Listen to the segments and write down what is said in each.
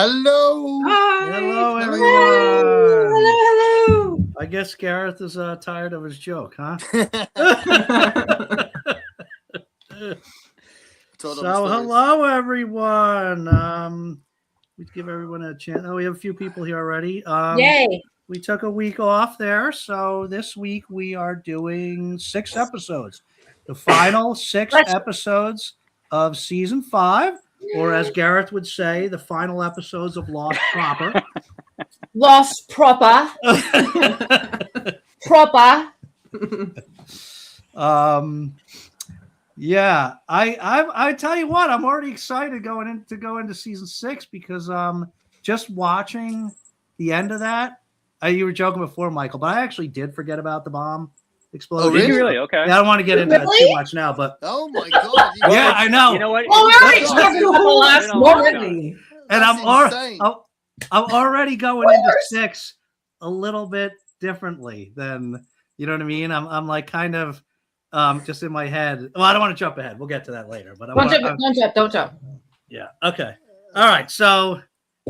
Hello. Hi. Hello, everyone. Hello. I guess Gareth is tired of his joke, huh? So, hello, everyone. We give everyone a chance. Oh, we have a few people here already. Yay. We took a week off there, so this week we are doing 6 episodes. The final 6 episodes of season 5, or as Gareth would say, the final episodes of Lost Proper. Lost Proper. Proper. Yeah, I tell you what, I'm already excited go into season 6 because just watching the end of that. You were joking before, Michael, but I actually did forget about the bomb explosion. Oh, really? Really? Okay. Yeah, I don't want to get into that too much now, but oh my god! Yeah, I know. You know what? Well, we're already talking about the last one. And I'm already going into 6 a little bit differently than, you know what I mean. I'm like kind of just in my head. Well, I don't want to jump ahead. We'll get to that later. But Don't jump. Yeah. Okay. All right. So,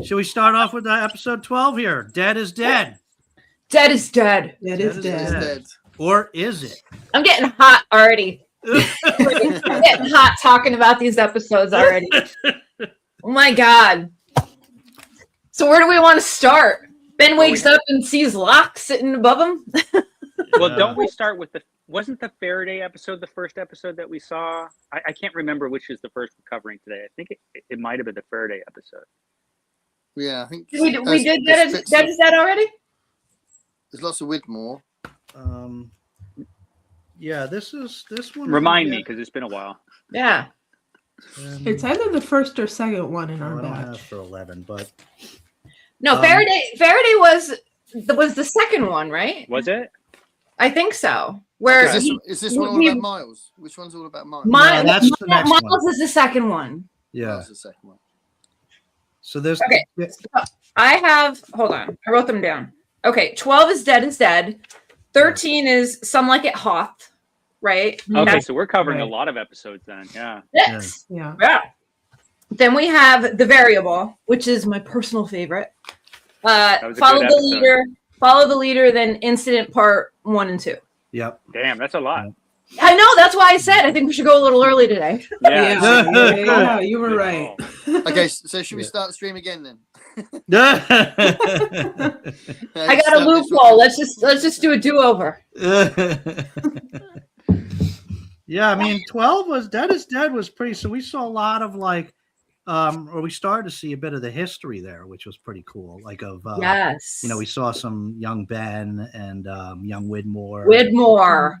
should we start off with episode 12 here? Dead is dead. Dead is dead. Dead is dead. Or is it? I'm getting hot already. I'm getting hot talking about these episodes already. Oh my god. So where do we want to start? Ben wakes up and sees Locke sitting above him. Well, don't we start with wasn't the Faraday episode the first episode that we saw? I can't remember which is the first we're covering today. I think it might have been the Faraday episode. Yeah, I think we did Dead is Dead already? There's lots of Widmore. Yeah, this one. Remind me, because it's been a while. Yeah. It's either the first or second one in our I don't batch. have for 11, but No, Faraday was the second one, right? Was it? I think so. Where Is this one all about Miles? Which one's all about Miles? that's the next Miles one. is the second one. Yeah. That's the second one. So there's Okay. Hold on. I wrote them down. Okay, 12 is Dead. 13 is Some Like It Hot, right? Okay, so we're covering a right. lot of episodes then. Yeah. 6. Yeah. Yeah. Then we have The Variable, which is my personal favorite. That was a Follow good the episode. leader. Follow the leader, then Incident Part 1 and 2. Yep. Damn, that's a lot. I know, that's why I said I think we should go a little early today. Yeah, you were right. Okay, so should we start the stream again then? I got a loophole. Let's just do a do-over. Yeah, I mean, 12 was Dead is Dead was pretty. So we saw a lot of or we started to see a bit of the history there, which was pretty cool. Like Yes. we saw some young Ben and young Widmore.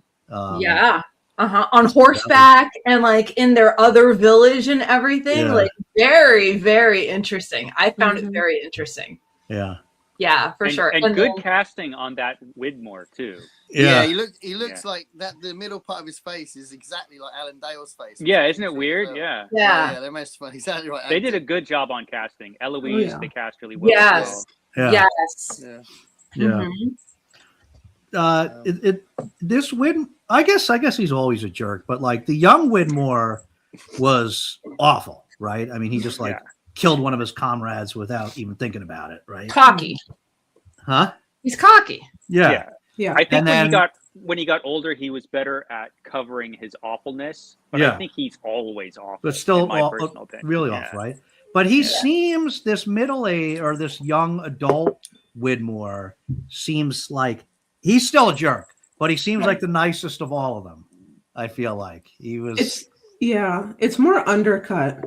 Yeah. On horseback and like in their other village and everything. Yeah. Like very, very interesting. I found it very interesting. Yeah. Yeah, for sure. And good casting on that Widmore too. Yeah, he looks like that. The middle part of his face is exactly like Alan Dale's face. Yeah, isn't it weird? Yeah. Yeah. They must exactly right. They did a good job on casting. Eloise, they cast really well. Yes. Yeah. Yes. Yeah. Mhm. This I guess he's always a jerk, but like the young Widmore was awful, right? I mean, he just killed one of his comrades without even thinking about it, right? Cocky. Huh? He's cocky. Yeah. I think when he got older, he was better at covering his awfulness. But I think he's always awful. But still, in my personal opinion. really awful, right? But he seems this middle-aged or this young adult Widmore seems like he's still a jerk, but he seems like the nicest of all of them. I feel like he was. It's more undercut.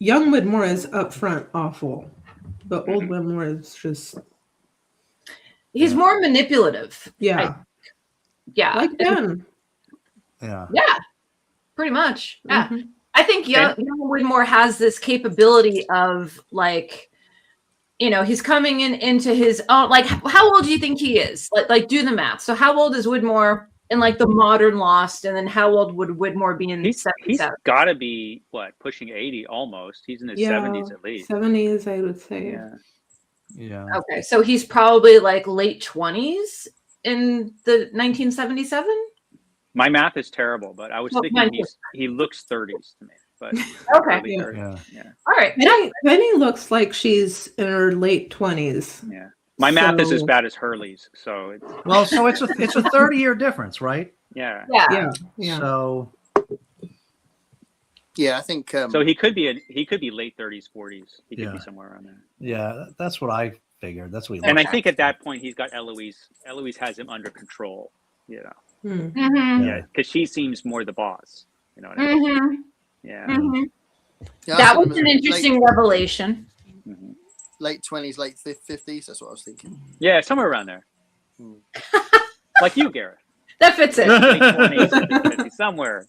Young Widmore is upfront awful, but old Widmore is just. He's more manipulative. Yeah. Like Ben. Yeah. Yeah. Pretty much. Yeah. Mm-hmm. I think young Widmore has this capability of like, he's coming into his own. Like, how old do you think he is? Like, do the math. So, how old is Widmore in like the modern Lost, and then how old would Widmore be in the 70s? He's got to be pushing 80 almost. He's in his 70s at least. 70s, I would say. Yeah. Okay, so he's probably like late 20s in the 1977. My math is terrible, but I was thinking he looks 30s to me. but Okay. early Yeah. 30s. Yeah. All right. Penny looks like she's in her late 20s. Yeah. My math is as So- bad as Hurley's, so it's Well, so it's a 30-year difference, right? yeah. Yeah, yeah. So Yeah, I think. So he could be late 30s, 40s. He could Yeah. be somewhere around there. yeah, that's what I figured. That's what he And I looks think at that point he's got Eloise. Eloise has him under control. You know. Hmm. Mm-hmm. Yeah, because she seems more the boss. You know what I mean? Mm-hmm. Yeah. Mm-hmm. yeah, I That thought was it an interesting revelation. Mhm. late 20s, late 50s. That's what I was thinking. Yeah, somewhere around there. Hmm. Like you, Gareth. That fits it. Late 20s, early 50s, somewhere.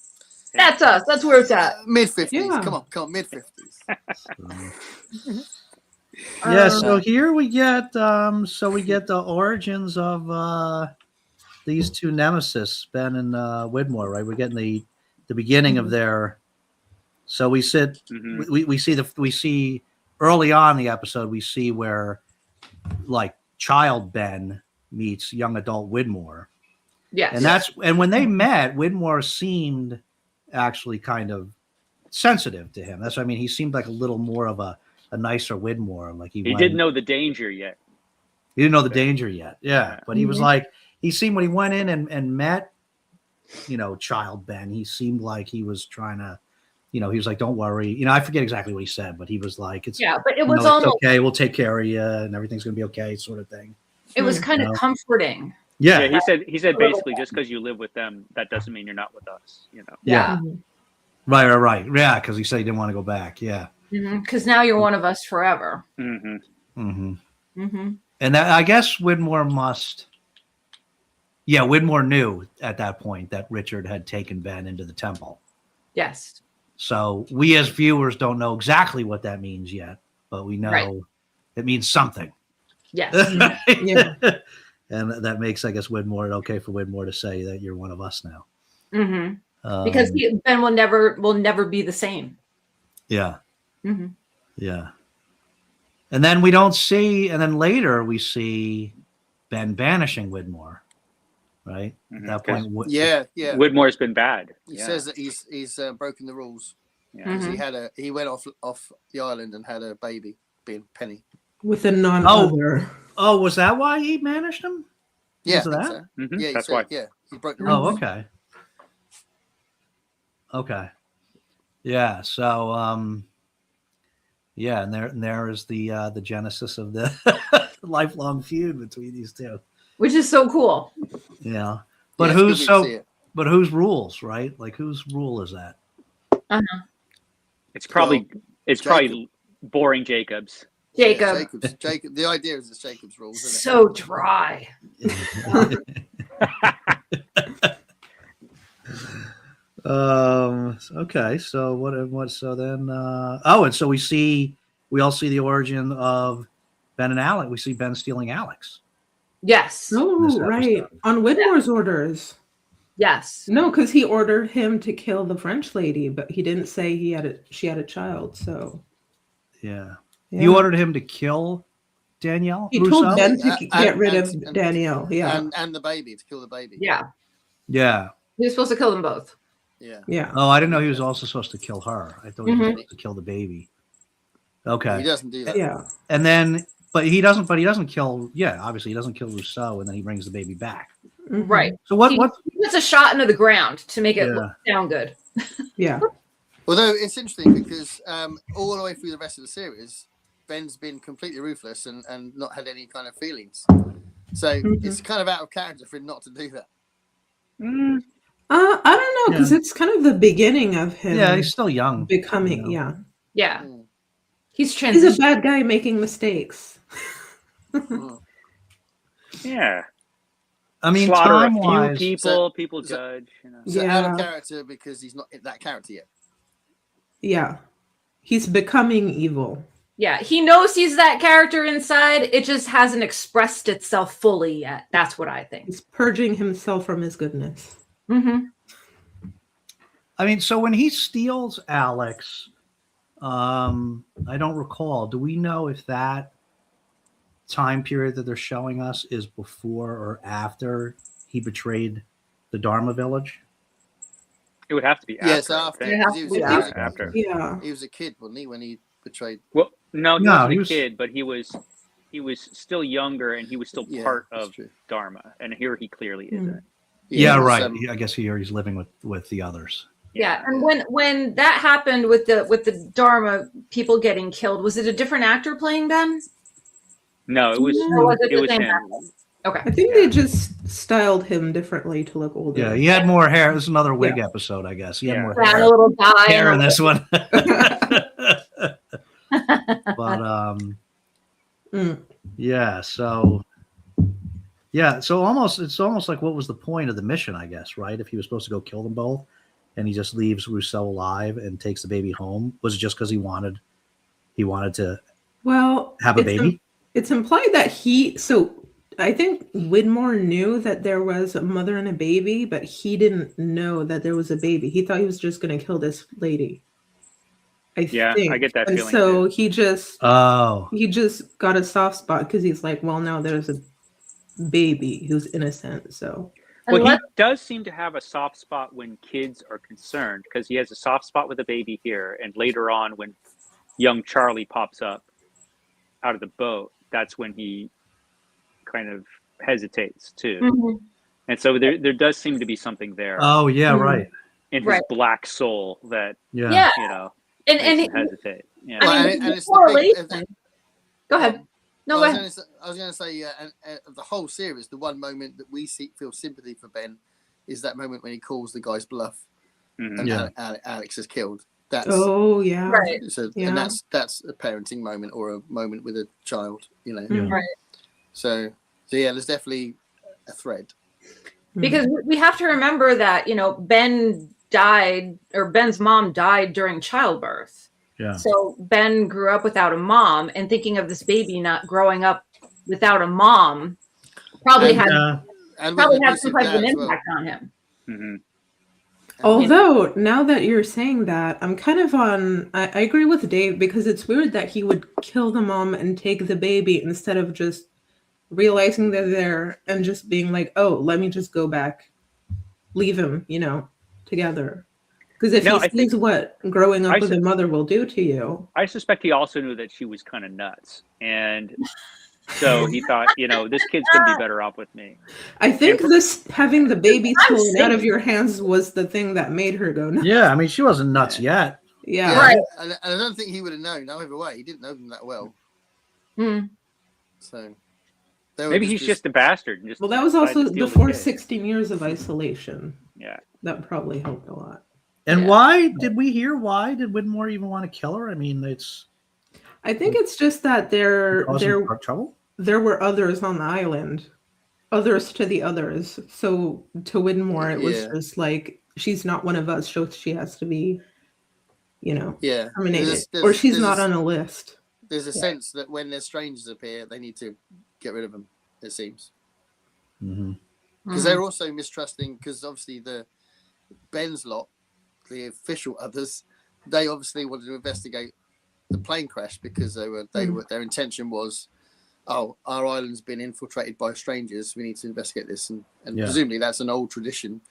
That's us. That's where it's at. Mid 50s. Yeah. Come on, mid 50s. Yeah, so here we get the origins of these two nemesis, Ben and Widmore, right? We're getting the beginning of their. So we Mhm. we see early on in the episode we see where like child Ben meets young adult Widmore, Yes. and when they met, Widmore seemed actually kind of sensitive to him. That's what I mean. He seemed like a little more of a nicer Widmore. Like He didn't know the danger yet. He didn't know the danger yet. Yeah. Yeah. But he was Mhm. like, he seemed when he went in and met, child Ben, he seemed like he was trying to, he was like, don't worry. I forget exactly what he said, but he was like, it's, Yeah, but it was it's almost okay. We'll take care of you and everything's going to be okay, sort of thing. it was kind of No. comforting. Yeah. Yeah, he said basically just because you live with them, that doesn't mean you're not with us. You know. Yeah. Mhm. Right. Yeah. Because he said he didn't want to go back. Yeah. Because now you're one of us forever. Mm-hmm. Mm-hmm. Mm-hmm. And that, I guess Widmore Widmore knew at that point that Richard had taken Ben into the temple. Yes. So we as viewers don't know exactly what that means yet, but we know Right. it means something. Yes. Yeah. And that makes, I guess, okay for Widmore to say that you're one of us now. Mm-hmm. Because Ben will never be the same. Yeah. Mm-hmm. Yeah. And then we don't see, and then later we see Ben banishing Widmore, right? Mhm, At that point, Yeah. Widmore's been bad. He Yeah. says that he's broken the rules. Yeah. 'Cause Mhm. he went off the island and had a baby, being Penny. With a non-other. Oh, was that why he banished him? Yeah, Because of I think that? so. Mhm, Yeah, he that's said, why. yeah, he broke the Oh, rules. okay. Okay. Yeah. So, yeah, and there is the genesis of the lifelong feud between these two. Which is so cool. Yeah. But Yeah, it's good to see it. but whose rules, right? Like whose rule is that? It's probably boring Jacob's. Jacob. Yeah, Jacob. The idea is it's Jacob's rules, isn't it? So dry. Okay. So what so then and so we all see the origin of Ben and Alex. We see Ben stealing Alex. Yes. Oh, This right. episode. On Widmore's orders. Yes. No, because he ordered him to kill the French lady, but he didn't say she had a child. So Yeah. yeah. He ordered him to kill Danielle. He Rousseau? told Ben to get rid of and- Danielle. Yeah, and the baby, to kill the baby. Yeah. Yeah. He was supposed to kill them both. Yeah. yeah. Oh, I didn't know he was also supposed to kill her. I thought he was Mhm. supposed to kill the baby. Okay. He doesn't do that. Yeah. And then, but he doesn't kill. Yeah, obviously he doesn't kill Rousseau, and then he brings the baby back. Mhm. Right. So what? He What? puts a shot into the ground to make it Yeah. sound good. Yeah. Although it's interesting because all the way through the rest of the series, Ben's been completely ruthless and not had any kind of feelings. So Mhm. it's kind of out of character for him not to do that. Mm, I don't know because it's kind of the beginning of him. Yeah, he's still young. becoming. you know. Yeah. Mm. He's He's a transitioned. bad guy making mistakes. Mm. yeah. I mean, Slaughter a time few wise, people. People so- judge. You know. So out of Yeah. character because he's not that character yet. Yeah, he's becoming evil. Yeah. He knows he's that character inside. It just hasn't expressed itself fully yet. That's what I think. He's purging himself from his goodness. Mm-hmm. I mean, so when he steals Alex, I don't recall. Do we know if that time period that they're showing us is before or after he betrayed the Dharma village? It would have to be after. Yes, I after. think. Yeah, 'cause he was, yeah. he was- After. Yeah. he was a kid, wasn't he, when he betrayed? Well, no, he No, wasn't he a was- kid, but he was still younger, and he was still Yeah, part that's of true. Dharma. And here he clearly isn't. Yeah, it was, right. I guess he's living with the others. Yeah, and when that happened with the Dharma people getting killed, was it a different actor playing Ben? No, it was Or was it the same him. actor? Okay. I think they just styled him differently to look older. Yeah, he had more hair. This is another wig episode, I guess. He had Yeah. more Yeah, and a hair, little dye. hair in and a this one. little- But Mm. yeah, so it's almost like what was the point of the mission, I guess, right? If he was supposed to go kill them both and he just leaves Rousseau alive and takes the baby home, was it just because he wanted to Well, have a baby? It's implied that I think Widmore knew that there was a mother and a baby, but he didn't know that there was a baby. He thought he was just going to kill this lady. I think. I get that and feeling. so too. he just got a soft spot because he's like, well, now there's a baby who's innocent. So Well, he does seem to have a soft spot when kids are concerned, because he has a soft spot with a baby here, and later on when young Charlie pops up out of the boat, that's when he kind of hesitates too. Mhm. And so there does seem to be something there Oh yeah, Mhm. right. in his Right. black soul that Yeah. Yeah, makes and him hesitate. Yeah. I Well, mean, and the it's the big- correlation. Go ahead. No, go ahead. I was going to say, of the whole series, the one moment that we feel sympathy for Ben is that moment when he calls the guy's bluff Mhm. and Yeah. Alex is killed. That's oh yeah. Right. so, Yeah. and that's a parenting moment or a moment with a child, you know. Mhm. Right. So yeah, there's definitely a thread. Because we have to remember that, Ben died, or Ben's mom died during childbirth. Yeah. So Ben grew up without a mom, and thinking of this baby not growing up without a mom probably And, had And probably with had abusive some type of an dad as well. impact on him. Mhm. Although now that you're saying that, I'm kind of I agree with Dave, because it's weird that he would kill the mom and take the baby instead of just realizing they're there and just being like, oh, let me just go back, leave him, together. Because if No, he I sees think- what growing up I with su- a mother will do to you. I suspect he also knew that she was kind of nuts, and so he thought, this kid's gonna be better off with me. I think this having the baby I'm stolen out of saying- your hands was the thing that made her go nuts. Yeah, I mean, she wasn't nuts yet. Yeah. Yeah, Right. and I don't think he would have known either way. He didn't know them that well, Hmm. so they were Maybe he's just a bastard. And just Well, that was decided to also steal the before kid. 16 years of isolation. Yeah. That probably helped a lot. And Yeah. why did Widmore even want to kill her? I mean, it's I think it's just that there causing trouble. were others on the island, others to the others. So to Widmore, it was Yeah. just like, she's not one of us, so she has to be, yeah. terminated, or she's not on a list. There's a sense that when there's strangers appear, they need to get rid of them. It seems Mm-hmm. because they're also mistrusting, because obviously the Ben's lot, the official others, they obviously wanted to investigate the plane crash because their intention was, oh, our island's been infiltrated by strangers, we need to investigate this, and Yeah. presumably that's an old tradition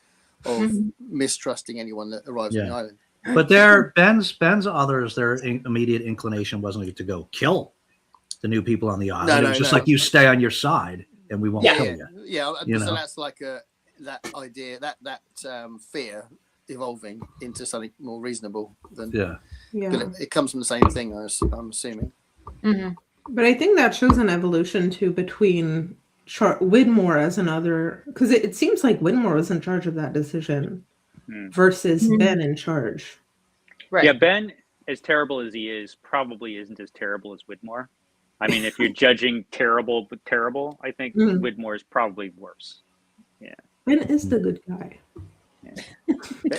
of Mhm. mistrusting anyone that arrives on the Yeah. island. But Ben's others, their immediate inclination wasn't to go kill the new people on the island. No, It no, was just no. like, you stay on your side and we won't Yeah. kill Yeah, you. yeah. You So know? that's like that idea, that fear evolving into something more reasonable than. Yeah. Yeah. But it comes from the same thing, I'm assuming. Mhm. But I think that shows an evolution too between Widmore as another, because it seems like Widmore was in charge of that decision versus Mhm. Ben in charge. Right. Yeah, Ben, as terrible as he is, probably isn't as terrible as Widmore. I mean, if you're judging terrible with terrible, I think Mhm. Widmore is probably worse. Ben is the good guy.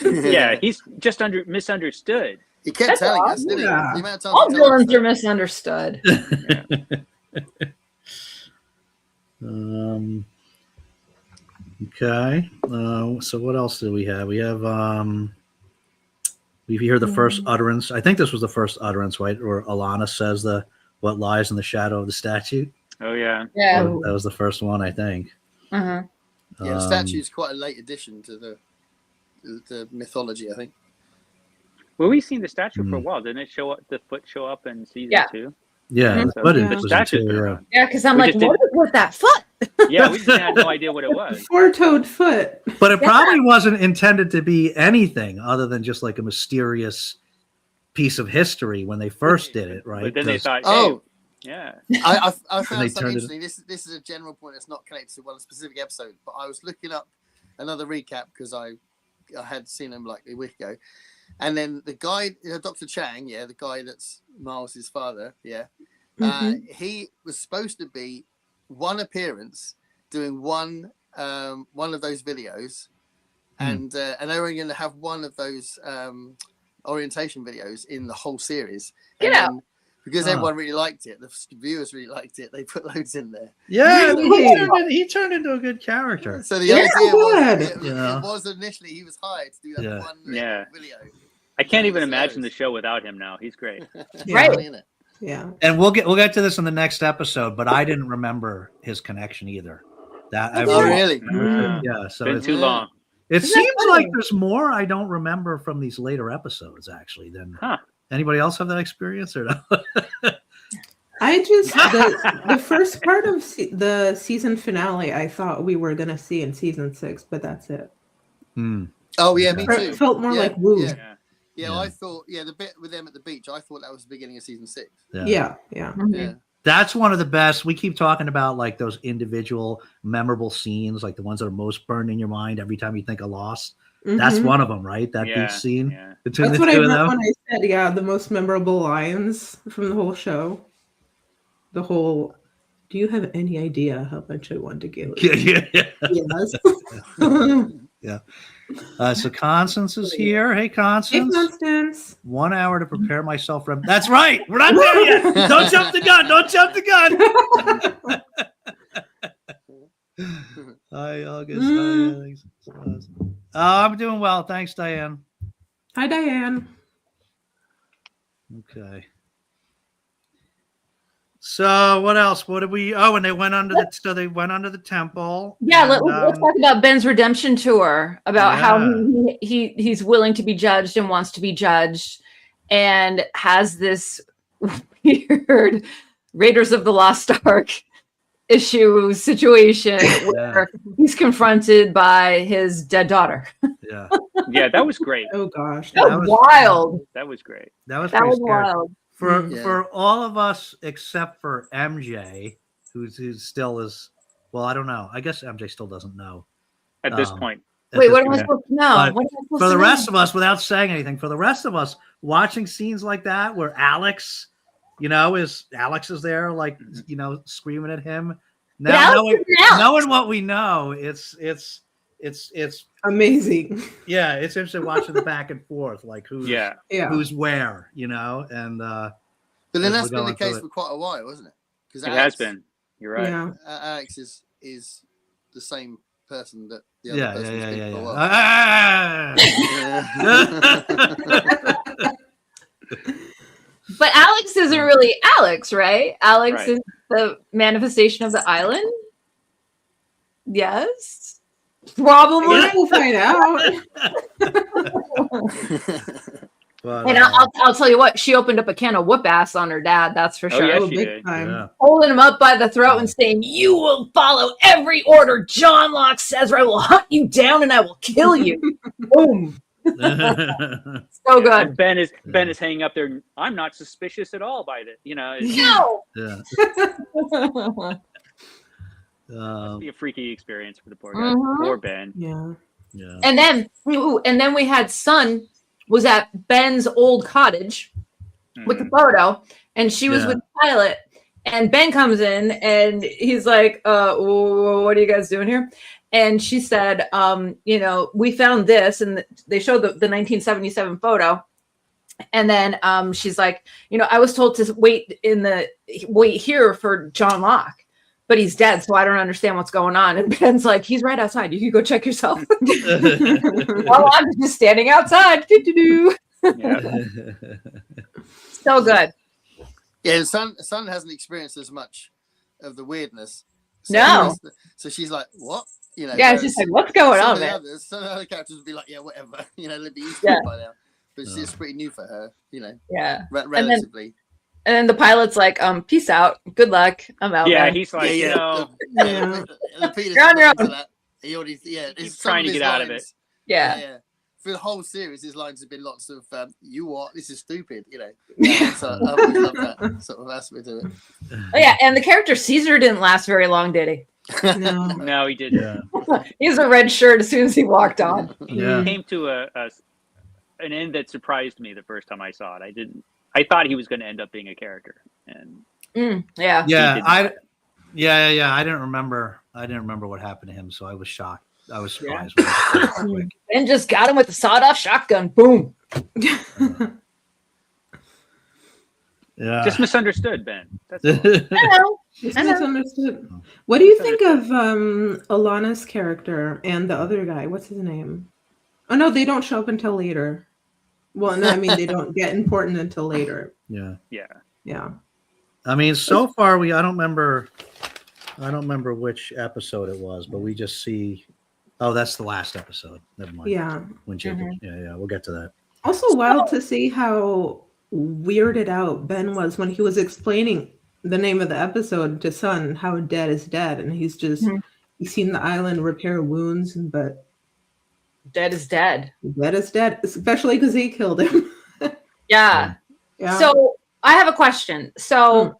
Yeah, he's just misunderstood. He kept That's telling odd. us, didn't Yeah. he? The amount of times All he told us villains that. are misunderstood. Okay. So what else do we have? We have we hear the first utterance. I think this was the first utterance, right? Where Alana says what lies in the shadow of the statue. Oh yeah, Yeah. That was the first one, I think. Uh-huh. Yeah, the statue's quite a late addition to the the mythology, I think. Well, we've seen the statue for a while. Didn't it show up? The foot show up in season 2? Yeah, So but the it was statue's been interior. around. Yeah, because I'm We like, just what is with that foot? Yeah, we just had no idea what it was. Four-toed foot. But it probably wasn't intended to be anything other than just like a mysterious piece of history when they first did it, right? But then they 'Cause- thought, hey, Oh, yeah. I they found something turned it- interesting. This is a general point that's not connected to one specific episode, but I was looking up another recap because I had seen him like a week ago, and then the guy, Dr. Chang, the guy that's Miles' father, he was supposed to be one appearance doing one of those videos, and they were going to have one of those orientation videos in the whole series. Get out. Then, because everyone really liked it, the viewers really liked it, they put loads in there. Yeah, Really? he turned into a good character. So the idea was, Yeah. it was initially he was hired to do that one Yeah. video. I can't even imagine the show without him now. He's great. Right. Funny, innit? Yeah. And we'll get to this in the next episode, but I didn't remember his connection either. That I Oh, really? Yeah, so Been it, too long. it Isn't that seems funny? like there's more I don't remember from these later episodes actually than anybody else have that experience or no? I just the first part of the season finale I thought we were gonna see in season 6, but that's it. Oh yeah, me It too. felt more like Woo. Yeah, I thought the bit with them at the beach, I thought that was the beginning of season 6. Yeah. Yeah. That's one of the best. We keep talking about like those individual memorable scenes, like the ones that are most burned in your mind every time you think of Lost. That's Mhm. one of them, right? That beach scene between That's the what I two of meant them. when I said, the most memorable lines from the whole show. The whole, do you have any idea how much I want to kill you? Yeah. Yes. So Constance is here. Hey, Hey, Constance. Constance. 1 hour to prepare myself for. That's right. We're not there yet. Don't jump the gun. Don't jump the gun. Hi, August. I'm doing well. Thanks, Diane. Hi, Diane. Okay. So what else? What did we? Oh, and they went under the temple. Yeah, and, let's talk about Ben's redemption tour, about how he's willing to be judged and wants to be judged, and has this weird Raiders of the Lost Ark issue situation where he's confronted by his dead daughter. Yeah, that was great. Oh gosh, that was wild. That was great. That was wild. For all of us except for MJ, who's still is. Well, I don't know. I guess MJ still doesn't know at this point. Wait, what am I supposed to know? For the rest of us, without saying anything, for the rest of us, watching scenes like that where Alex is there, like screaming at him. Now knowing what we know, it's amazing. Yeah, it's interesting watching the back and forth, like who's where, and. But then that's been the case for quite a while, hasn't it? Because it has been. You're right. Yeah. Alex is the same person that the other person's been for a while. But Alex isn't really Alex, right? Alex is the manifestation of the island. Yes, probably. We'll find out. And I'll tell you what, she opened up a can of whoop ass on her dad. That's for sure. Yeah, she did. Holding him up by the throat and saying, "You will follow every order John Locke says, or I will hunt you down and I will kill you." Boom. So good. And Ben is hanging up there. I'm not suspicious at all by it. No. Must be a freaky experience for the poor guy. Poor Ben. Yeah. And then we had Sun was at Ben's old cottage with the photo, and she was with the pilot. And Ben comes in and he's like, what are you guys doing here? And she said, we found this, and they showed the 1977 photo. And then she's like, I was told to wait here for John Locke, but he's dead, so I don't understand what's going on. And Ben's like, he's right outside. You can go check yourself. Well, I'm just standing outside. So good. Yeah, Sun hasn't experienced as much of the weirdness. No. So she's like, what? You know, Yeah, it's just like, what's going on, man? Some of the other characters would be like, yeah, whatever. You know, they'd be used to Yeah. it by now. But it's pretty new for her. You know, Yeah. relatively. And then the pilot's like, peace out. Good luck. I'm out. Yeah, man. he's like, yeah. you know, The Peter's You're on your into own. that. He already, he's trying to get out of it. Yeah. For the whole series, his lines have been lots of "you what? This is stupid," you know. So I always love that sort of aspect of it. Oh, yeah. And the character Caesar didn't last very long, did he? No. No, he didn't. Yeah. He has a red shirt as soon as he walked on. Yeah. He came to an end that surprised me the first time I saw it. I thought he was going to end up being a character, and Yeah. Yeah, I didn't remember what happened to him, so I was shocked. I was surprised. When it was so quick. And just got him with the sawed-off shotgun. Boom. Yeah. just misunderstood, Ben. That's all. I know. It's I know. misunderstood. What do you think of Alana's character and the other guy? What's his name? Oh no, they don't show up until later. Well, no, I mean they don't get important until later. Yeah. Yeah. Yeah. I mean, so far I don't remember which episode it was, but we just see. Oh, that's the last episode. Never mind. Yeah. When Jacob. Yeah. We'll get to that. Also wild to see how weirded out Ben was when he was explaining the name of the episode to Son, how dead is dead, and he's seen the island repair wounds, but Dead is dead. dead is dead, especially because he killed him. Yeah. Yeah. So I have a question. So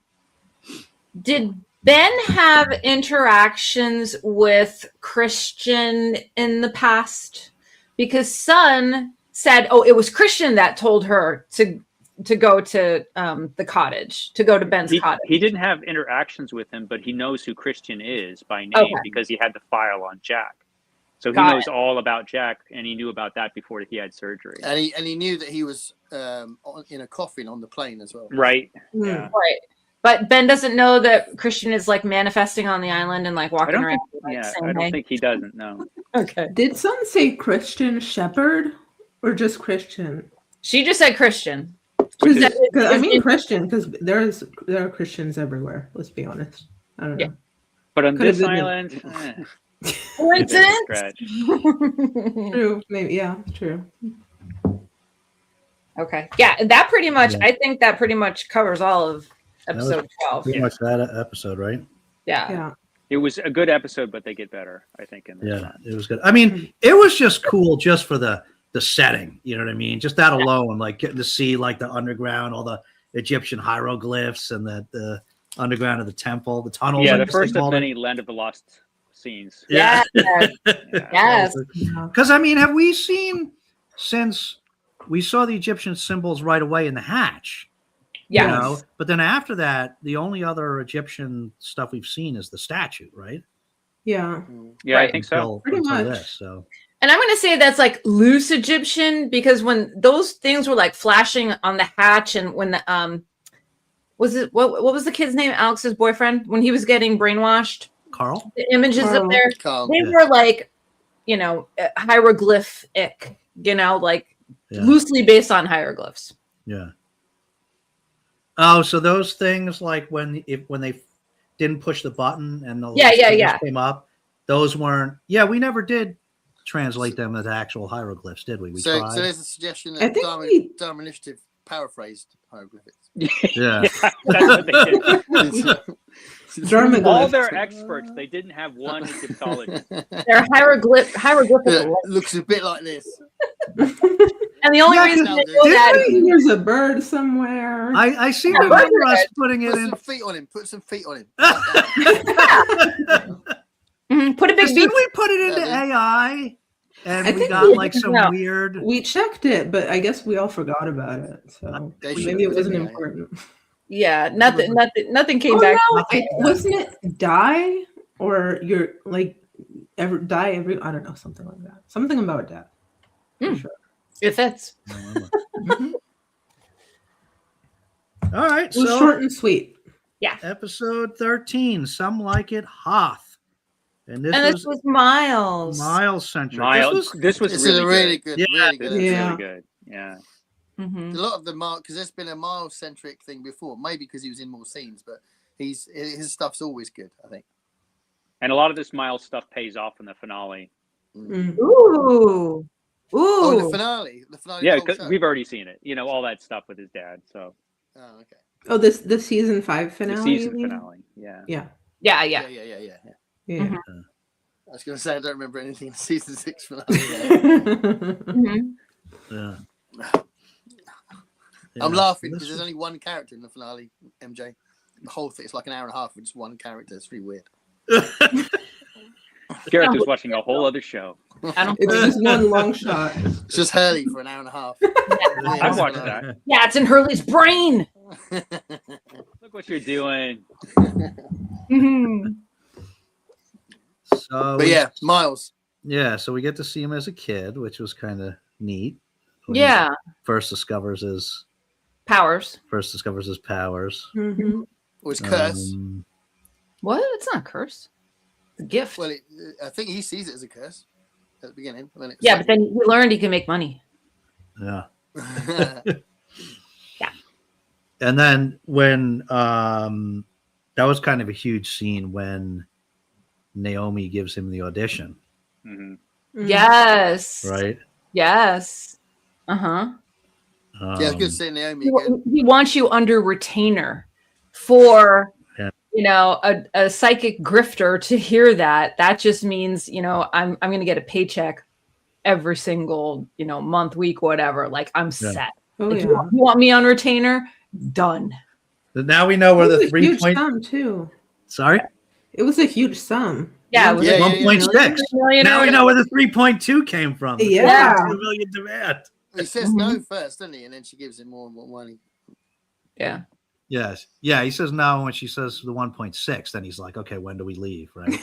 did Ben have interactions with Christian in the past? Because Son said, "Oh, it was Christian that told her to go to the cottage, to go to Ben's cottage." He didn't have interactions with him, but he knows who Christian is by name Okay. because he had the file on Jack. So he Got knows all about Jack, and he knew about that before he had surgery. And he knew that he was in a coffin on the plane as well. Right. Hmm. Yeah. Right. But Ben doesn't know that Christian is like manifesting on the island and like I walking don't around. think. like, Yeah, saying, I don't "Hey." think he doesn't know. Okay. Did Son say Christian Shepherd or just Christian? She just said Christian. Because I mean Christian, because there are Christians everywhere. Let's be honest. I don't know. Yeah. But on Could have this been- island, Coincidence? scratch. True. Maybe. Yeah. True. Okay. Yeah, that pretty much. Yeah. I think that pretty much covers all of was episode 12. Pretty much that episode, right? Yeah. Yeah. It was a good episode, but they get better, I think. In this Yeah, one. it was good. I mean, it was just cool just for the setting. You know what I mean? Just that alone, like getting to see like the underground, all the Egyptian hieroglyphs, and the underground of the temple, the tunnels. Yeah, I the guess they first of called it. many Land of the Lost scenes. Yeah. Yes. Yes. Because I mean, have we seen since we saw the Egyptian symbols right away in the hatch? Yes. You know? But then after that, the only other Egyptian stuff we've seen is the statue, right? Yeah. Yeah, Right. I think so. Pretty much. This, so And I'm going to say that's like loose Egyptian because when those things were like flashing on the hatch and when the was it what was the kid's name? Alex's boyfriend when he was getting brainwashed. Carl. The images Carl. up there, Carl. they Yeah. were like, hieroglyphic. Like Yeah. loosely based on hieroglyphs. Yeah. Oh, so those things like when they didn't push the button and the Yeah, fingers yeah. came up, those weren't. Yeah, we never did translate them as actual hieroglyphs, did we? We So tried. there's a suggestion I that think Dharma Initiative paraphrased hieroglyphics. Yeah. That's what they did. Dharma All glyphs. their experts, they didn't have one Egyptologist. They're hieroglyphical. Yeah, looks a bit like this. And the only Yeah, reason 'cause they know didn't that we- There's a bird somewhere. I seem Yeah, to remember look at us it. putting it Put in. some feet on him. Put some feet on him. Put a big Didn't beat. we put it into Yeah. AI? And I we think got we- like some no. weird. We checked it, but I guess we all forgot about it. So They maybe should it have, wasn't yeah. important. Yeah, nothing came Oh, back. no, wasn't it die or you're like die every? I don't know, something like that. Something about that. For sure. It fits. Mhm. All right, It was so short and sweet. episode 13, Some Like It Hoth, and this And was this was Miles. Miles centric. Miles, this was This really is a really good. good, Yeah. really good. This was Yeah. really good. Yeah. Mhm. A lot of the because there's been a Miles centric thing before, maybe because he was in more scenes, but his stuff's always good. I think. And a lot of this Miles stuff pays off in the finale. Mm. Ooh. Oh, Ooh. the finale. The finale. Yeah, of the whole because show? we've already seen it. You know, all that stuff with his dad. So Oh, okay. Oh, the season 5 finale. the season you mean? finale. Yeah. Yeah. Yeah. Yeah. Yeah. Yeah. Mhm. I was going to say I don't remember anything in season 6 finale. Mhm. Yeah. I'm Yeah, laughing so because there's only one character in the finale. MJ. The whole thing. It's like an hour and a half with just one character. It's really weird. Gareth was watching a whole other show. I don't. It's just one long shot. It's just Hurley for an hour and a half. I'd watch that. Yeah, it's in Hurley's brain. Look what you're doing. Mhm. So But yeah, Miles. yeah, so we get to see him as a kid, which was kind of neat. When he Yeah. first discovers his Powers. powers. Mhm. Was curse. What? It's not a curse. It's a gift. Well, I think he sees it as a curse at the beginning. When Yeah, but then he learned he can make money. Yeah. Yeah. And then when that was kind of a huge scene when Naomi gives him the audition, Hmm. Yes. right? Yes. Uh-huh. Yeah, it's good to see Naomi He, again. he wants you under retainer for Yeah. a psychic grifter to hear that. That just means, I'm gonna get a paycheck every single, month, week, whatever. Like I'm set. Oh Like, yeah. you want me on retainer? Done. But now we know where It was the a 3 huge point. sum too. Sorry, It was a huge sum. Yeah, it was Yeah, like yeah, 1.6. million Now or we know where the 3.2 came from. The Yeah. 3.2 million demand. He says no first, doesn't he? And then she gives him more and more money. Yeah. Yes. Yeah, he says no when she says the 1.6. Then he's like, okay, when do we leave? Right.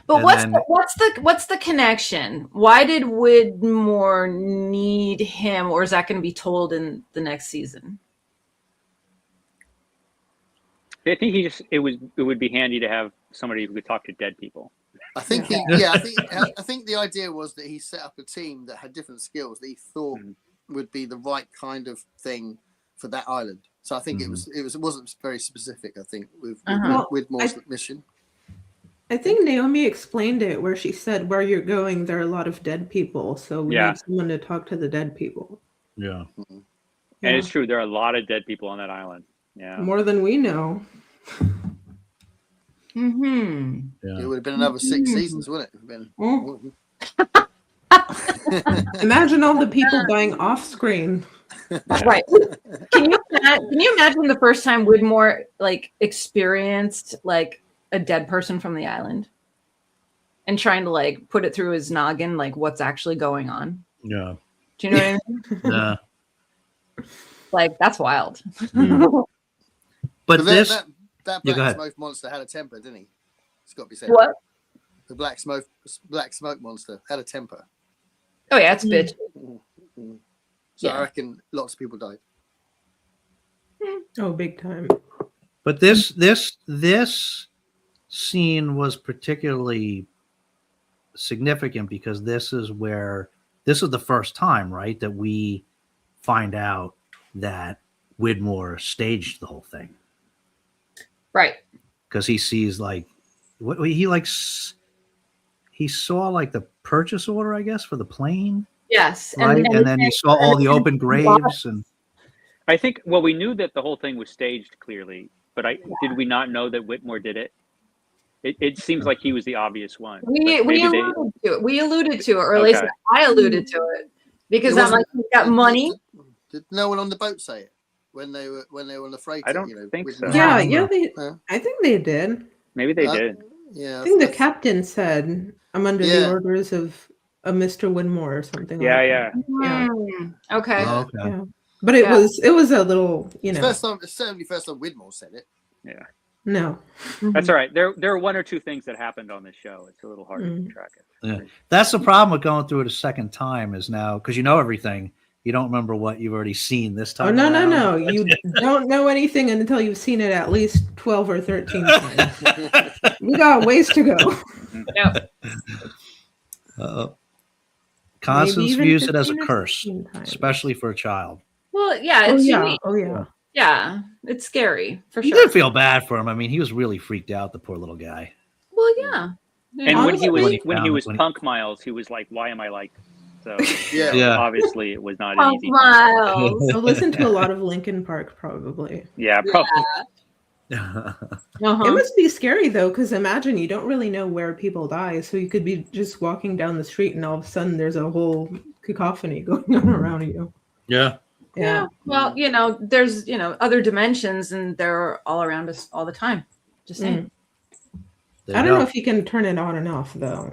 But And what's the connection? Why did Widmore need him, or is that going to be told in the next season? I think it would be handy to have somebody who could talk to dead people. I think I think the idea was that he set up a team that had different skills that he thought would be the right kind of thing for that island. So I think it wasn't very specific. I think with Widmore's mission. I think Naomi explained it where she said, where you're going, there are a lot of dead people. So we need someone to talk to the dead people. Yeah. Mm-hmm. And it's true. There are a lot of dead people on that island. Yeah. More than we know. Mm-hmm. Yeah. It would have been another 6 seasons, wouldn't it? Been, Imagine all the people dying off screen. Right. Can you imagine the first time Widmore experienced a dead person from the island and trying to put it through his noggin, what's actually going on? Yeah. Do you know what I mean? Yeah. That's wild. But this that Yeah, go black ahead. smoke monster had a temper, didn't he? It's got to be said. What? The black smoke monster had a temper. Oh yeah, it's a bitch. So Yeah. I reckon lots of people died. Oh, big time. But this scene was particularly significant because this is the first time, right, that we find out that Widmore staged the whole thing. Right. Because he sees he saw the purchase order, I guess, for the plane, Yes. right? And then he saw all the open graves and I think, we knew that the whole thing was staged clearly, but did we not know that Whitmore did it? It seems like he was the obvious one. We alluded to it, or at least Okay. I alluded to it, because I'm he's got money. Did no one on the boat say it when they were on the freighter? I don't think so. Yeah, Yeah. I think they did. Maybe they did. Yeah, I think the captain said, I'm under Yeah. the orders of a Mr. Winmore or something Yeah, like yeah. Yeah. Okay. Oh, okay. that. Yeah. But it was a little, it's certainly first time Widmore said it. Yeah. no. That's all right. There are one or two things that happened on this show. It's a little hard to track it. Yeah. That's the problem with going through it a second time is now because you know everything, you don't remember what you've already seen this time. Oh, no, around. no. You don't know anything until you've seen it at least 12 or 13 times. We got ways to go. No. Constance Maybe even views it as a 15 or curse, 16 times. especially for a child. Well, yeah, Oh, it's yeah. unique. Oh, yeah. Yeah, it's scary for You sure. did feel bad for him. I mean, he was really freaked out, the poor little guy. Well, Well, yeah. And when he was Honestly- when he was Punk Miles, he was like, "Why am I like?" So Yeah. Yeah. obviously it was not an Punk easy. Miles. I'll listen to a lot of Linkin Park, probably. Yeah, probably. It Uh-huh. must be scary though, because imagine you don't really know where people die, so you could be just walking down the street and all of a sudden there's a whole cacophony going on around you. Yeah. Yeah. Well, there's other dimensions, and they're all around us all the time. Just saying. There I you don't know go. if you can turn it on and off though.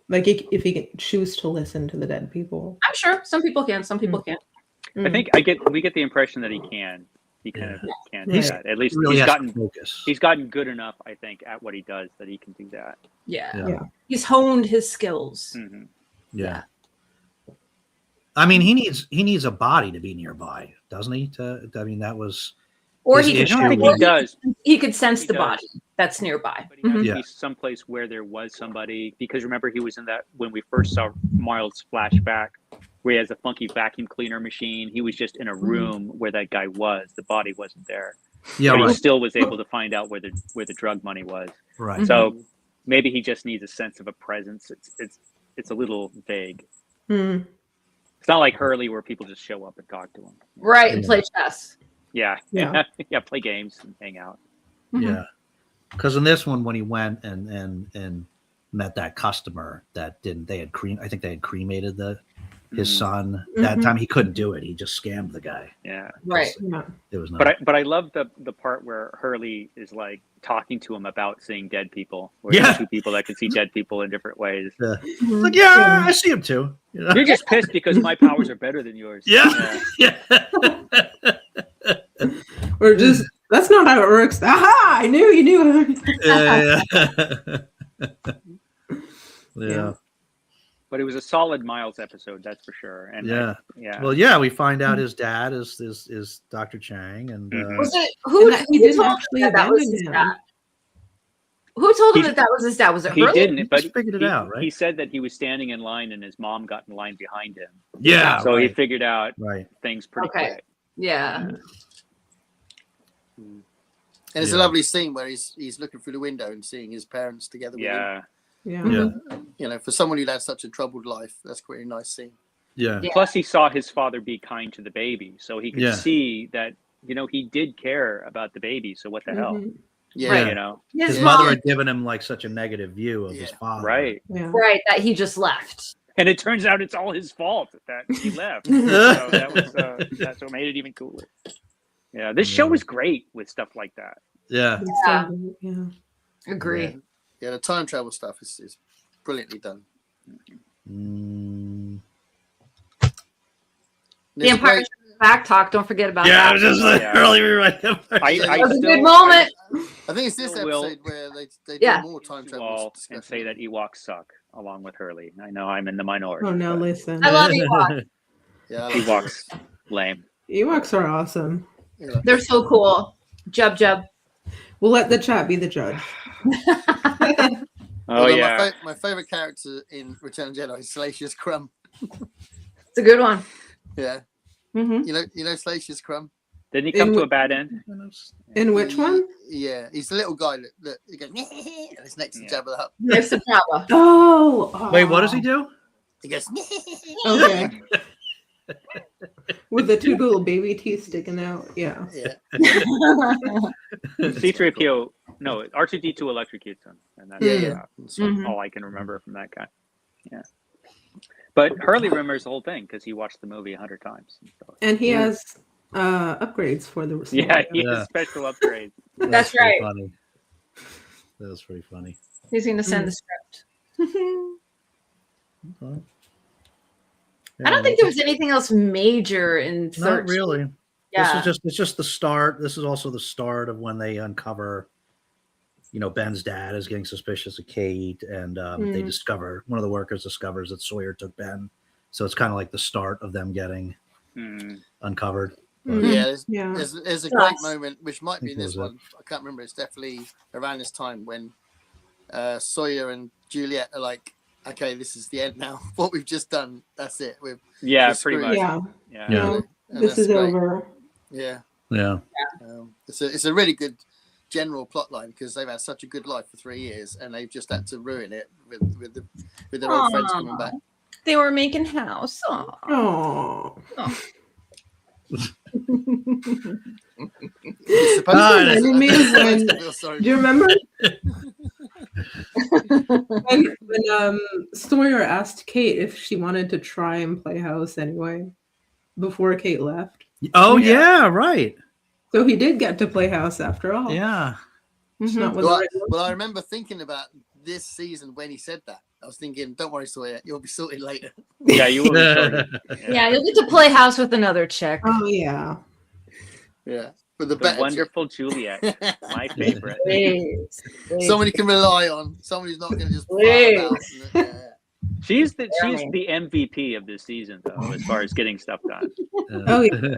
Like if you can choose to listen to the dead people. I'm sure some people can, some people can't. I think we get the impression that he can. He kind of can do Right. that. At least Really he's has to gotten focus. he's gotten good enough, I think, at what he does that he can do that. Yeah. Yeah. He's honed his skills. Hmm. Yeah. I mean, he needs a body to be nearby, doesn't he? That was Or his he could, issue. I think or he does. he could sense He the does. body that's nearby. But he has Mhm. to Yeah. be someplace where there was somebody, because remember he was in that when we first saw Miles flashback, where he has a funky vacuum cleaner machine. He was just in a room where that guy was. The body wasn't there. Yeah, But he right. still was able to find out where the drug money was. Right. So maybe he just needs a sense of a presence. It's a little vague. Mm. It's not like Hurley where people just show up and talk to him. Right, and Yeah. play chess. Yeah. Yeah. Yeah, play games and hang out. Yeah. Because in this one, when he went and met that customer that didn't, I think they had cremated his son. That Mhm. time he couldn't do it. He just scammed the guy. Yeah. Right. Yeah. It was not. But I love the part where Hurley is like talking to him about seeing dead people. Where Yeah. there's two people that can see dead people in different ways. It's like, yeah, I see him too. You know? You're just pissed because my powers are better than yours. Yeah. Yeah. Or just that's not how it works. Aha! I knew you knew. Yeah. Yeah. But it was a solid Miles episode, that's for sure. And Yeah. yeah. Well, yeah, we find out his dad is Dr. Chang, and Mhm. Was it who? And that he who didn't told him actually that was abandon his him. dad? Who told him He- that was his dad? Was it he Hurley? didn't, but just figured it he, out, right? he said that he was standing in line and his mom got in line behind him. yeah, So he right, figured out right. things pretty Okay. quick. Yeah. And it's a Yeah. lovely scene where he's looking through the window and seeing his parents together with him. Yeah. Yeah. Yeah, For someone who'd had such a troubled life, that's quite a nice scene. yeah, Yeah. Plus, he saw his father be kind to the baby, so he could Yeah. see that he did care about the baby. So what the hell, Mhm. Yeah. Right. you know? His His Yeah. mother mom, had given him like such a negative view of his Yeah. father. Right? Yeah. right, that he just left. And it turns out it's all his fault that he left. So that's what made it even cooler. Yeah, this show Yeah. is great with stuff like that. Yeah. It's Yeah. so good, yeah. Agree. Yeah, the time travel stuff is brilliantly done. Mm. The There's a Empire great- Strikes Back talk. Don't forget about Yeah, I that. was just like, Yeah. early rewrite. I That was a still- good moment. I think it's this Still will. episode where they Yeah. do more time You travel all discussion. and say that Ewoks suck along with Hurley. I know I'm in the minority. Oh no, but listen. I love Ewoks. Yeah, Ewoks lame. Ewoks are awesome. yeah. They're so cool. Jub Jub. We'll let the chat be the judge. Oh Although yeah. my favorite character in Return of the Jedi is Salacious Crumb. It's a good one. Yeah, Mm-hmm. you know Salacious Crumb. Didn't he come In to wh- a bad end? In which one? Yeah, he's the little guy that he goes and it's next to Yeah. Jabba the Hutt. There's some Jabba. Oh. Wait, what does he do? He goes. Okay. With the two little baby teeth sticking out. Yeah. Yeah, C-3PO, no, R2-D2 electrocutes him, and that's Yeah. Mhm. all I can remember from that guy. Yeah, but Hurley remembers the whole thing because he watched the movie 100 times. So, And he has upgrades for the yeah, he Yeah. has special upgrades. That's pretty right. Funny. That was pretty funny. He's going to send the script. Okay. I don't think there was anything else major in 13. Not really. Yeah. It's just the start. This is also the start of when they uncover, Ben's dad is getting suspicious of Kate, and they discover, one of the workers discovers that Sawyer took Ben. So it's kind of like the start of them getting Hmm. uncovered. Mhm. yeah. There's, Yeah. there's a Nice. great moment which might be in think this it was one. I can't remember. It's definitely around this time when Sawyer and Juliet are like, "Okay, this is the end now. What we've just done, that's it. Yeah, We're pretty screwed. much. Yeah. Yeah. Yeah. No, And this that's is great. over. Yeah, Yeah. it's a really good general plot line because they've had such a good life for 3 years and they've just had to ruin it with their old friends coming back. They were making house. Aww. Oh. You're supposed Ah, to- reminded me of when- I feel sorry Do you remember when Sawyer asked Kate if she wanted to try and play house anyway before Kate left? Oh yeah, right. So he did get to play house after all. Yeah. It's Mhm. not with the right one. Well, I remember thinking about this season when he said that. I was thinking, don't worry, Sawyer, you'll be sorted later. Yeah, you will be sorted. Yeah, you'll get to play house with another chick. Oh yeah. Yeah. But the The better wonderful Juliet, my favorite. Please. someone you can rely on, someone who's not going to just fart Please. about. Yeah. She's the MVP of this season, though, as far as getting stuff done. Oh yeah.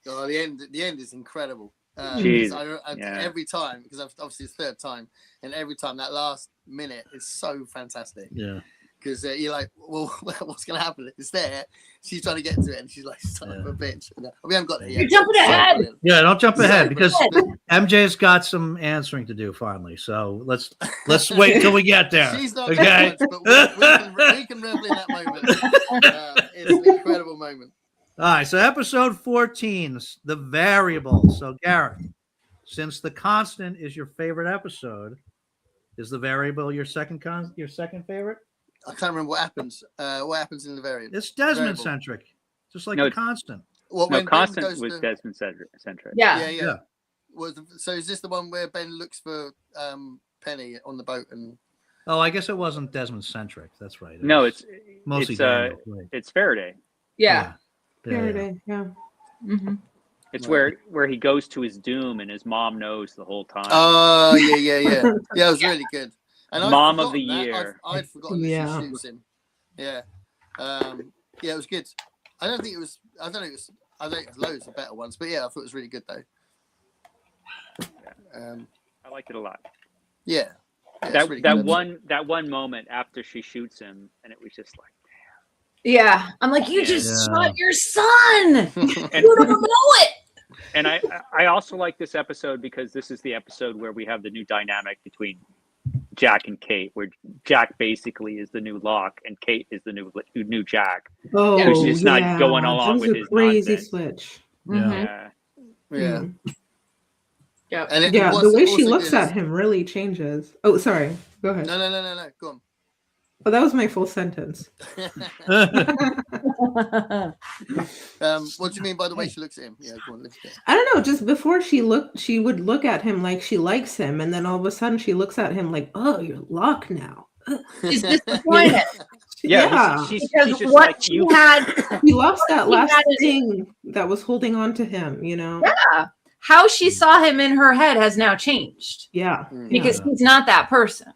Oh, the end is incredible. Jeez. I every time, because obviously it's third time, and every time that last minute is so fantastic. Yeah. Because you're like, well, what's going to happen? It's there. She's trying to get to it, and she's like, son of a bitch. And, we haven't got there yet. You're jumping ahead. brilliant. Yeah, don't jump ahead So because brilliant. MJ's got some answering to do finally. So let's wait till we get there. She's not Okay. much, but we can revel in that moment. It's an incredible moment. All right, so episode 14, the variable. So Gareth, since the constant is your favorite episode, is the variable your second favorite? I can't remember what happens. What happens in the variant? It's Desmond Variable. centric, just like No, the constant. Well, No, when Ben Constant goes was to- Desmond centric. Yeah. Yeah. Yeah. So is this the one where Ben looks for Penny on the boat and? Oh, I guess it wasn't Desmond centric. That's right. It No, was it's mostly it's Daniel, right. it's Faraday. Yeah. Faraday, yeah. Mm-hmm. It's Right. where he goes to his doom and his mom knows the whole time. Oh yeah. Yeah, it was really good. And I'd Mom of the forgotten that. year. I'd forgotten that Yeah. she shoots him. Yeah. Yeah, it was good. I don't think it was loads of better ones, but yeah, I thought it was really good though. I liked it a lot. Yeah. it's That really that good. one moment after she shoots him, and it was just like, Yeah. I'm like, you Yeah. just Yeah. shot your son. and, You don't know it. and I also like this episode because this is the episode where we have the new dynamic between Jack and Kate, where Jack basically is the new Locke and Kate is the new Jack. Oh, She's just not yeah. going That along was with a his crazy nonsense. switch. Yeah. Mhm. Yeah. Yeah. Mm. Yep. And it Yeah, was the way she also looks good at him really changes. Oh, sorry. Go ahead. No. Go on. Oh, that was my full sentence. What do you mean by the way she looks at him? Yeah, go on. Let's go. I don't know. Just before she would look at him like she likes him, and then all of a sudden she looks at him like, "Oh, you're Locke now." She's disappointed Yeah, he's because just what like she you. had, He lost that He last had it- thing that was holding on to him. You know? yeah, how she saw him in her head has now changed Yeah. Mm. because he's not that person.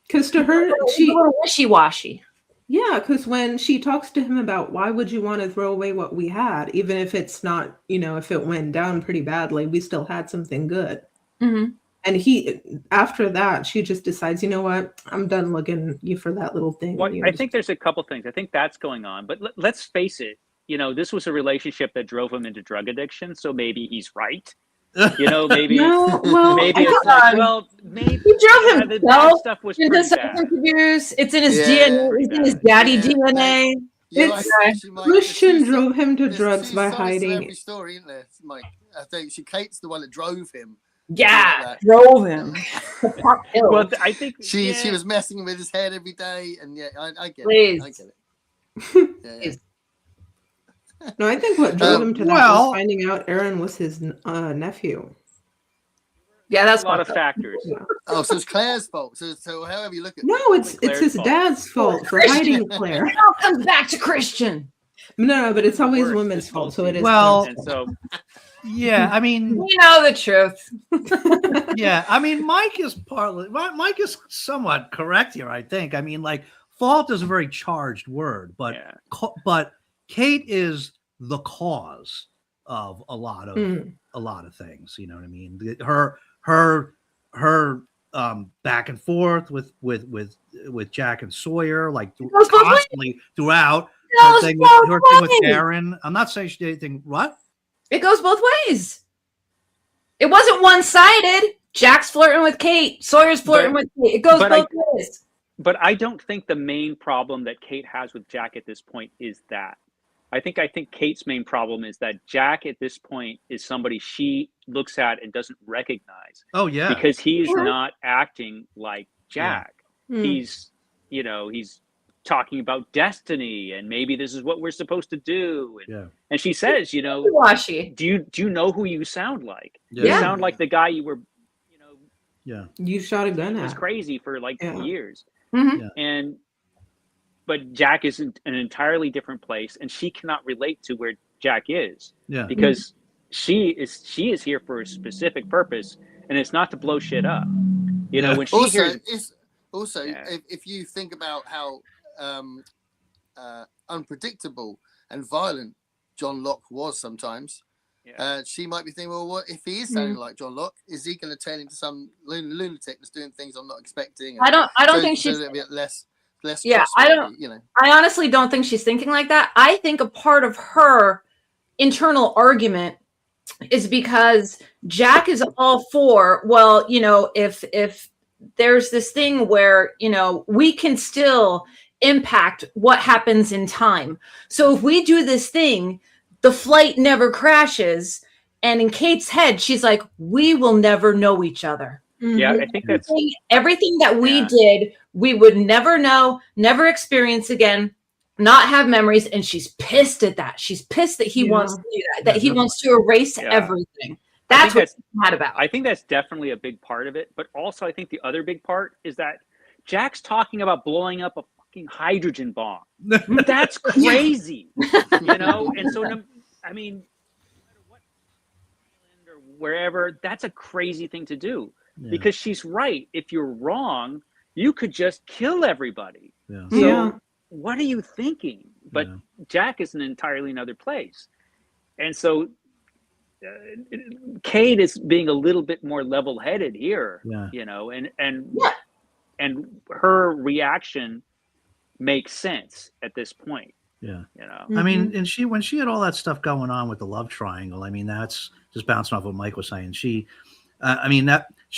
Because to her, She's a little wishy-washy. yeah, because when she talks to him about why would you want to throw away what we had, even if it's not, if it went down pretty badly, we still had something good. Mm-hmm. And after that, she just decides, you know what, I'm done looking you for that little thing. Well, You I just- think there's a couple things. I think that's going on, but let's face it. This was a relationship that drove him into drug addiction, so maybe he's right. Maybe No, well, maybe I it's thought- like, well, maybe He drove the bad himself stuff was into pretty substance bad. abuse. It's in his Yeah, DNA. pretty It's in his bad. daddy Yeah. DNA. Yeah, It's I think she might- Christian there's two drove him to there's drugs two by sides to hiding. every story, isn't there, Mike? I think Kate's the one that drove him. Yeah, Like drove him. to pop pills. Well, I think She yeah. was messing with his head every day, and yeah, I get Please. it. I get it. Yeah, yeah. Please. No, I think what drove him to that well- was finding out Aaron was his nephew. Yeah, that's a lot of fucked up. factors. Oh, so it's Claire's fault. So however you look at it. No, it's Claire's his fault. dad's fault for Christian. hiding Claire. It all comes back to Christian. No, but it's always Worse, women's this fault, whole so it is. Well- Claire's And so Yeah, I mean, We know the truth. fault. yeah, I mean, Mike is somewhat correct here. I think. I mean, like, fault is a very charged word, but yeah. but Kate is the cause of a lot of things. You know what I mean? Her back and forth with Jack and Sawyer, like goes both ways. constantly throughout. It Her goes thing both with ways. Aaron. I'm not saying she did anything. What? It goes both ways. It wasn't one-sided. Jack's flirting with Kate. Sawyer's flirting with Kate. It goes both ways. But I don't think the main problem that Kate has with Jack at this point is that. I think Kate's main problem is that Jack at this point is somebody she looks at and doesn't recognize. Oh yeah. Because he's not acting like Jack. Yeah. He's talking about destiny and maybe this is what we're supposed to do. And she says, Washy. do you know who you sound like? Yeah. You sound like the guy you were, You shot a gun it was at. crazy for like years. Mm-hmm. But Jack is in an entirely different place, and she cannot relate to where Jack is. Yeah. Because she is here for a specific purpose, and it's not to blow shit up. When she hears if you think about how unpredictable and violent John Locke was sometimes, she might be thinking, well, what if he is sounding like John Locke? Is he going to turn into some lunatic that's doing things I'm not expecting? I don't think she's a bit less. Yeah, I honestly don't think she's thinking like that. I think a part of her internal argument is because Jack is all for, well, if there's this thing where, we can still impact what happens in time. So if we do this thing, the flight never crashes. And in Kate's head, she's like, we will never know each other. Yeah, I think that's everything that we did, we would never know, never experience again, not have memories. And she's pissed at that. She's pissed that he wants to do that, he wants to erase everything. That's what she's mad about. I think that's definitely a big part of it. But also, I think the other big part is that Jack's talking about blowing up a fucking hydrogen bomb. That's crazy, And so, I mean, no matter what island or wherever, that's a crazy thing to do. Because she's right. If you're wrong, you could just kill everybody. Yeah. So what are you thinking? But Jack is in an entirely another place. And so Kate is being a little bit more level-headed here, and her reaction makes sense at this point. Yeah. Mm-hmm. I mean, and when she had all that stuff going on with the love triangle, I mean, that's just bouncing off what Mike was saying.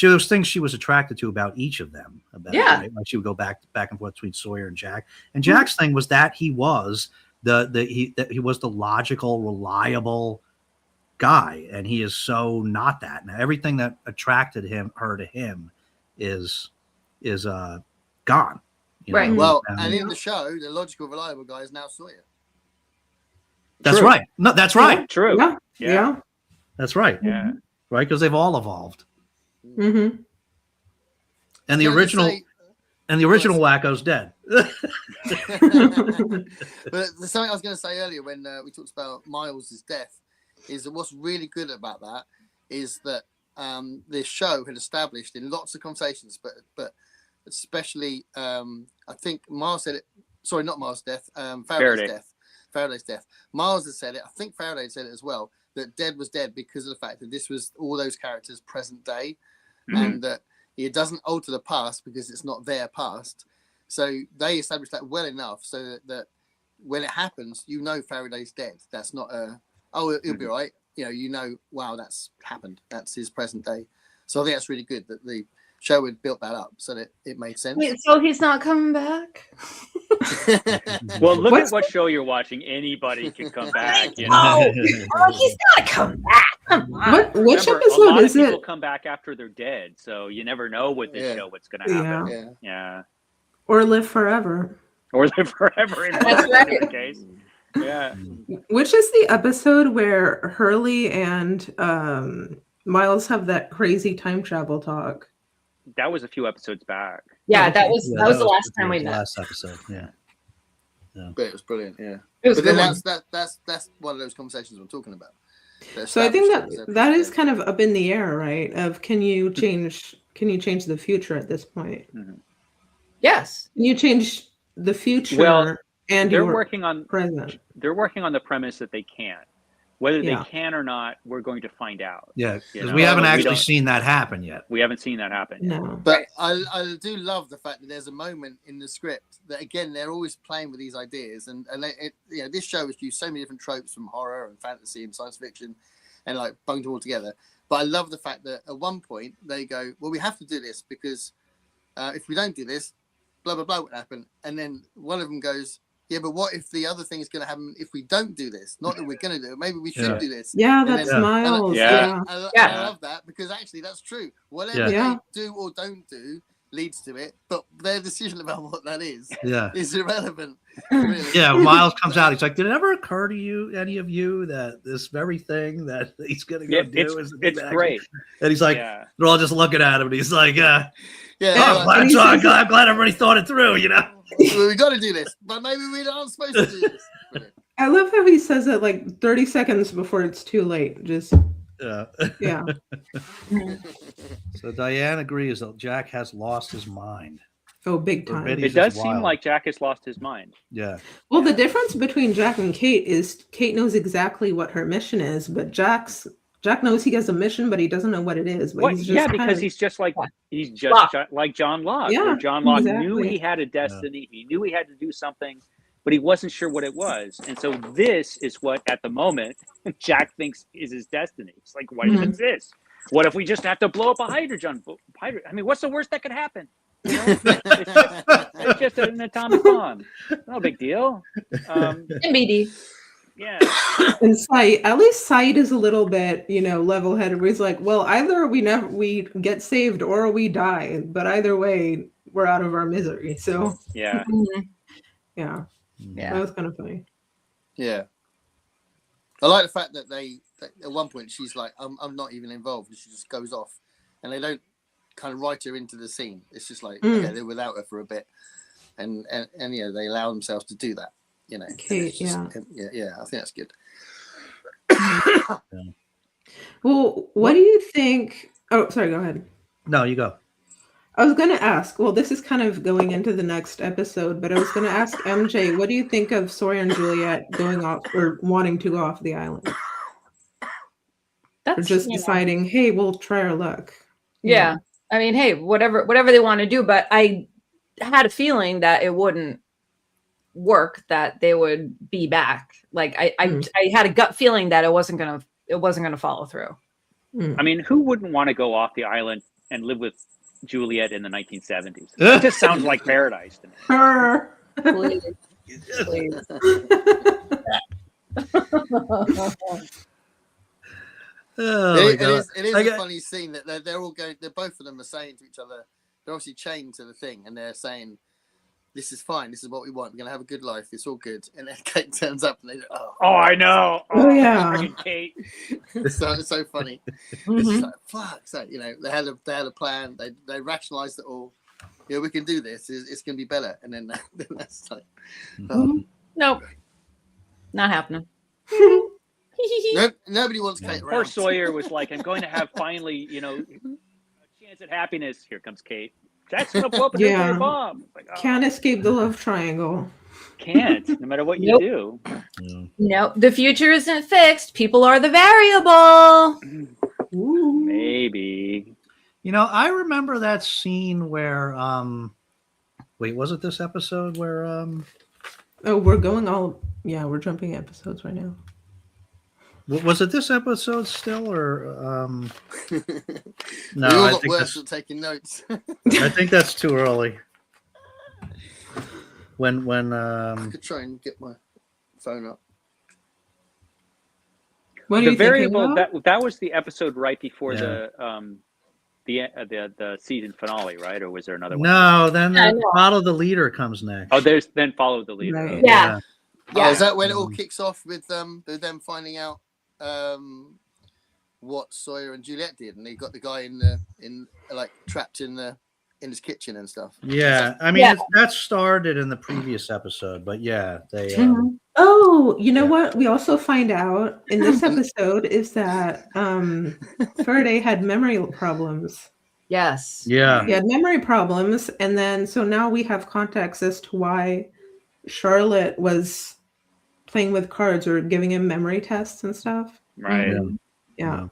Those things she was attracted to about each of them. Right? Like she would go back and forth between Sawyer and Jack. And Jack's thing was that he was he was the logical, reliable guy, and he is so not that. Now everything that attracted her to him is gone. Right. Well, and in the show, the logical, reliable guy is now Sawyer. That's True. right. No, that's right. True. Yeah. That's right. Yeah. Right, because they've all evolved. Mm-hmm. And the original wacko's dead. But something I was going to say earlier when we talked about Miles' death is that what's really good about that is that this show had established in lots of conversations, but especially I think Miles said it. Sorry, not Miles' death. Faraday's death. Miles had said it. I think Faraday said it as well. That Dead was dead because of the fact that this was all those characters present day, and that it doesn't alter the past because it's not their past. So they established that well enough so that when it happens, Faraday's dead. That's not he'll be right. Wow, that's happened. That's his present day. So I think that's really good that the show had built that up so that it made sense. Wait, so he's not coming back? Well, look at what show you're watching. Anybody can come back. He's gotta come back. Come on. Which Remember, episode a lot is of people it? come back after they're dead, so you never know with this show what's going to happen. Yeah. Or live forever. Or live forever in the case. Yeah. Which is the episode where Hurley and Miles have that crazy time travel talk? That was a few episodes back. Yeah, that was the last time we met. Last episode, yeah. But it was brilliant, yeah. It was but then good. that's one of those conversations I'm talking about. So I think that is kind of up in the air, right? Of can you change the future at this point? Mm-hmm. Yes. Can you change the future? Well, and they're your working on present. They're working on the premise that they can't. Whether they can or not, we're going to find out. Yeah, because we haven't actually seen that happen yet. We haven't seen that happen yet. No. But I do love the fact that there's a moment in the script that, again, they're always playing with these ideas. And this show has used so many different tropes from horror and fantasy and science fiction and like bunged them all together. But I love the fact that at one point they go, well, we have to do this because if we don't do this, blah, blah, blah would happen. And then one of them goes, yeah, but what if the other thing is going to happen if we don't do this? Not that we're going to do it. Maybe we should do this. Yeah, And that's then- Miles. Yeah. Yeah. I love that because actually that's true. Whatever Yeah. they do or don't do leads to it, but their decision about what that is irrelevant. Really. Yeah, Miles comes out. He's like, "Did it ever occur to you, any of you, that this very thing that he's going to go do is the big it's action?" great. And he's like, Yeah. they're all just looking at him, and he's like, Yeah, "Oh, like, I'm glad everybody thought it through." You know? well, we got to do this, but maybe we aren't supposed to do this. Brilliant. I love how he says it like 30 seconds before it's too late. Just Yeah. yeah. So Diane agrees that Jack has lost his mind. Oh, big Or time. Biddy- It He's does just seem wild. like Jack has lost his mind. Yeah. Well, the difference between Jack and Kate is Kate knows exactly what her mission is, but Jack knows he has a mission, but he doesn't know what it is. But What? he's just Yeah, kind because of- he's just like Locke. like John Locke. Yeah, where John Locke knew exactly. he had a destiny. He knew he had to do something, but he wasn't sure what it was. And so this is what, at the moment, Jack thinks is his destiny. It's like, what Mhm. is this? What if we just have to blow up a hydrogen? I mean, what's the worst that could happen? You know? It's just an atomic bomb. No big deal. MBD. Yeah. And Said, at least Said is a little bit, level-headed. Where he's like, well, either we get saved or we die, but either way, we're out of our misery. So Yeah. yeah, Yeah. that was kind of funny. Yeah, I like the fact that that at one point she's like, I'm not even involved, and she just goes off, and they don't kind of write her into the scene. It's just like, okay, they're without her for a bit, and they allow themselves to do that. Kate, I think that's good. Well, what do you think? Oh, sorry, go ahead. No, you go. I was going to ask, well, this is kind of going into the next episode, but I was going to ask MJ, what do you think of Sawyer and Juliet going off or wanting to go off the island? That's Or just you know. deciding, hey, we'll try our luck. Yeah. I mean, hey, whatever they want to do, but I had a feeling that it wouldn't work, that they would be back. Like I had a gut feeling that it wasn't gonna follow through. I mean, who wouldn't want to go off the island and live with Juliet in the 1970s? That just sounds like paradise to me. Her. Please. Please. Oh, my God. It is I a got- funny scene that they're all going. They're both of them are saying to each other. They're obviously chained to the thing, and they're saying, "This is fine. This is what we want. We're gonna have a good life. It's all good." And then Kate turns up, and they, Oh, I know. Oh, yeah. Freaking Kate. it's so funny. It's Mhm. just like, fuck. So they had a plan. They rationalized it all. Yeah, we can do this. It's gonna be better. And then that's like, oh. Nope. Not happening. Nobody wants Kate Poor around. Sawyer was like, I'm going to have finally, a chance at happiness. Here comes Kate. Jack's going to blow up a Yeah. nuclear bomb. It's like, oh, Can't escape the love triangle. can't, no matter what you Nope. do. Yeah. No, the future isn't fixed. People are the variable. Ooh. Maybe. I remember that scene where wait, was it this episode where Oh, we're going we're jumping episodes right now. was it this episode still, or no, we all I got think worse that's at taking notes. I think that's too early. When I could try and get my phone up. What are The you thinking variable about? that was the episode right before Yeah. the season finale, right? Or was there another one? no, then I the know. Follow the Leader comes next. Oh, there's then follow the leader. Right. Okay. Yeah. Yeah. Oh, is that when it all kicks off with them finding out what Sawyer and Juliet did, and they got the guy trapped in his kitchen and stuff. Yeah, I mean Yeah. that started in the previous episode, but yeah, they Oh, you know what? We also find out in this episode is that Faraday had memory problems. Yes. yeah. He had memory problems, and then so now we have context as to why Charlotte was playing with cards or giving him memory tests and stuff. Right. Yeah. Yeah,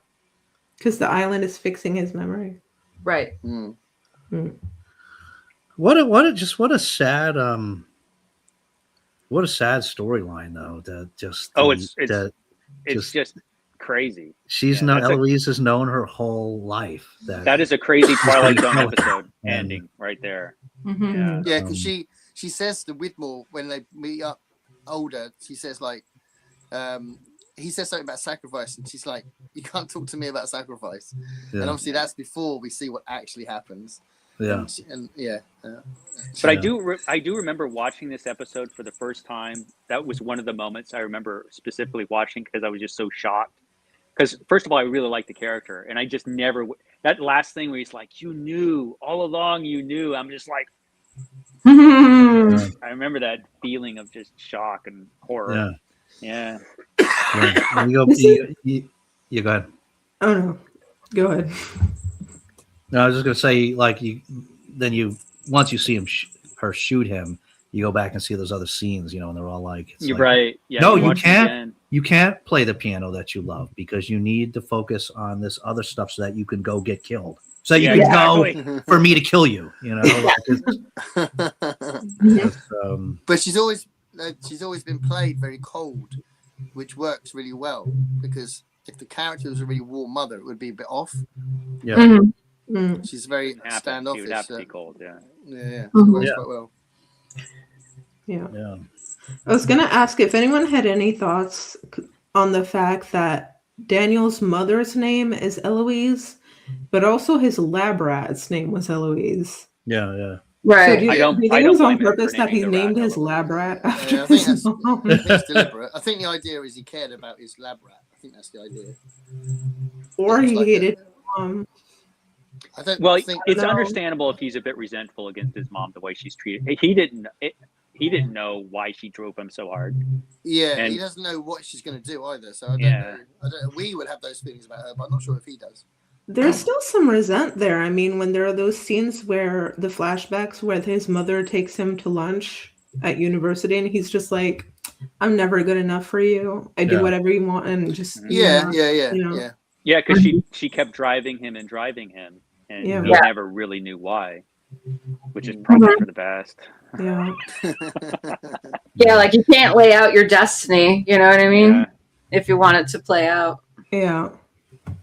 because the island is fixing his memory. Right. Mm. What a sad storyline though. That just Oh, the- it's that just crazy. She's Yeah, known, that's a- Eloise has known her whole life. That is a crazy Twilight Zone And- episode ending right there. Mhm. Yeah. Yeah, because she says to Widmore when they meet up older, she says like, he says something about sacrifice, and she's like, "You can't talk to me about sacrifice." Yeah. And obviously, that's before we see what actually happens. Yeah. And yeah. But I do remember watching this episode for the first time. That was one of the moments I remember specifically watching because I was just so shocked. Because first of all, I really liked the character, and I just never that last thing where he's like, "You knew all along, you knew." I'm just like, I remember that feeling of just shock and horror. Yeah. Yeah. You go ahead. Oh no, go ahead. No, I was just gonna say, like, once you see her shoot him, you go back and see those other scenes, and they're all like, You're like, right. Yeah. No, you you watch it can't. again. You can't play the piano that you love because you need to focus on this other stuff so that you can go get killed. So that you can exactly. go for me to kill you. But she's always been played very cold, which works really well because if the character was a really warm mother, it would be a bit off. Yeah. Mhm. Mm. She's very She would standoffish. have to be cold. Yeah. Yeah, it Mhm. works Yeah. quite well. Yeah. I was gonna ask if anyone had any thoughts on the fact that Daniel's mother's name is Eloise, but also his lab rat's name was Eloise. Yeah. So Right. do you, I don't- do you I think it don't was on blame him for purpose that he naming the rat named his Eloise. lab rat Yeah, after I think his that's- mom? I think it's deliberate. I think the idea is he cared about his lab rat. I think that's the idea. Or It's he like hated mom. I don't Well, think it's No. understandable if he's a bit resentful against his mom the way she's treated. He didn't know why she drove him so hard. Yeah, And- he doesn't know what she's going to do either. So I don't Yeah. know. I don't know. We would have those feelings about her, but I'm not sure if he does. There's still some resent there. I mean, when there are those scenes where the flashbacks where his mother takes him to lunch at university and he's just like, I'm never good enough for you. I do Yeah. whatever you want and just Yeah. Yeah, because she kept driving him, and Yeah. he never really knew why, which is probably for the best. yeah. Yeah, like you can't lay out your destiny, you know what I mean? Yeah. If you want it to play out. Yeah.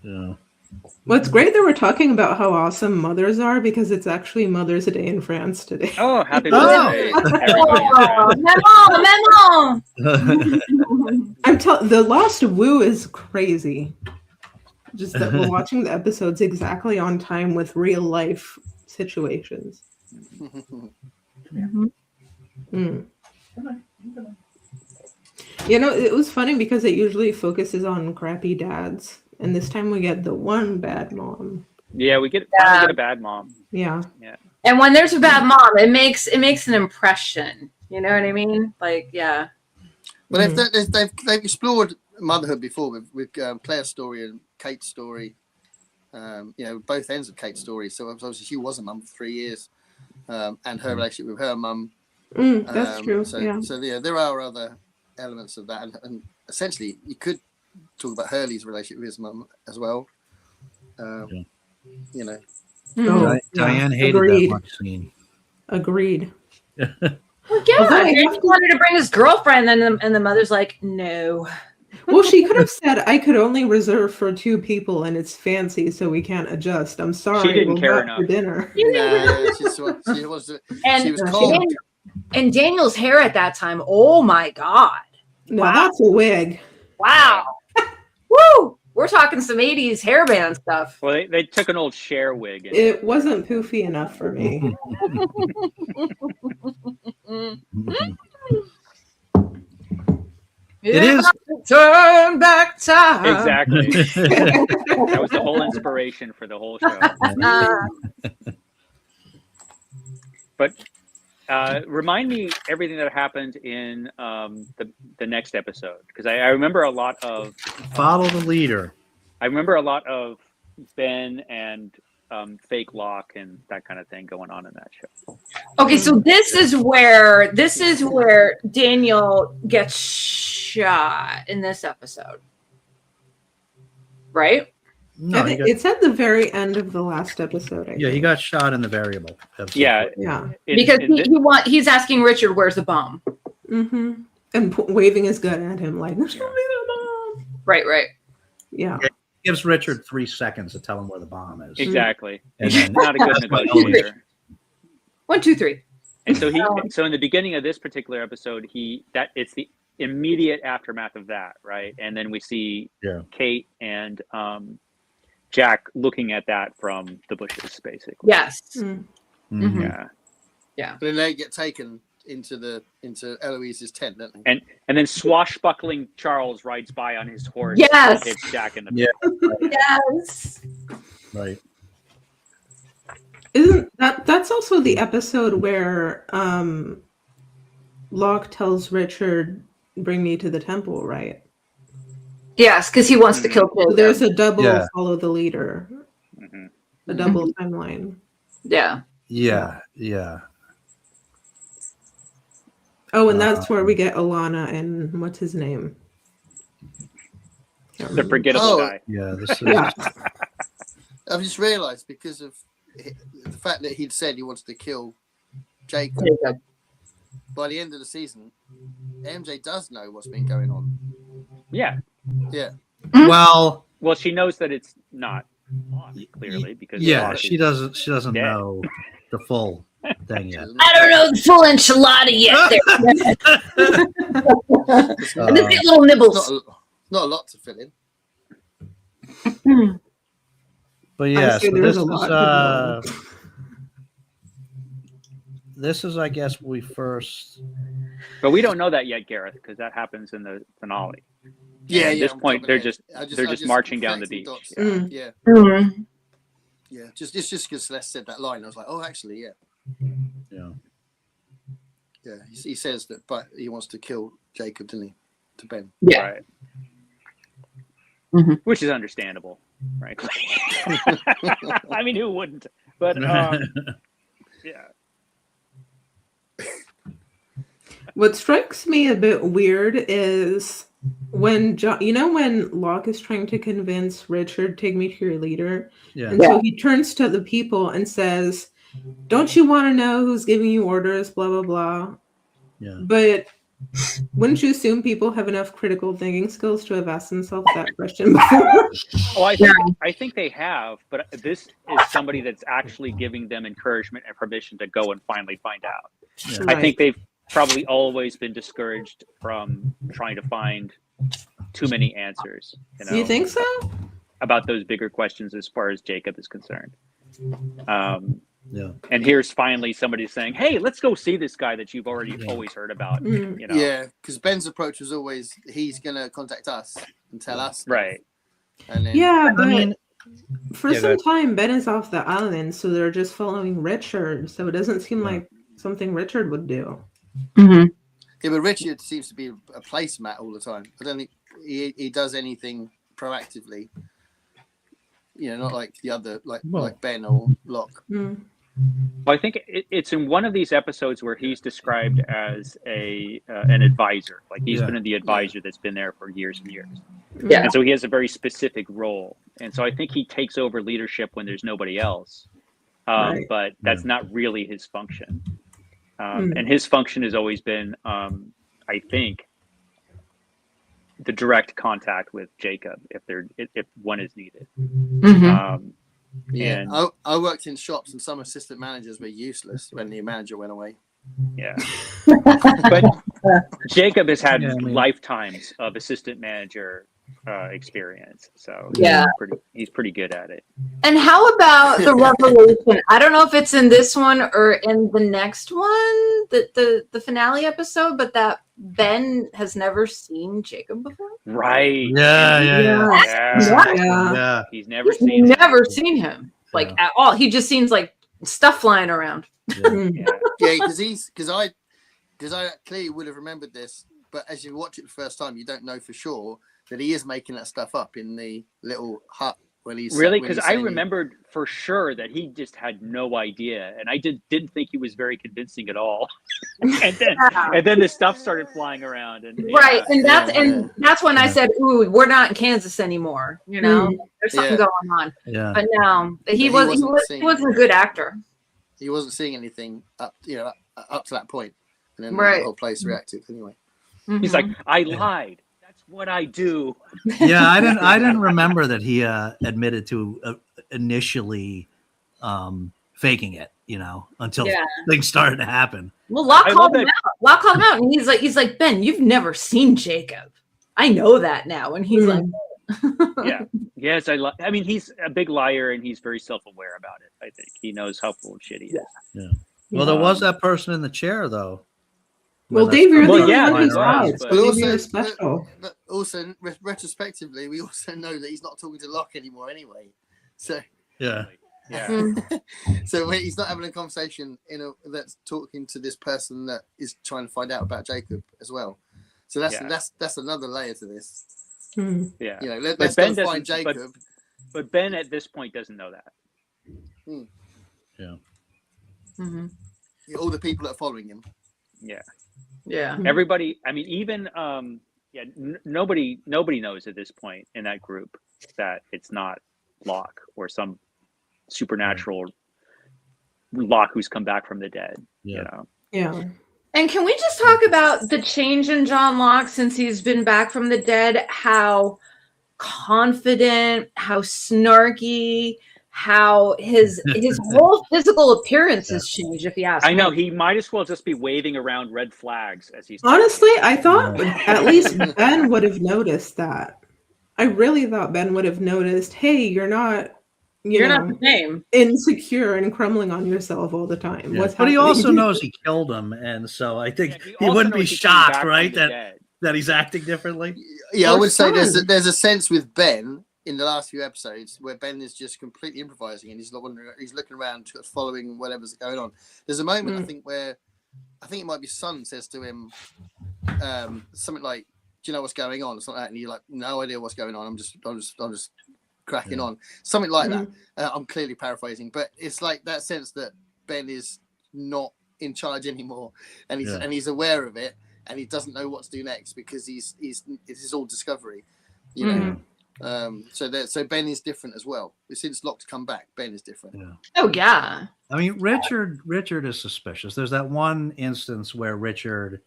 Yeah. Well, it's great that we're talking about how awesome mothers are because it's actually Mother's Day in France today. Oh, happy Oh. birthday, everybody. Oh, memo. The Lost Woo is crazy. Just that we're watching the episodes exactly on time with real life situations. Mm. It was funny because it usually focuses on crappy dads, and this time we get the one bad mom. Yeah, we finally get a bad mom. Yeah. And when there's a bad mom, it makes an impression. You know what I mean? Like, yeah. But they've explored motherhood before with Claire's story and Kate's story. Both ends of Kate's story. So obviously she was a mum for 3 years, and her relationship with her mum. That's true. So yeah. There are other elements of that, and essentially you could talk about Hurley's relationship with his mum as well. You know. Oh, Diane hated agreed. that much scene. Agreed. Well, yeah, Although I he have to- wanted to bring his girlfriend, and the mother's like, no. Well, she could have said, I could only reserve for 2 people and it's fancy, so we can't adjust. I'm sorry. She didn't we'll care go out enough. for dinner. She was And cold. and Daniel's hair at that time, oh my God. No, Wow. that's a wig. Wow. Woo! We're talking some 80s hairband stuff. Well, they took an old Cher wig. And, It wasn't poofy enough for me. It is. Turn back time. exactly. That was the whole inspiration for the whole show. But remind me everything that happened in the next episode, because I remember a lot of Follow the leader. I remember a lot of Ben and fake Locke and that kind of thing going on in that show. Okay, so this is where Daniel gets shot in this episode, right? No, I think it's at the very end of the last episode. I yeah, he think. got shot in the variable. episode. Yeah, Yeah. Because he's asking Richard, "Where's the bomb?" Mm-hmm. And waving his gun at him like, "Show me the bomb." Right. Yeah. Gives Richard 3 seconds to tell him where the bomb is. Exactly. And He's then- not a good negotiator. 1, 2, 3. And so so in the beginning of this particular episode, it's the immediate aftermath of that, right? And then we see Kate and Jack looking at that from the bushes, basically. Yes. Mhm. Yeah. But then they get taken into Eloise's tent, don't they? And then swashbuckling Charles rides by on his horse. Yes. And hits Jack in the back. Yes. Right. Isn't that's also the episode where Locke tells Richard, "Bring me to the temple," right? Yes, because he wants to kill So Jacob. there's a double follow the leader, Mhm. a double timeline. Yeah. Yeah. Yeah. Oh, and that's where we get Alana and what's his name? Can't The remember. forgettable guy. Yeah. This is. Yeah. I've just realised because of the fact that he'd said he wanted to kill Jacob. Jacob. By the end of the season, MJ does know what's been going on. Yeah. Yeah. Well. Well, she knows that it's not Locke, clearly, because Yeah, Locke she is- doesn't. She doesn't dead. know the full thing yet. I don't know the full enchilada yet. And then get little nibbles. Not a lot to fill in. But yeah, sure so there's this a is lot this is, I guess, we first. But we don't know that yet, Gareth, because that happens in the finale. Yeah, At this I'm point, jumping they're ahead. just just marching down the connecting beach. dots. Yeah. Yeah, Mhm. yeah. It's just because Celeste said that line, I was like, oh, actually, yeah. Yeah. Yeah, he says that, but he wants to kill Jacob, didn't he? To Ben. Yeah. Right. Mhm. Which is understandable, frankly. I mean, who wouldn't? But yeah. What strikes me a bit weird is when when Locke is trying to convince Richard, "Take me to your leader," Yeah. and so he turns to the people and says, "Don't you want to know who's giving you orders?" Blah blah blah. Yeah. But wouldn't you assume people have enough critical thinking skills to have asked themselves that question before? Oh, I think they have, but this is somebody that's actually giving them encouragement and permission to go and finally find out. Yeah. I think they've probably always been discouraged from trying to find too many answers. You think so? About those bigger questions as far as Jacob is concerned. Yeah. And here's finally somebody saying, "Hey, let's go see this guy that you've already always heard about." Mm. You know? Yeah, because Ben's approach was always he's gonna contact us and tell us. stuff. Right. And then Yeah, but I mean, for Yeah, go some ahead. time, Ben is off the island, so they're just following Richard. So it doesn't seem like something Richard would do. Mhm. yeah, but Richard seems to be a placemat all the time. I don't think he does anything proactively. You know, not like the other, like Ben or Locke. Mm. Well, I think it's in one of these episodes where he's described as an advisor. Like he's been the advisor that's been there for years and years. Yeah. And so he has a very specific role. And so I think he takes over leadership when there's nobody else. Right. But that's not really his function. And his function has always been, I think, the direct contact with Jacob if one is needed. Mhm. Yeah, And I worked in shops, and some assistant managers were useless when the manager went away. yeah. But Jacob has had Yeah, I mean- lifetimes of assistant manager experience. So he's pretty good at it. And how about the revelation? I don't know if it's in this one or in the next one, the finale episode, but that Ben has never seen Jacob before. Right. Yeah. Yeah. He's never He's seen him. never seen him like at all. He just seems like stuff flying around. Yeah. Yeah, because I clearly would have remembered this, but as you watch it the first time, you don't know for sure that he is making that stuff up in the little hut when he's Really? when Because he's I saying he- remembered for sure that he just had no idea, and I didn't think he was very convincing at all. and then the stuff started flying around, and Right. And that's Yeah. that's when I said, "Ooh, we're not in Kansas anymore." You know, there's something Yeah. going on. Yeah. But no, But he he was wasn't he seeing wasn't a good actor. he wasn't seeing anything up to that point, and then Right. the whole place reacted anyway. he's Mhm. like, "I lied. That's what I do. Yeah, I didn't remember that he admitted to initially faking it, until Yeah. things started to happen. Well, Locke I called love him that- out. Locke called him out, and he's like, Ben, you've never seen Jacob. I know that now. And he's like, Yeah. Yes, I mean, he's a big liar, and he's very self-aware about it. I think he knows how full of shit he is. Yeah. Well, there was that person in the chair, though. Well, when Dave, you're the Well, only yeah, one who he saw was, it, so but- maybe you're special. But also, retrospectively, we also know that he's not talking to Locke anymore anyway. So, Yeah. Yeah. so when he's not having a conversation that's talking to this person that is trying to find out about Jacob as well. So that's another layer to this. Hmm. Yeah. Let's Ben go find doesn't- Jacob. But Ben at this point doesn't know that. Yeah. Mhm. All the people that are following him. Yeah. Yeah. Everybody, I mean, even nobody knows at this point in that group that it's not Locke or some supernatural Locke who's come back from the dead. Yeah. Yeah. And can we just talk about the change in John Locke since he's been back from the dead? How confident, how snarky, how his whole physical appearance has changed, if you ask me. I know he might as well just be waving around red flags as he's Honestly, I thought at least Ben would have noticed that. I really thought Ben would have noticed, hey, you're not You're not the same. insecure and crumbling on yourself all the time. Yeah. What's But he happening? also knows he killed him, and so I think he also wouldn't be knows he came back shocked, from right, the dead. that he's acting differently. Yeah, I Or would say son. there's a sense with Ben in the last few episodes where Ben is just completely improvising and he's looking around, following whatever's going on. There's a moment I think where I think it might be Son says to him something like, "Do you know what's going on?" or something like that, and you're like, "No idea what's going on. I'm just cracking on." Something like that. I'm clearly paraphrasing, but it's like that sense that Ben is not in charge anymore, and he's aware of it, and he doesn't know what to do next because this is all discovery, you know. So Ben is different as well. Since Locke's come back, Ben is different. Yeah. Oh yeah. I mean, Richard is suspicious. There's that one instance where Richard.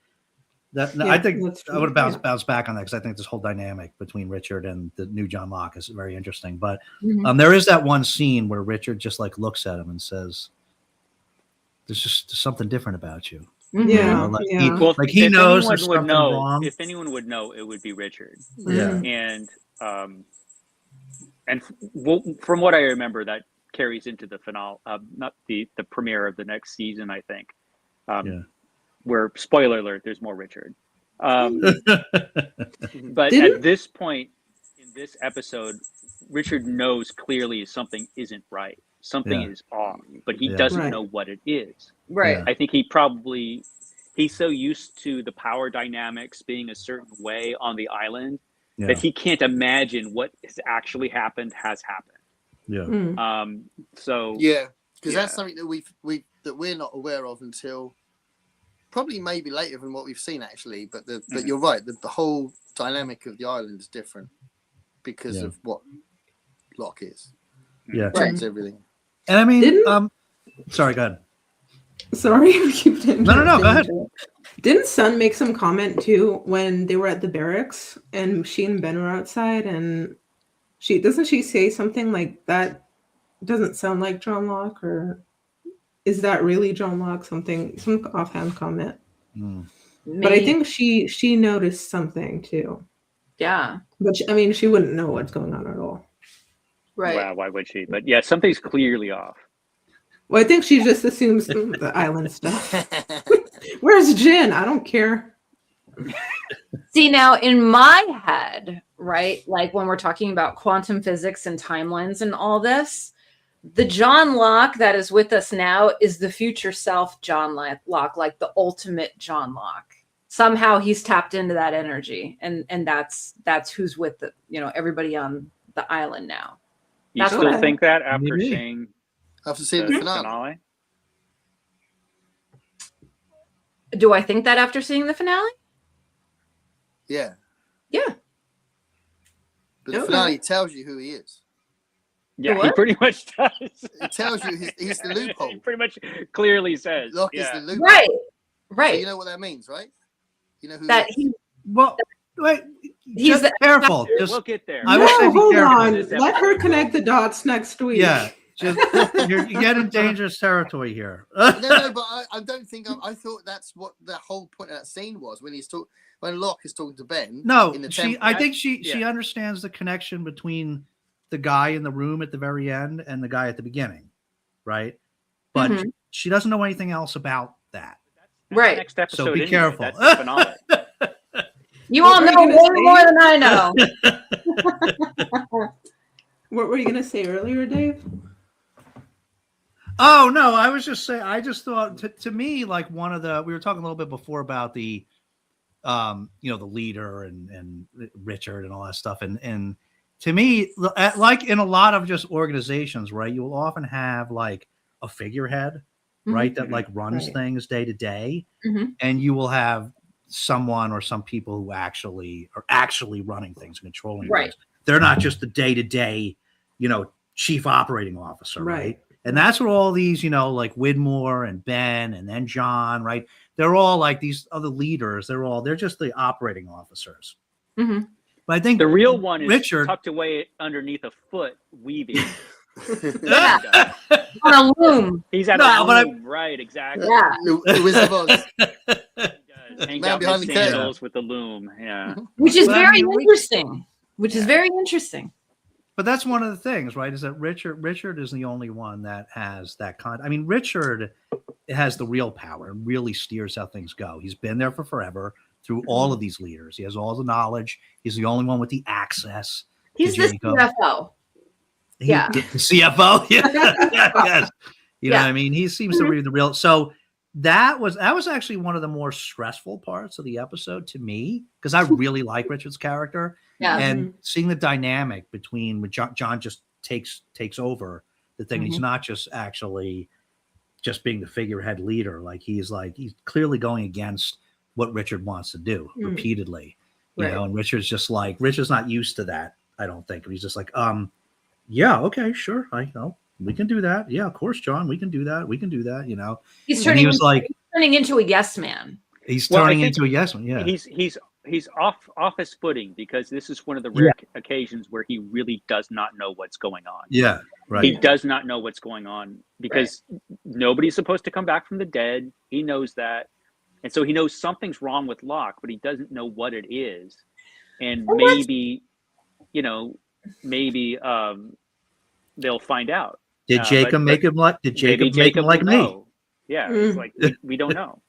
I think I would bounce back on that because I think this whole dynamic between Richard and the new John Locke is very interesting. But there is that one scene where Richard just like looks at him and says, "There's just something different about you." Yeah. Like, Yeah. Well, he if knows anyone there's would something know, wrong. if anyone would know, it would be Richard. Yeah. And from what I remember, that carries into the finale, not the premiere of the next season, I think. Where, spoiler alert, there's more Richard. But at this point in this episode, Richard knows clearly something isn't right. Something is off, but he doesn't know what it is. Right. I think he's so used to the power dynamics being a certain way on the island that he can't imagine what has actually happened has happened. Yeah. So because that's something that we're not aware of until probably maybe later than what we've seen actually. But you're right. The whole dynamic of the island is different because of what Locke is. Yeah. Changes everything. And I mean, sorry, go ahead. Sorry, I keep No, go ahead. Didn't Sun make some comment too when they were at the barracks and she and Ben were outside and doesn't she say something like that doesn't sound like John Locke, or is that really John Locke? Some offhand comment. But I think she noticed something too. Yeah. But she wouldn't know what's going on at all. Right. Wow, why would she? But yeah, something's clearly off. Well, I think she just assumes the island stuff. Where's Jin? I don't care. See, now in my head, right, like when we're talking about quantum physics and timelines and all this, the John Locke that is with us now is the future self John Locke, like the ultimate John Locke. Somehow he's tapped into that energy, and that's who's with everybody on the island now. You That's still what I think that after Maybe. seeing After seeing the finale. Do I think that after seeing the finale? Yeah. Yeah. But the finale tells you who he is. Yeah, he What? pretty much does. It tells you he's the loophole. He pretty much clearly says. Locke is the loophole. Right. So Right. you know what that means, right? You know who That he is. Well, Wait, He's just careful. Just We'll get there. I No, would say be hold careful. on. This Let her episode. connect the dots next week. yeah, just you get in dangerous territory here. No, but I don't think I thought that's what the whole point of that scene was when when Locke is talking to Ben. No, in the she. temple. I think she Yeah. understands the connection between the guy in the room at the very end and the guy at the beginning, right? But Mhm. she doesn't know anything else about that. That's Right. the next episode. So be anyway. careful. That's the finale. You What all were you know gonna way say? more than I know. What were you gonna say earlier, Dave? Oh no, I was just saying. I just thought to me like one of the we were talking a little bit before about the, the leader and Richard and all that stuff, and to me, like in a lot of just organizations, right, you will often have like a figurehead, right, that like runs Right. things day to day, Mhm. and you will have someone or some people who actually are actually running things and controlling Right. things. They're not just the day to day, chief operating officer, right? And that's what all these, like Widmore and Ben and then John, right? They're all like these other leaders. They're just the operating officers. Mhm. But I think The real one is Richard tucked away underneath a foot, weaving. Yeah. On a loom. He's at No, a but loom, right? Exactly. Yeah. The Wizard of Oz. He does. Hangs Man out behind in the his curtain. sandals with the loom. Yeah. Which is But I very mean, interesting. Which is very interesting. But that's one of the things, right? Is that Richard is the only one that has that kind. I mean, Richard has the real power and really steers how things go. He's been there for forever through all of these leaders. He has all the knowledge. He's the only one with the access. He's to the Jacob. CFO. Yeah. The CFO. Yeah. Yes. You know Yeah. what I mean? He seems to be the real. So that was actually one of the more stressful parts of the episode to me because I really like Richard's character. Yeah. And seeing the dynamic between when John just takes over the thing, and he's not just actually just being the figurehead leader. He's clearly going against what Richard wants to do repeatedly, you know. And Richard's not used to that. I don't think he's just like, yeah, okay, sure, I know we can do that. Yeah, of course, John, we can do that. We can do that. You know, He's and turning, he was turning into a yes man. he's Well, I turning think into a yes man. Yeah, He's off his footing because this is one of the rare occasions where he really does not know what's going on. yeah, right. He does not know what's going on because nobody's supposed to come back from the dead. He knows that. And so he knows something's wrong with Locke, but he doesn't know what it is. And maybe they'll find out. Did Jacob make him like? Did Jacob make him like me? Know. Yeah, it's like we don't know.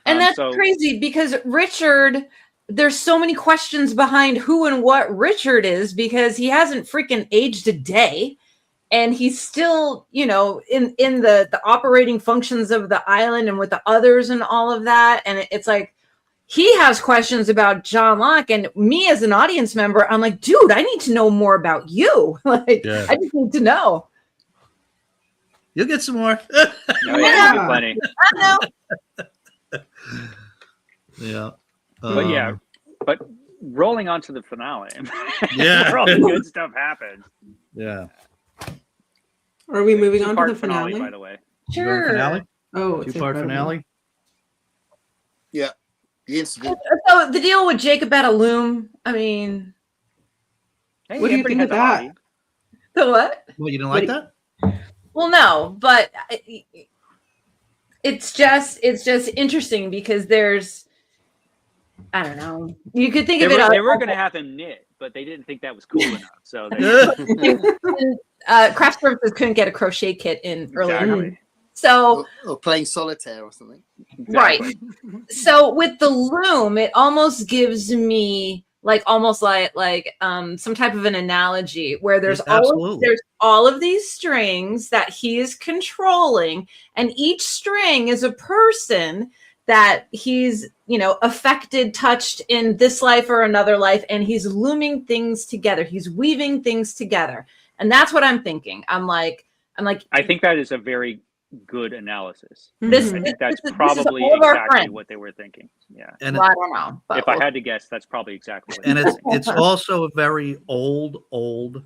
And that's crazy because Richard, there's so many questions behind who and what Richard is because he hasn't freaking aged a day. And he's still, in the operating functions of the island and with the others and all of that. And it's like, he has questions about John Locke, and me as an audience member, I'm like, dude, I need to know more about you. I just need to know. You'll get some more. Yeah, plenty. I know. Yeah. But rolling on to the finale. Yeah. Where all the good stuff happens. Yeah. Are we moving on to Two-part the finale? by the way. Sure. Finale? Oh, it's Two-part incredible. finale? Yeah. The incident. So the deal with Jacob at a loom, I mean, Hey, What do you everybody think of has a that? hobby. the what? Well, you didn't like that? Well, no, but it's just interesting because there's, I don't know. You could think They of it. were going to have him knit, but they didn't think that was cool enough. So Craft Services couldn't get a crochet kit in earlier. Exactly. So Or playing solitaire or something. right. So with the loom, it almost gives me almost like some type of an analogy where there's Absolutely. all of these strings that he is controlling, and each string is a person that he's affected, touched in this life or another life, and he's looming things together. He's weaving things together, and that's what I'm thinking. I'm like, I think that is a very good analysis. this. I think that's this is probably all of our exactly friends. what they were thinking. Yeah. And Well, I don't know. But If I had to guess, that's probably exactly what and they were it's thinking. it's also a very old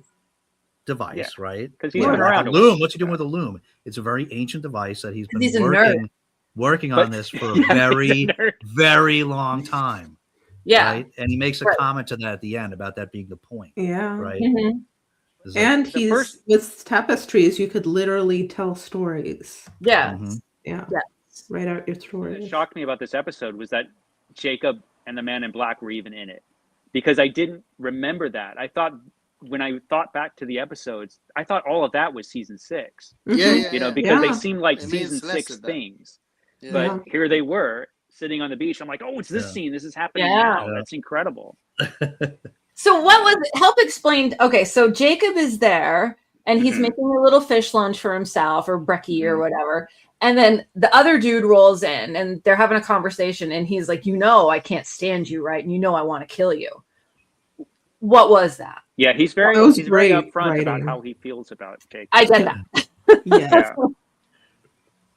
device, right? 'Cause he's Yeah, been around a a loom. while. What's he doing with a loom? It's a very ancient device that he's been He's a nerd. working But- on this for a very, very long time. Yeah. Right? And he makes a Right. comment to that at the end about that being the point. Yeah. Right? Mhm. It's like, And The first- with tapestries, you could literally tell stories. Yeah. mhm. Yeah. Yeah. Write out your What stories. shocked me about this episode was that Jacob and the Man in Black were even in it, because I didn't remember that. I thought, when I thought back to the episodes, I thought all of that was season 6. Yeah, Mhm. yeah, You know, yeah. because they Yeah. seemed like And me and season Celeste 6 said that. things. Yeah. But Yeah. here they were sitting on the beach. I'm like, oh, it's this Yeah. scene. This is happening Yeah. now. Yeah. That's incredible. So what was help explain? Okay, so Jacob is there and he's Mhm. making a little fish lunch for himself or brekkie or Mhm. whatever. And then the other dude rolls in and they're having a conversation and he's like, I can't stand you, right? And I want to kill you. What was that? Yeah, he's That very was very great upfront about writing. how he feels about Jacob. I get that. Yes. Yeah.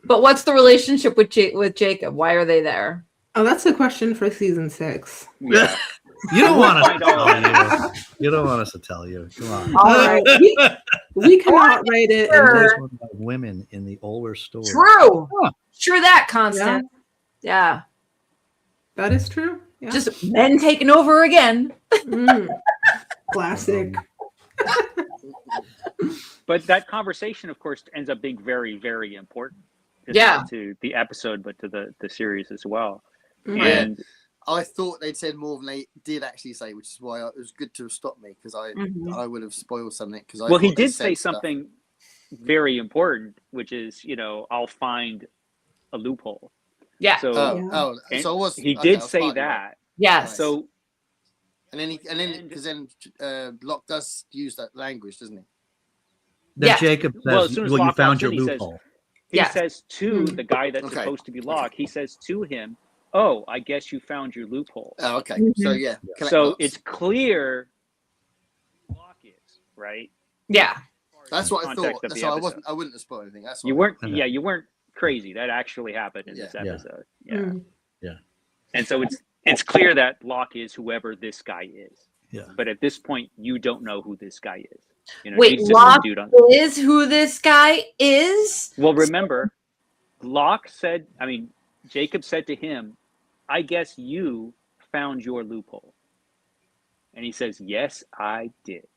But what's the relationship with Jacob? Why are they there? Oh, that's a question for season 6. Yeah. You don't want us to Find all tell that. you. You don't want us to tell you. Come on. All right. We cannot write it. Sure. And There's one about women in the older story. True. Huh. True that, Constant. Yeah. that is true. Yeah. Just men taking over again. Mm. Classic. But that conversation, of course, ends up being very, very important. Just Yeah. not to the episode, but to the series as well. Mhm. And I thought they'd said more than they did actually say, which is why it was good to have stopped me, because Mhm. I would have spoiled something. Because well, he did say something very important, which is, I'll find a loophole. Yeah. So and So I was. he okay, I did was say partly right. that. Yes. So And then because Locke does use that language, doesn't he? Then Yeah. Jacob says, Well, as soon as you Locke found walks your in, he says- loophole. he Yes. says to the guy that's Okay. supposed to be Locke, he says to him, "Oh, I guess you found your loophole." Oh, okay. Mhm. So yeah. connect So dots. it's clear who Locke is, right? Yeah. That's what I Context thought. of the So episode. I wouldn't have spoiled anything. That's You what weren't, Okay. you weren't crazy. That actually happened in this Yeah. Yeah. episode. Yeah. Mm. And so it's clear that Locke is whoever this guy is. Yeah. But at this point, you don't know who this guy is. Wait, he's just Locke some dude on. is who this guy is? Well, remember, Jacob said to him, "I guess you found your loophole." And he says, "Yes, I did."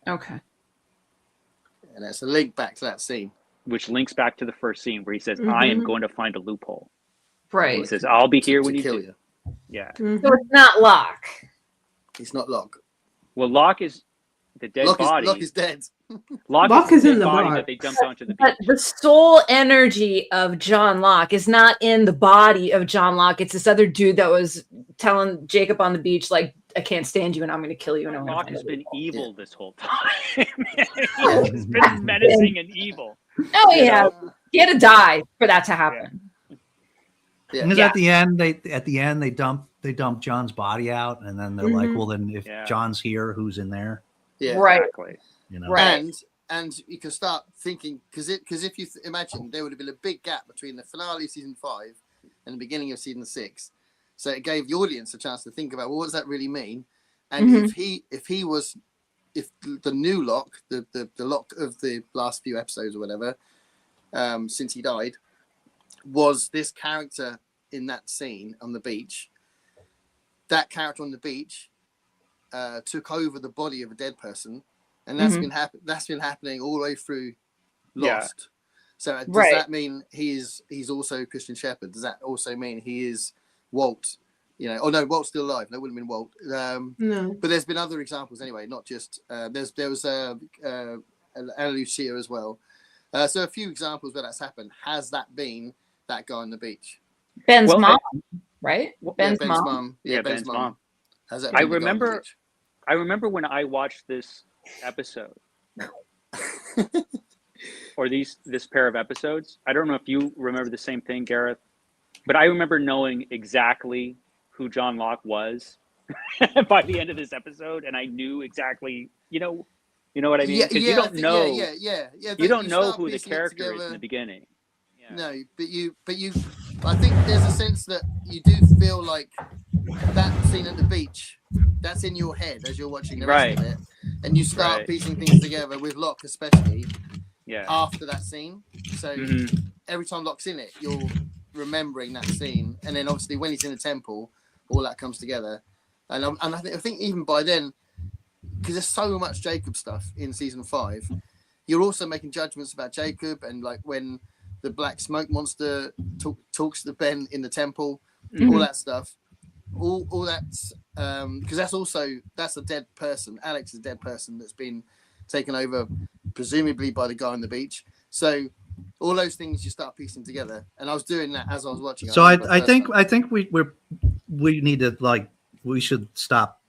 Okay. and that's a link back to that scene. Which links back to the first scene where he says, "I am Mhm. going to find a loophole." Right. He says, "I'll be here to when you kill do." you. Yeah. Mhm. So it's not Locke. It's not Locke. Well, Locke is the dead body. Locke is dead. Locke is the in dead the body box. that they dumped onto the But beach. the soul energy of John Locke is not in the body of John Locke. It's this other dude that was telling Jacob on the beach, like, I can't stand you and I'm going to kill you. And I'm gonna Locke find has a been loophole." evil this whole time. He's been menacing and evil. Oh, You yeah. know? He had to die for that to happen. Yeah. Because Yeah. at the end they dump John's body out, and then they're like, Mhm. well, then if Yeah. John's here, who's in there? Yeah. Right. Exactly. You know. Right. And you can start thinking because if you imagine there would have been a big gap between the finale of season 5 and the beginning of season 6, so it gave the audience a chance to think about, well, what does that really mean? And Mhm. if the new Locke, the Locke of the last few episodes or whatever, since he died, was this character in that scene on the beach, that character on the beach took over the body of a dead person, and that's been happening all the way through Lost. So does Right. that mean he's also Christian Shepherd? Does that also mean he is Walt? Oh no, Walt's still alive. That wouldn't have been Walt. No. But there's been other examples anyway, not just there was Anna Lucia as well. So a few examples where that's happened. Has that been that guy on the beach? Ben's Well, mom, right? Yeah, Ben's mom. Yeah, Ben's mom. Has that I been the guy on the remember- beach? I remember when I watched this episode or this pair of episodes. I don't know if you remember the same thing, Gareth, but I remember knowing exactly who John Locke was by the end of this episode, and I knew exacally, you know what I mean? Because you don't know, you don't know who the character is in the beginning. Yeah. No, but you. I think there's a sense that you do feel like that scene at the beach. That's in your head as you're watching the rest of it, and you start Right. piecing things together with Locke, especially Yeah. after that scene. So Mhm. every time Locke's in it, you're remembering that scene, and then obviously when he's in the temple, all that comes together. And I think even by then, because there's so much Jacob stuff in season 5, you're also making judgments about Jacob, and like when the black smoke monster talks to Ben in the temple, all that stuff, all that's because that's a dead person. Alex is a dead person that's been taken over, presumably by the guy on the beach. So all those things you start piecing together, and I was doing that as I was watching. So I think we need to we should stop.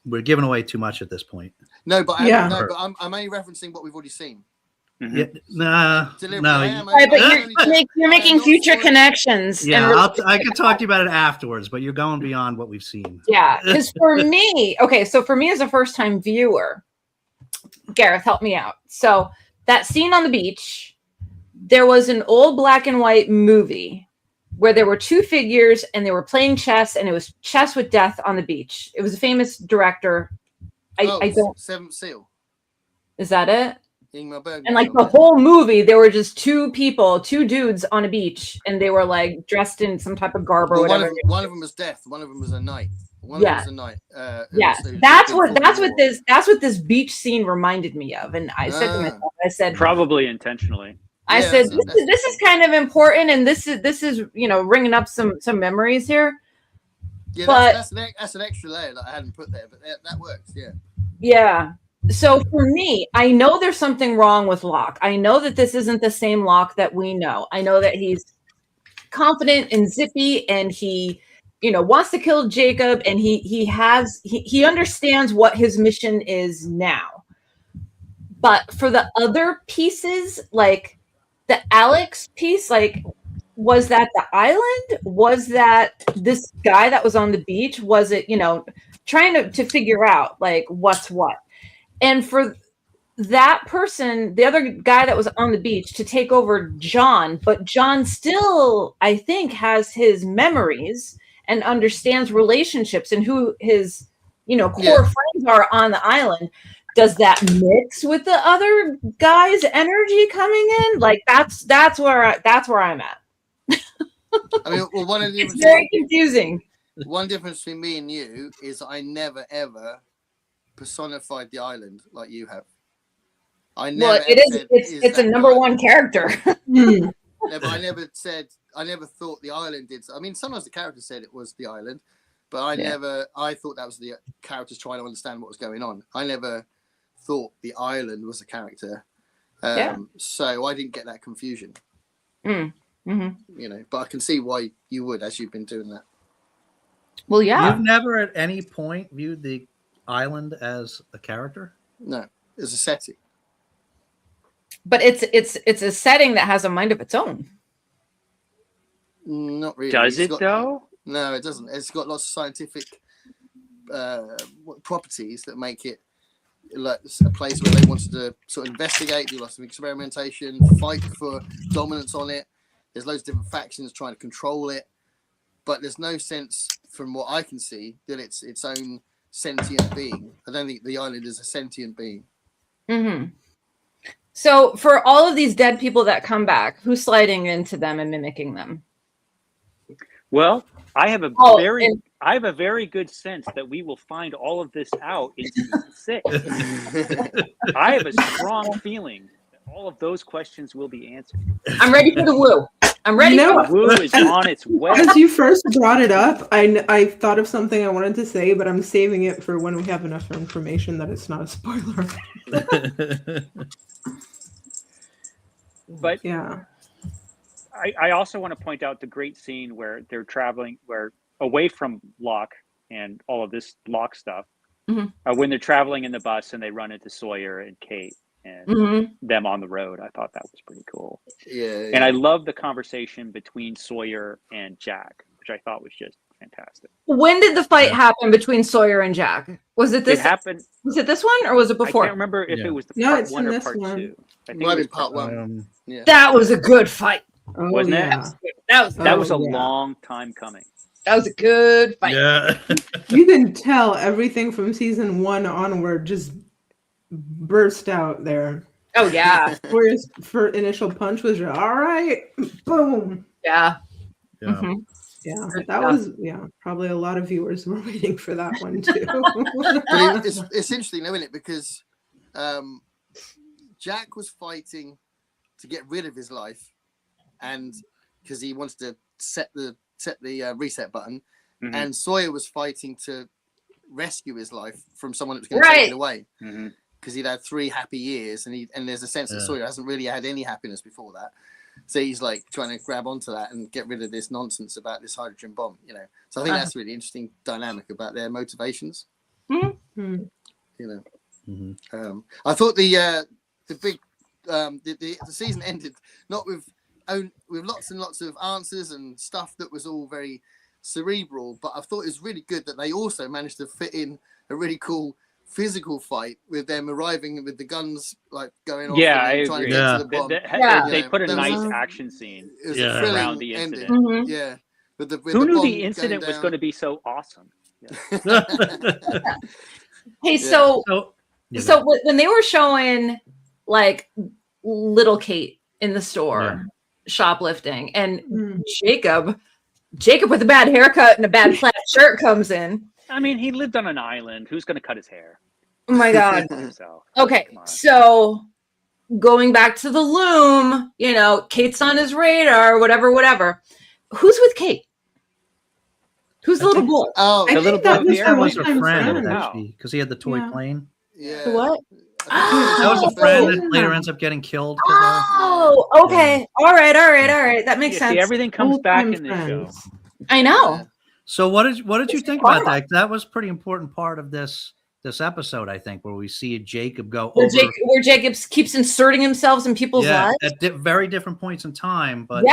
We're giving away too much at this point. No, but I'm only referencing what we've already seen. Mm-hmm. Yeah, no. Right, but you're making future connections. Yeah, I can talk to you about it afterwards, but you're going beyond what we've seen. Yeah, because for me, so for me as a first-time viewer, Gareth, help me out. So that scene on the beach, there was an old black and white movie where there were two figures and they were playing chess, and it was chess with death on the beach. It was a famous director. I don't. Seventh Seal. Is that it? Ingmar Bergman. And like the whole movie, there were just two dudes on a beach, and they were like dressed in some type of garb or whatever. One of them was death. One of them was a knight. One of them was a knight. That's what this beach scene reminded me of. And I said to myself, I said probably intentionally. I said this is kind of important, and this is ringing up some memories here. Yeah, but that's an extra layer that I hadn't put there, but that works. Yeah. Yeah. So for me, I know there's something wrong with Locke. I know that this isn't the same Locke that we know. I know that he's confident and zippy, and he, wants to kill Jacob, and he understands what his mission is now. But for the other pieces, like the Alex piece, like, was that the island? Was that this guy that was on the beach? Was it, trying to figure out like what's what? And for that person, the other guy that was on the beach, to take over John, but John still, I think, has his memories and understands relationships and who his, core friends are on the island. Does that mix with the other guy's energy coming in? Like that's where I'm at. I mean, well, it's very confusing. One difference between me and you is I never ever personified the island like you have. It's a number one character. Yeah, but I never thought the island did. I mean, sometimes the character said it was the island, but I thought that was the characters trying to understand what was going on. I never thought the island was a character. So I didn't get that confusion. Mm-hmm. But I can see why you would, as you've been doing that. Well, yeah. You've never at any point viewed the island as a character? No, it's a setting. But it's a setting that has a mind of its own. Not really. Does it though? No, it doesn't. It's got lots of scientific properties that make it like a place where they wanted to sort of investigate, do lots of experimentation, fight for dominance on it. There's loads of different factions trying to control it, but there's no sense, from what I can see, that it's its own sentient being. I don't think the island is a sentient being. Mm-hmm. So for all of these dead people that come back, who's sliding into them and mimicking them? Well, I have a very good sense that we will find all of this out in season 6. I have a strong feeling that all of those questions will be answered. I'm ready for the woo. I'm ready. The woo is on its way. As you first brought it up, I thought of something I wanted to say, but I'm saving it for when we have enough information that it's not a spoiler. But yeah. I also want to point out the great scene where they're traveling, where away from Locke and all of this Locke stuff, when they're traveling in the bus and they run into Sawyer and Kate and them on the road. I thought that was pretty cool. Yeah. And I love the conversation between Sawyer and Jack, which I thought was just fantastic. When did the fight happen between Sawyer and Jack? Was it this? It happened. Was it this one or was it before? I can't remember if it was the part 1 or part 2. I think it was part 1. Yeah. That was a good fight. Oh, wasn't yeah. it? That was a long time coming. That was a good fight. Yeah. You can tell everything from season 1 onward just burst out there. Oh yeah. Whereas for initial punch was all right, boom. Yeah. Yeah. Yeah, Good that stuff. was probably a lot of viewers were waiting for that one too. But it's interesting, though, isn't it? Because Jack was fighting to get rid of his life, and because he wants to set the reset button, Mhm. and Sawyer was fighting to rescue his life from someone that was going to take it away. Mhm. Because he'd had 3 happy years, and there's a sense that Sawyer hasn't really had any happiness before that. So he's like trying to grab onto that and get rid of this nonsense about this hydrogen bomb, you know. So I think that's a really interesting dynamic about their motivations. Mm-hmm. You know, I thought the big the season ended not with lots and lots of answers and stuff that was all very cerebral, but I thought it was really good that they also managed to fit in a really cool physical fight with them arriving with the guns like going off I trying to agree. get to the bomb. They put a that nice was- action scene It was a around thrilling the ending. incident. Mhm. Yeah. With Who knew bomb the incident was going to be so awesome? Yeah. Hey, Yeah. so when they were showing like little Kate in the store shoplifting, and Jacob with a bad haircut and a bad plaid shirt comes in. I mean, he lived on an island. Who's going to cut his hair? Oh my God. Himself. Okay, Come on. so going back to the loom, you know, Kate's on his radar, whatever. Who's with Kate? Who's the little boy? Oh, I The little think that boy was with That the was a one-time friend, friend. actually, because he had the toy Yeah. plane. yeah. The what? That was a friend that later ends up getting killed. Oh, okay. All right. That makes You sense. see, everything comes back Old-time in this show. friends. I know. So what did you think about that? That was a pretty important part of this episode, I think, where we see Jacob go Where, over where Jacob keeps inserting himself in people's lives. at very different points in time, but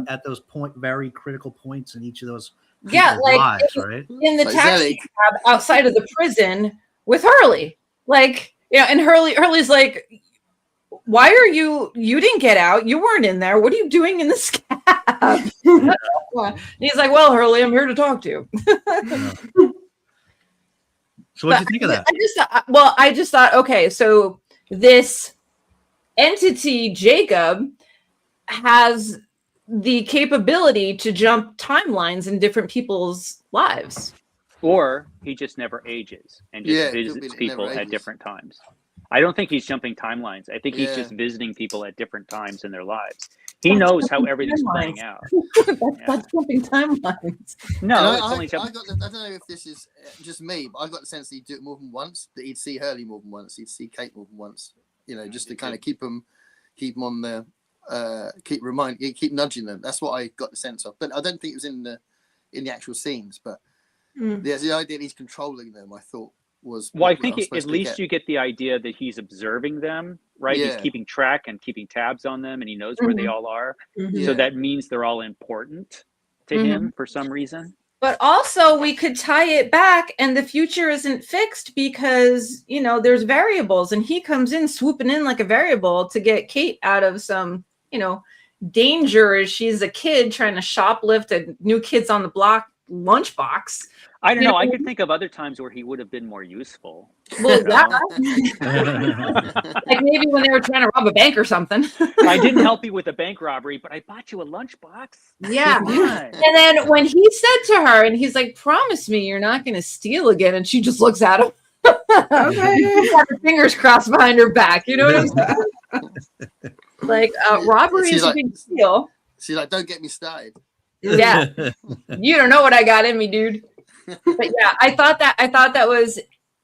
at those very critical points in each of those people's lives, right? In the Like taxi Zelig. cab outside of the prison with Hurley. Like, and Hurley's like, why are you didn't get out? You weren't in there. What are you doing in this cab? And he's like, well, Hurley, I'm here to talk to you. So what do you think of that? I just thought, okay, so this entity, Jacob, has the capability to jump timelines in different people's lives. Or he just never ages and just Yeah, it could be visits that he never people at ages. different times. I don't think he's jumping timelines. I think he's Yeah. just visiting people at different times in their lives. He knows how everything's playing out. That's jumping timelines. No, And it's I only jumping. I don't know if this is just me, but I got the sense that he'd do it more than once. That he'd see Hurley more than once. He'd see Kate more than once. You know, just to kind of keep them on the keep nudging them. That's what I got the sense of. But I don't think it was in the actual scenes. But the idea that he's controlling them, I thought was. Well, I what think was at supposed to least get. you get the idea that he's observing them, right? He's Yeah. keeping track and keeping tabs on them, and he knows where they all are. Mhm. So Yeah. that means they're all important to him for some reason. But also we could tie it back, and the future isn't fixed because, you know, there's variables, and he comes in swooping in like a variable to get Kate out of some, you know, danger as she's a kid trying to shoplift a New Kids on the Block lunchbox. I don't You know. I know- could think of other times where he would have been more useful. Well, You know? like maybe when they were trying to rob a bank or something. I didn't help you with a bank robbery, but I bought you a lunchbox. Yeah. Come on. And then when he said to her, and he's like, promise me you're not going to steal again. And she just looks at him. Okay. She's got her fingers crossed behind her back. You know what I'm saying? Like, robbery She's is like- a big deal. She's like, don't get me started. Yeah. You don't know what I got in me, dude. But yeah, I thought that was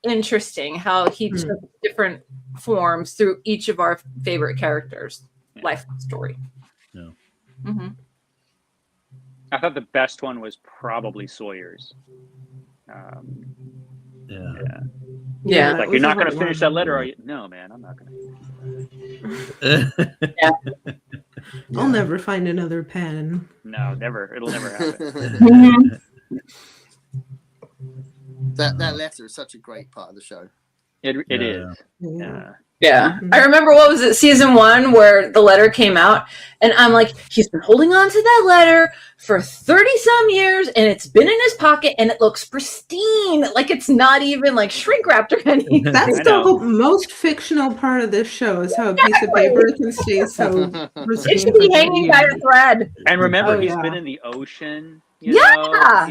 interesting how he took different forms through each of our favorite characters' life story. Yeah. Mm-hmm. I thought the best one was probably Sawyer's. Yeah. Yeah. Like, that you're was not a going to hard finish one. that letter, are you? No, man, I'm not going to. I'll never find another pen. No, never. It'll never happen. Mm-hmm. That letter is such a great part of the show. It Yeah. is. Yeah. Yeah. I remember, what was it, season 1, where the letter came out, and I'm like, he's been holding on to that letter for 30 some years, and it's been in his pocket, and it looks pristine, like it's not even like shrink wrapped or anything. That's I the know. most fictional part of this show is how a piece of paper can stay so It pristine should be for hanging by a 30 years. thread. And remember, Oh, he's yeah. been in the ocean. You know?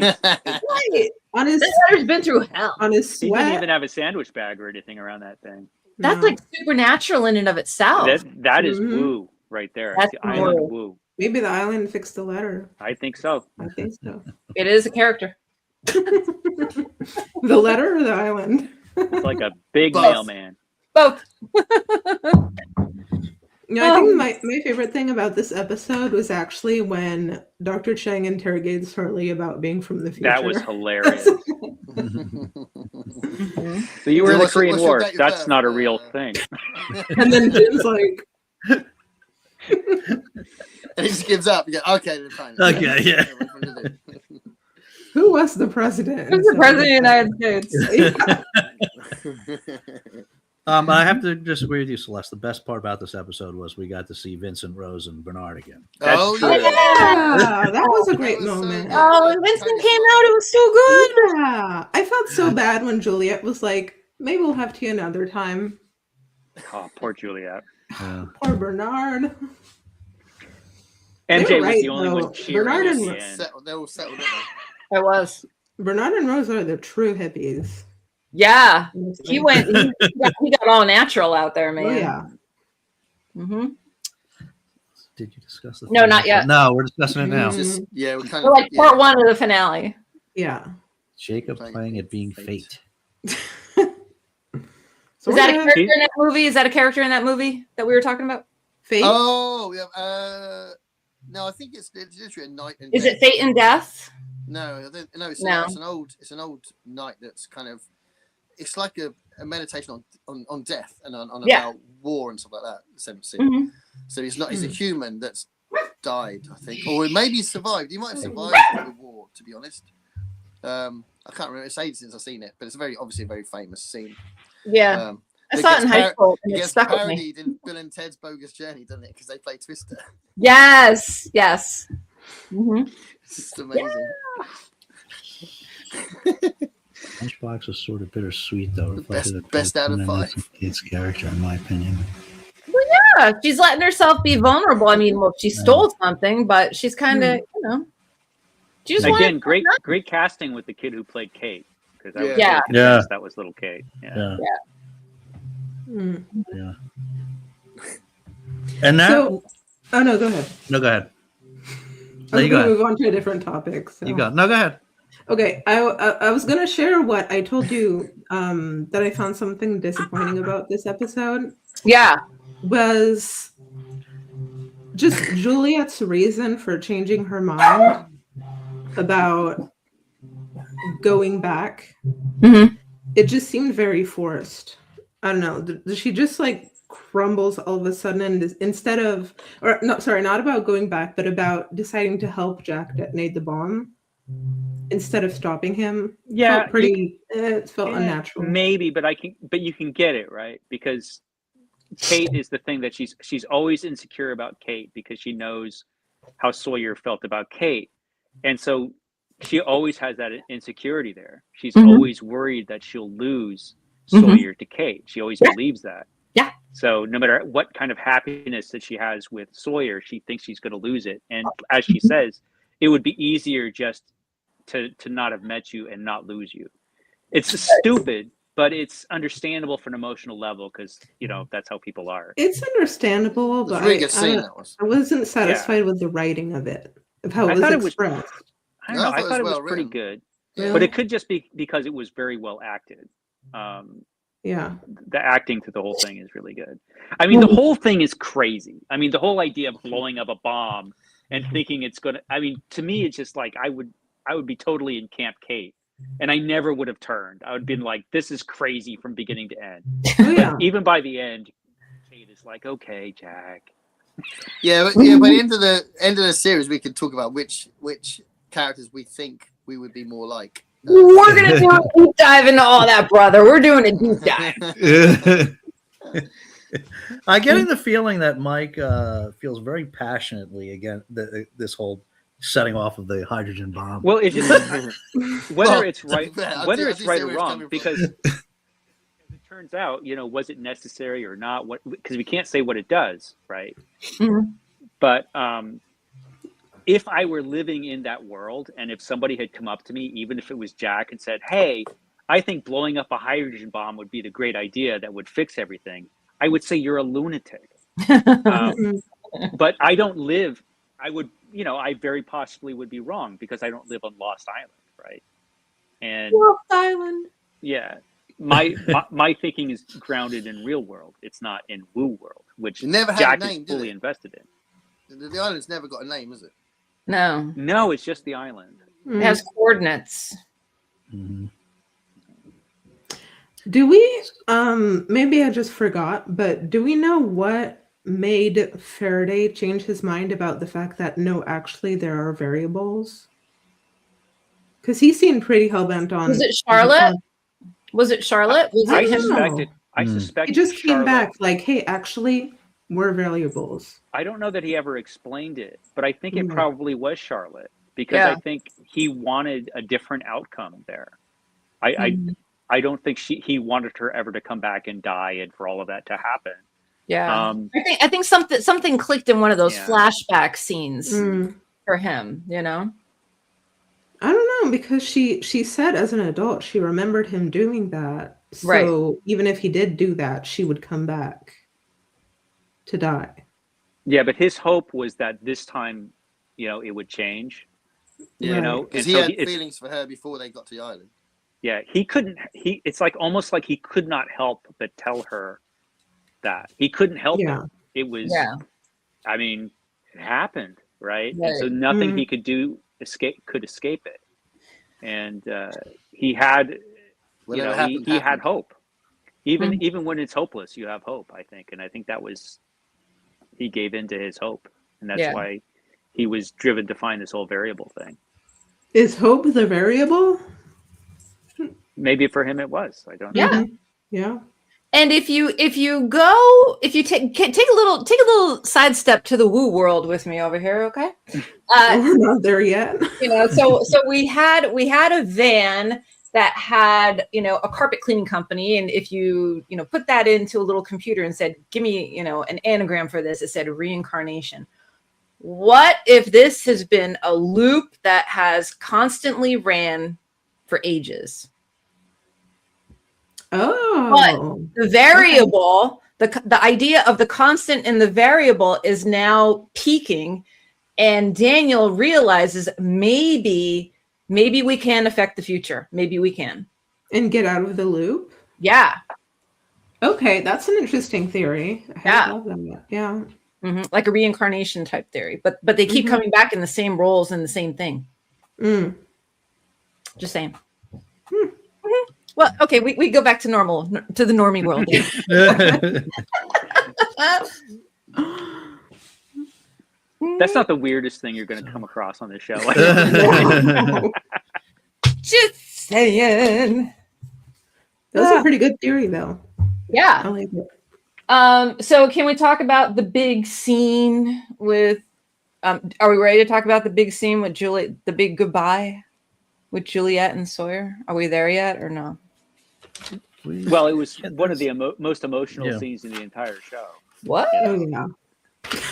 Yeah. Right. On his This letter's been through hell. on his He didn't sweat. even have a sandwich bag or anything around that thing. That's No. like supernatural in and of itself. That is Mhm. woo right there. That's The island woo. woo. Maybe the island fixed the letter. I think so. I think so. It is a character. The letter or the island? It's like a big Both. mailman. Both. I think my favorite thing about this episode was actually when Dr. Chang interrogates Harley about being from the future. That was hilarious. So you were Yeah, in the what's your- Korean what's your War. date of That's birth? not a real thing. And then Jim's like, And he just gives up. Yeah, okay, then fine. Okay, yeah. who was the president? Who's the president of the United States? I have to disagree with you, Celeste. The best part about this episode was we got to see Vincent, Rose, and Bernard again. That's Oh, true. Yeah, that was a great That was so moment. good. Oh, when Vincent came out, it was so good. Yeah, I felt so bad when Juliet was like, maybe we'll have tea another time. Oh, poor Juliet. Yeah. Poor Bernard. MJ They were was right, the only though. one cheering Bernard at and the Rose- end. They're all settled, aren't It was. Bernard and Rose are the true hippies. Yeah. He got all natural out there, man. Oh, yeah. Mm-hmm. Did you discuss the No, finale? not yet. No, we're discussing it now. Mhm. Just, yeah, we're kind We're of like part one of the finale. Yeah. Jacob playing it being fate. So Is that a we're gonna- character in that movie? Is that a character in that movie that we were talking about? Fate? Oh, yeah. No, I think it's literally a night. And Is death. it Fate and Death? No, it's No. not. It's an old night that's kind of. It's like a meditation on death and on Yeah. about war and stuff like that. Essentially, Mhm. so he's not. He's a human that's died, I think, or maybe he survived. He might have survived the war, to be honest. I can't remember. It's ages since I've seen it, but it's obviously a very famous scene. Yeah. I It saw it gets in high school and It it gets stuck with me. parodied in Bill and Ted's Bogus Journey, doesn't it? Because they play Twister. Yes. Yes. Mm-hmm. It's just amazing. Lunchbox was sort of bittersweet, though. Best out of 5. Kate's character, in my opinion. Yeah, she's letting herself be vulnerable. I mean, well, she stole something, but she's kind of, she just Again, wanted great casting with the kid who played Kate. Because I was Yeah. really convinced that was little Kate. Yeah. Mm. Yeah. And that. So- Oh, no, go ahead. No, go ahead. I was going to move on to a different topic. So. You go. No, go ahead. Okay, I was going to share what I told you that I found something disappointing about this episode. Yeah. Was just Juliet's reason for changing her mind about going back. Mm-hmm. It just seemed very forced. I don't know. She just like crumbles all of a sudden, and instead of, or no, sorry, not about going back, but about deciding to help Jack detonate the bomb instead of stopping him. Yeah, felt pretty. It felt Yeah, unnatural. Maybe, but you can get it, right? Because Kate is the thing that she's always insecure about Kate because she knows how Sawyer felt about Kate, and so she always has that insecurity there. She's always worried that she'll lose Sawyer to Kate. She always believes that. Yeah. So no matter what kind of happiness that she has with Sawyer, she thinks she's going to lose it. And as she says, it would be easier just to not have met you and not lose you. It's stupid, but it's understandable for an emotional level because, that's how people are. It's understandable, It was but a really good scene, that was. I wasn't satisfied with the writing of it, of how it was expressed. I don't know. I thought it was well pretty written. good. Really? But it could just be because it was very well acted. Yeah. The acting to the whole thing is really good. I mean, the whole thing is crazy. I mean, the whole idea of blowing up a bomb and thinking it's going to, I mean, to me, it's just like, I would be totally in Camp Kate and I never would have turned. I would have been like, this is crazy from beginning to end. Oh, yeah. But even by the end, Kate is like, okay, Jack. Yeah, but by the end of the series, we could talk about which characters we think we would be more like. We're going to do a deep dive into all that, brother. We're doing a deep dive. I'm getting the feeling that Mike feels very passionately against this whole setting off of the hydrogen bomb. Well, it's just whether it's right or coming wrong, from. because as it turns out, was it necessary or not? Because we can't say what it does, right? Mhm. But if I were living in that world, and if somebody had come up to me, even if it was Jack, and said, "Hey, I think blowing up a hydrogen bomb would be the great idea that would fix everything," I would say you're a lunatic. But I don't live. I would, I very possibly would be wrong because I don't live on Lost Island, right? And Lost Island. yeah, my thinking is grounded in real world. It's not in Woo world, which It never had Jack a name, is did fully it? invested in. The island's never got a name, is it? No, No, it's just the island. it has coordinates. Mhm. Do we maybe I just forgot, but do we know what made Faraday change his mind about the fact that no, actually there are variables? Because he seemed pretty hell-bent on. Was it Charlotte? Was it Charlotte? Was I it him? suspected. I Hmm. suspect He just came Charlotte- back like, hey, actually, we're variables. I don't know that he ever explained it, but I think it Mhm. probably was Charlotte because Yeah. I think he wanted a different outcome there. I don't think he wanted her ever to come back and die and for all of that to happen. Yeah. I think something clicked in one of those Yeah. flashback scenes Mm. for him, I don't know, because she said as an adult she remembered him doing that. So even if he did do that, she would come back to die. Yeah, but his hope was that this time, it would change. Yeah, Right. because and he so had it's- feelings for her before they got to the island. Yeah, he couldn't. It's like almost like he could not help but tell her that he couldn't help Yeah. it. It was. Yeah. I mean, it happened, right? Right. And so nothing Mhm. he could do could escape it. And he had, Whatever he happened, had happened. hope. Even when it's hopeless, you have hope. I think, and I think that was he gave in to his hope, and that's Yeah. why he was driven to find this whole variable thing. Is hope the variable? Maybe for him it was. I don't know. Yeah. Mhm. Yeah. And if you take a little sidestep to the Woo world with me over here, okay? We're not there yet. So we had a van that had a carpet cleaning company, and if you put that into a little computer and said, give me an anagram for this, it said reincarnation. What if this has been a loop that has constantly ran for ages? Oh. The variable, the idea of the constant and the variable is now peaking, and Daniel realizes maybe we can affect the future. Maybe we can. And get out of the loop? Yeah. Okay, that's an interesting theory. I Yeah. love that. Yeah. Like a reincarnation type theory, but they keep Mhm. coming back in the same roles and the same thing. Mm. Just saying. Well, okay, we go back to the normie world. That's not the weirdest thing you're going to come across on this show. Just saying. That's a pretty good theory, though. I Yeah. like it. So can we talk about the big scene with? Are we ready to talk about the big scene with Juliet? The big goodbye with Juliet and Sawyer. Are we there yet or no? Well, it was one of the most emotional Yeah. scenes in the entire show. What? Oh, yeah.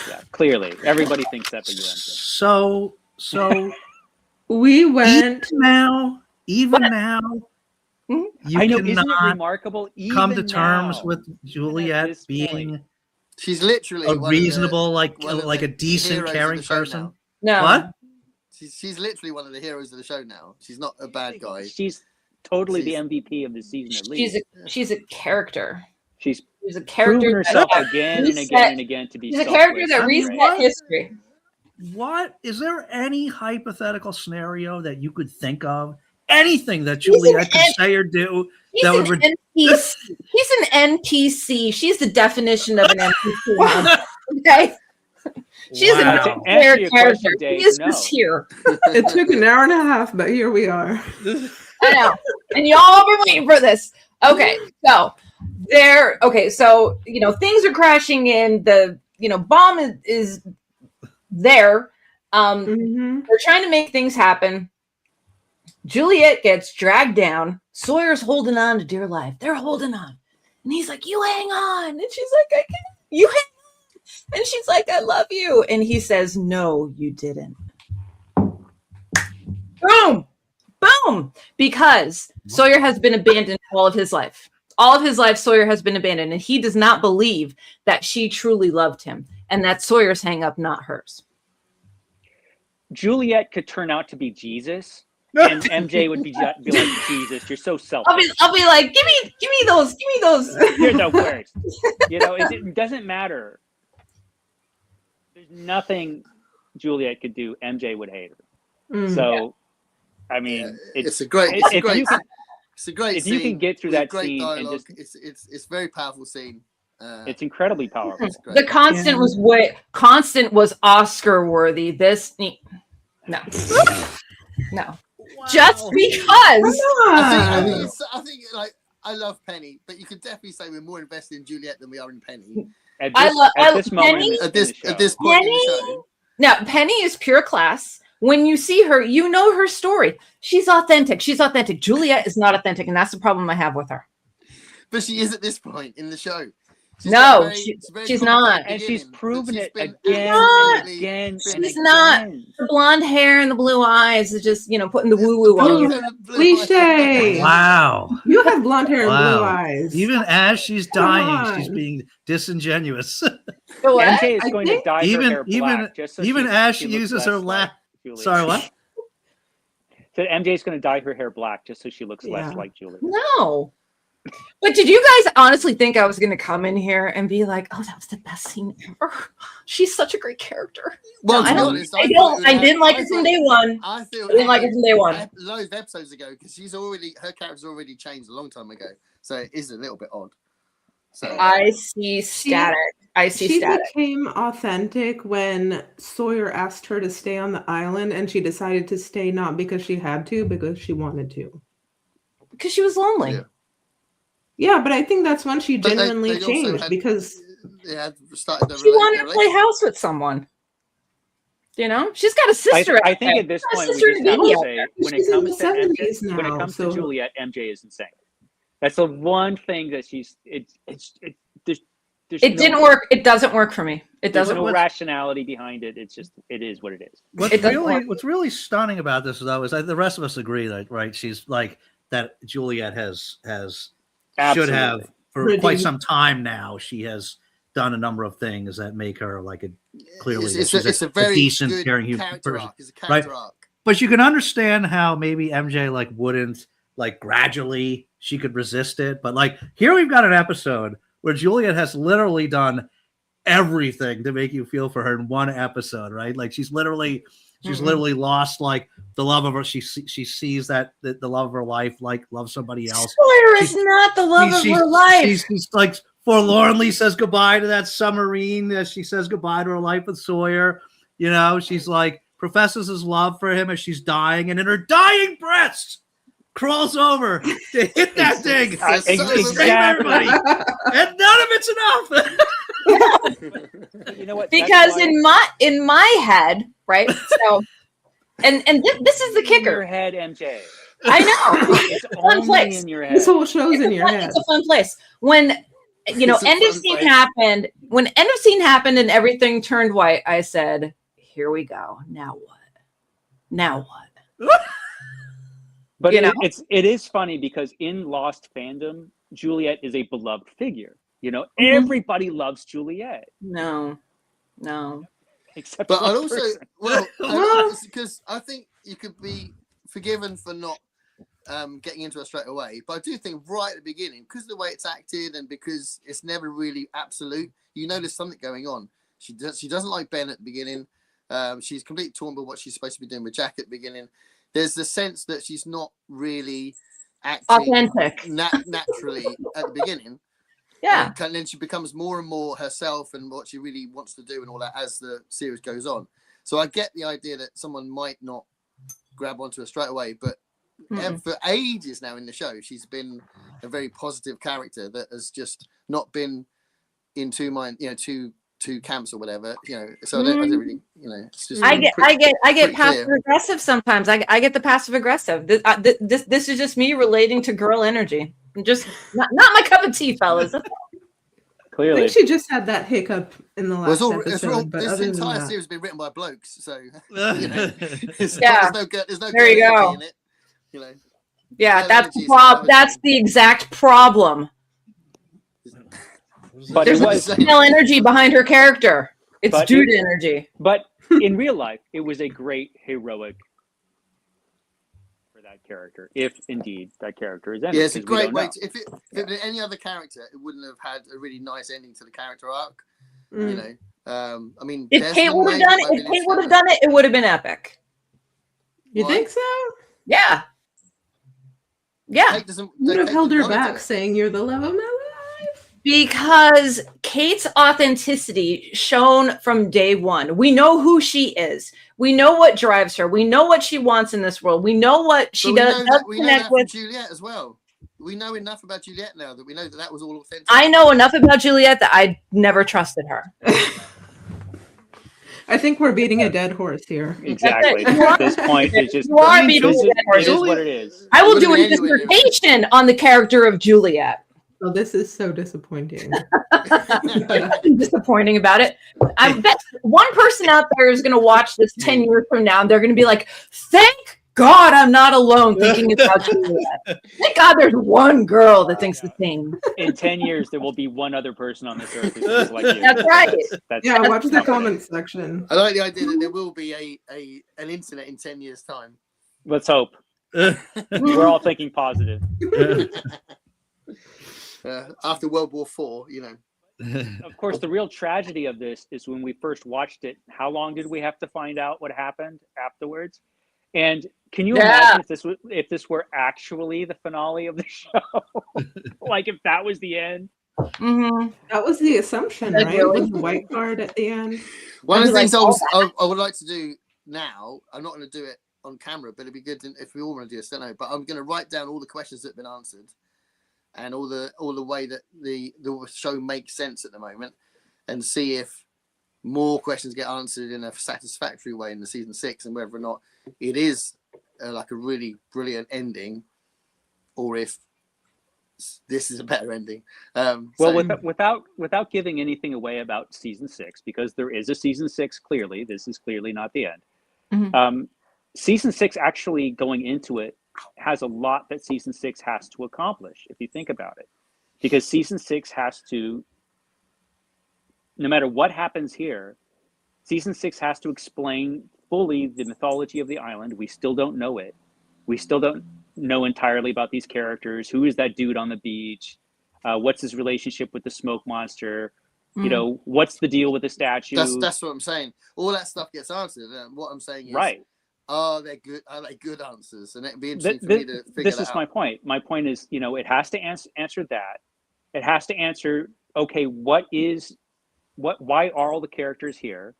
Yeah, clearly, everybody thinks that, but you don't. So We went. even now, Mhm. you I know, isn't it cannot remarkable? come to Even terms now, with even at Juliet this being point. She's literally a one of the- reasonable, one of like the a decent, heroes of caring the show person. now. No. What? She's literally one of the heroes of the show now. She's not a bad guy. She's totally the She's- MVP of the season at She's least. she's a character. She's She's a proven character herself that again and reset- again and again to be She's a character selfless. that I mean, reset what? history. What is there any hypothetical scenario that you could think of? Anything that He's an Juliet could N- say or do He's that an would NPC. He's an NPC. She's the definition of an NPC. Okay. She's Wow. a To non-player answer your character. question, Dave, He is no. just here. It took an hour and a half, but here we are. I know. And y'all have been waiting for this. Okay. So things are crashing in. The bomb is there. Mhm. They're trying to make things happen. Juliet gets dragged down. Sawyer's holding on to dear life. They're holding on. And he's like, you hang on. And she's like, you hang on. And she's like, I love you. And he says, no, you didn't. home because Sawyer has been abandoned all of his life. All of his life, Sawyer has been abandoned, and he does not believe that she truly loved him, and that Sawyer's hang up, not hers. Juliet could turn out to be Jesus, and MJ would be like, Jesus, you're so selfish. I'll be like, give me those. You're the worst. You know, it doesn't matter. There's nothing Juliet could do. MJ would hate her. So, I mean, it's a great if scene. you can get through that great scene, dialogue. and just, It's a very powerful scene. it's incredibly powerful. The Constant was Oscar worthy. This no. Wow. Just because. I think like I love Penny, but you could definitely say we're more invested in Juliet than we are in Penny. At this moment in At this point in the show. Now, Penny is pure class. When you see her, you know her story. She's authentic. Juliet is not authentic, and that's the problem I have with her. But she is at this point in the show. She's not. And she's proven it again and again. She's not. The blonde hair and the blue eyes is just, putting the woo-woo on you. Cliche. Wow. You have blonde hair and blue eyes. Even as she's dying, she's being disingenuous. MJ is going to dye her hair black. Even as she uses her last. Sorry, what? So MJ is going to dye her hair black just so she looks less like Julie. No. But did you guys honestly think I was going to come in here and be like, "Oh, that was the best scene ever"? She's such a great character. Well, I didn't like it from day one. I didn't like it from day one. Loads of episodes ago, because her character's already changed a long time ago, so it is a little bit odd. So I see static. She became authentic when Sawyer asked her to stay on the island, and she decided to stay not because she had to, because she wanted to. Because she was lonely. Yeah, but I think that's when she genuinely changed because she wanted to play house with someone. She's got a sister. I think at this point we just have to say when it comes to Juliet, MJ is insane. That's the one thing that it didn't work. It doesn't work for me. There's no rationality behind it. It's just it is what it is. What's really stunning about this though is the rest of us agree that right she's like that Juliet has should have for quite some time now. She has done a number of things that make her like it's a very decent, caring human person, right? But you can understand how maybe MJ like wouldn't like gradually she could resist it, but like here we've got an episode where Juliet has literally done everything to make you feel for her in one episode, right? Like she's literally lost like the love of her. She sees that the love of her life, like loves somebody else. Sawyer is not the love of her life. She's like forlornly says goodbye to that submarine as she says goodbye to her life with Sawyer. She's like professes his love for him as she's dying, and in her dying breath crawls over to hit that thing and save everybody. And none of it's enough. You know what? Because in my head, right? So, and this is the kicker. In your head, MJ. I know. It's a fun place. In your head. This whole show's in your head. It's a fun place. When end of scene happened. When end of scene happened and everything turned white, I said, "Here we go. Now what? Now what?" But it is funny because in Lost fandom, Juliet is a beloved figure. Everybody loves Juliet. No. Except but I'd also because I think you could be forgiven for not getting into it straight away. But I do think right at the beginning, because of the way it's acted and because it's never really absolute, there's something going on. She doesn't like Ben at the beginning. She's completely torn by what she's supposed to be doing with Jack at the beginning. There's the sense that she's not really acting authentic naturally at the beginning. Yeah. And then she becomes more and more herself and what she really wants to do and all that as the series goes on. So I get the idea that someone might not grab onto her straight away, but for ages now in the show, she's been a very positive character that has just not been in two camps or whatever, so I don't really, it's just I get passive aggressive sometimes. I get the passive aggressive. This is just me relating to girl energy. Just not my cup of tea, fellas. Clearly, I think she just had that hiccup in the last episode. But this entire series has been written by blokes, so there's no there you go. in it. You know. Yeah, Male that's the energy is problem. another That's thing. the exact problem. But There's it no was- female energy behind her character. It's But dude energy. But in real life, it was a great heroic for that character, if indeed that character is in it. Yeah, it's a 'cause we great don't way know. to, if it had been any other character, it wouldn't have had a really nice ending to the character arc. Mm. You know, I mean, If Kate Desmond would have maybe done might it, have if been Kate would have instead, done it, it would have been epic. You Why? think so? Yeah. but Yeah. Kate doesn't. You would have Kate held her doesn't wanna do back, it. saying you're the love of my life. Because Kate's authenticity shown from day one. We know who she is. We know what drives her. We know what she wants in this world. We know what she But does we know connect that from with. Juliet as well. We know enough about Juliet now that we know that that was all authentic. I know enough about Juliet that I never trusted her. I think we're beating a dead horse here. Exactly. You are- At this point, it's just You are I mean, beating Juliet- a dead horse. it is what it is. I will It do a would've been anywhere near as dissertation on the character of Juliet. Oh, this is so disappointing. Disappointing about it. I bet one person out there is going to watch this 10 years from now and they're going to be like, thank God I'm not alone thinking about Juliet. Thank God there's one girl that thinks the same. In 10 years, there will be one other person on this earth who thinks like you. That's right. That's Yeah, watch the comforting. comment section. I like the idea that there will be an internet in 10 years' time. Let's hope. We're all thinking positive. After World War IV, you know. Of course, the real tragedy of this is when we first watched it, how long did we have to find out what happened afterwards? And can you imagine if this were actually the finale of the show? Like if that was the end? Mm-hmm. That was the assumption, Like, right? really? With the white card at the end. One of the I'd be things like, I would like to do now, I'm not going to do it on camera, but it'd be good if we all want to do this, I don't know. But I'm going to write down all the questions that have been answered and all the way that the show makes sense at the moment, and see if more questions get answered in a satisfactory way in the season 6, and whether or not it is like a really brilliant ending, or if this is a better ending. Well, without giving anything away about season 6, because there is a season 6. Clearly, this is clearly not the end. Mhm. Season 6 actually going into it has a lot that season 6 has to accomplish, if you think about it, because season 6 has to, no matter what happens here, season 6 has to explain fully the mythology of the island. We still don't know it. We still don't know entirely about these characters. Who is that dude on the beach? What's his relationship with the smoke monster? You know, what's the deal with the statue? That's what I'm saying. All that stuff gets answered. And what I'm saying is, Right. Are they good answers? And it'd be interesting for me to figure This that is out. my point. My point is, it has to answer that. It has to answer, okay, why are all the characters here?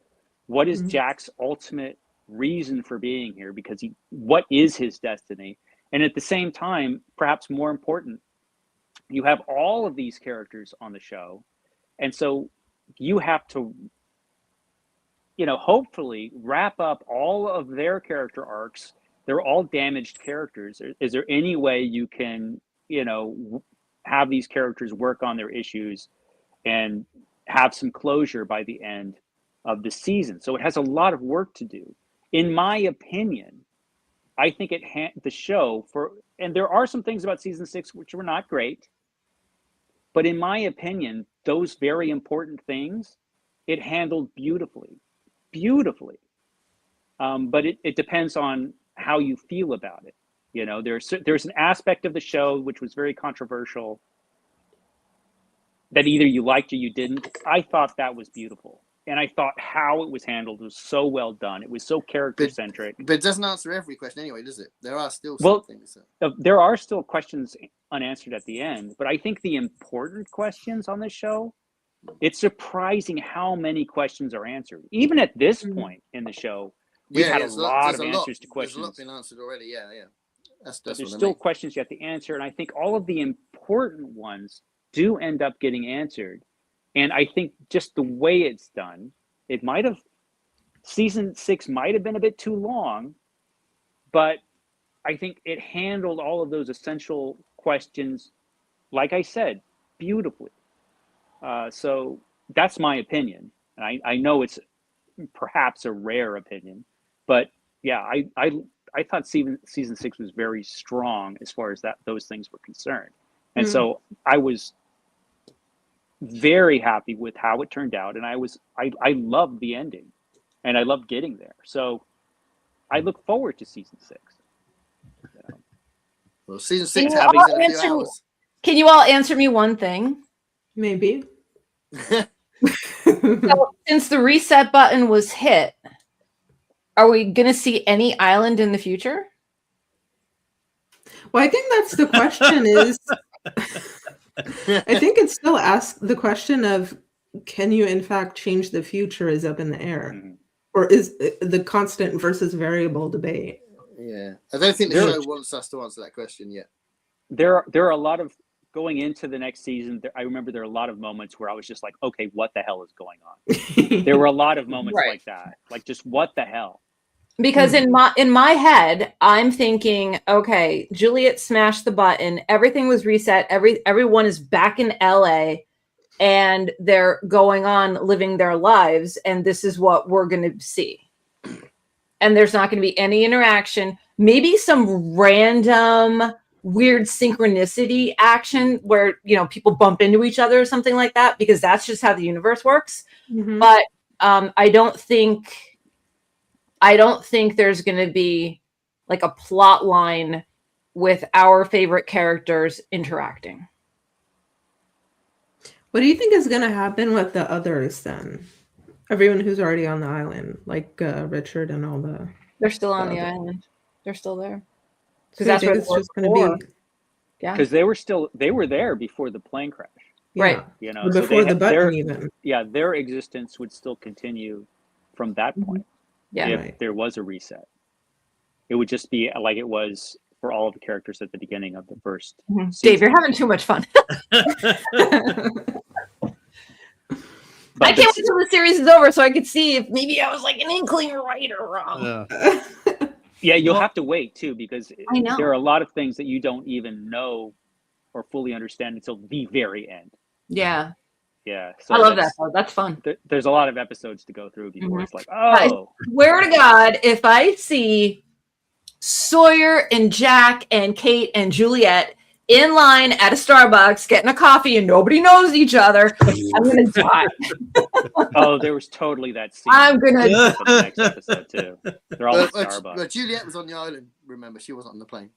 What is Jack's ultimate reason for being here? Because what is his destiny? And at the same time, perhaps more important, you have all of these characters on the show. And so you have to, hopefully wrap up all of their character arcs. They're all damaged characters. Is there any way you can, have these characters work on their issues and have some closure by the end of the season? So it has a lot of work to do. In my opinion, I think the show and there are some things about season 6 which were not great, but in my opinion, those very important things, it handled beautifully. But it depends on how you feel about it. There's an aspect of the show which was very controversial that either you liked or you didn't. I thought that was beautiful. And I thought how it was handled was so well done. It was so character-centric. But it doesn't answer every question anyway, does it? There are still some things. There are still questions unanswered at the end. But I think the important questions on this show, it's surprising how many questions are answered. Even at this point in the show, we've had a lot of answers to questions. There's a lot been answered already, yeah. That's there's still questions you have to answer. And I think all of the important ones do end up getting answered. And I think just the way it's done, season 6 might have been a bit too long, but I think it handled all of those essential questions, like I said, beautifully. So that's my opinion. And I know it's perhaps a rare opinion, but yeah, I thought season 6 was very strong as far as those things were concerned, and so I was very happy with how it turned out, and I loved the ending, and I loved getting there. So I look forward to season 6. Well, season 6 Can you having all in a few answer me- hours. Can you all answer me one thing? Maybe. So, since the reset button was hit, are we going to see any island in the future? Well, I think that's the question is, I think it's still asked the question of, can you in fact change the future is up in the air? Mhm. Or is the constant versus variable debate? Yeah, I don't think the show wants us to answer that question yet. There are a lot of going into the next season. I remember there are a lot of moments where I was just like, okay, what the hell is going on? There were a lot of moments Right. like that, like just what the hell. Because in my head, I'm thinking, okay, Juliet smashed the button, everything was reset, everyone is back in LA, and they're going on living their lives, and this is what we're going to see. And there's not going to be any interaction, maybe some random weird synchronicity action where, you know, people bump into each other or something like that, because that's just how the universe works. Mhm. But I don't think there's going to be like a plot line with our favorite characters interacting. What do you think is going to happen with the others then? Everyone who's already on the island, like Richard and all the. They're still on the Okay. island. They're still there. So Because that's I think what it's just going to be. Yeah. Because they were there before the plane crash. Yeah. Right. You know, Or so before they the button their even. their existence would still continue from that point. Yeah. If Right. there was a reset, it would just be like it was for all of the characters at the beginning of the first. Dave, season. you're having too much fun. But I can't wait until the series is over so I could see if maybe I was like an inkling right or wrong. Yeah, you'll Well- have to wait too, because I know. there are a lot of things that you don't even know or fully understand until the very end. Yeah. Yeah, so I love that. that's- Though. That's fun. There's a lot of episodes to go through before Mhm. it's like, I oh, swear to God, if I see Sawyer and Jack and Kate and Juliet in line at a Starbucks getting a coffee and nobody knows each other, I'm going to die. oh, there was totally that scene. I'm going to for the next episode too. They're all at Starbucks. But Juliet was on the island. Remember, she wasn't on the plane.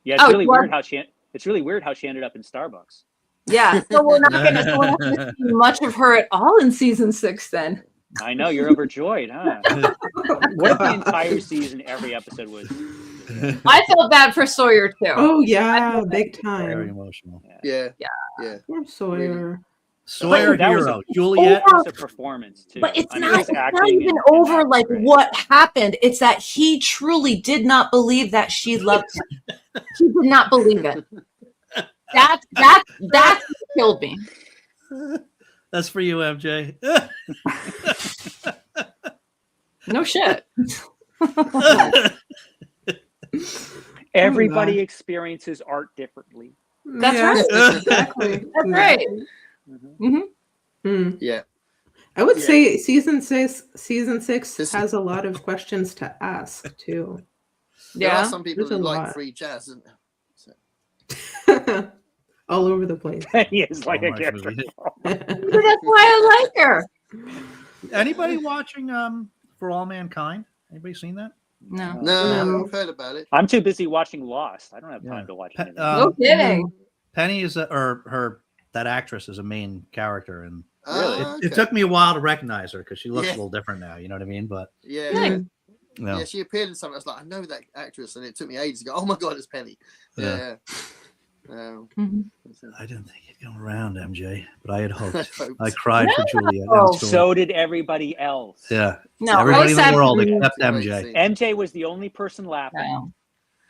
Yeah, it's Oh, really well- weird how she. It's really weird how she ended up in Starbucks. Yeah, so we're not going to see much of her at all in season 6 then. I know you're overjoyed, huh? What if the entire season, every episode was? I felt bad for Sawyer too. Oh yeah, big Very time. emotional. Yeah. Poor Sawyer. Sawyer That was hero, a- Juliet. Over- It's a performance too. But it's I mean, not, his it's not acting even and over acting like was great. what happened. It's that he truly did not believe that she loved him. He did not believe it. That's what killed me. That's for you, MJ. No shit. Everybody experiences art differently. That's Yeah, right. exactly. That's right. Mhm. Mm. Yeah. I would Yeah. say season six This- has a lot of questions to ask too. There are Yeah. some people There's who a like lot. free jazz, isn't there? All over the place. He is like Oh, a my character. goodness. That's why I like her. Anybody watching For All Mankind? Anybody seen that? No. No, No. I've heard about it. I'm too busy watching Lost. I don't have time Yeah. to watch Pe- anything. No kidding. Penny is that actress is a main character, and Really? Ah, it okay. took me a while to recognize her because she looks Yeah. a little different now. You know what I mean? But Yeah, Nice. yeah. you know, Yeah, she appeared in something. I was like, I know that actress, and it took me ages to go. Oh my god, it's Penny. Yeah. Mhm. I didn't think you'd come around, MJ, but I had hoped. hoped. I cried for Juliet. No. So did everybody else. yeah, No, everybody in the Osap- world except Great MJ. scene. MJ was the only person laughing. No.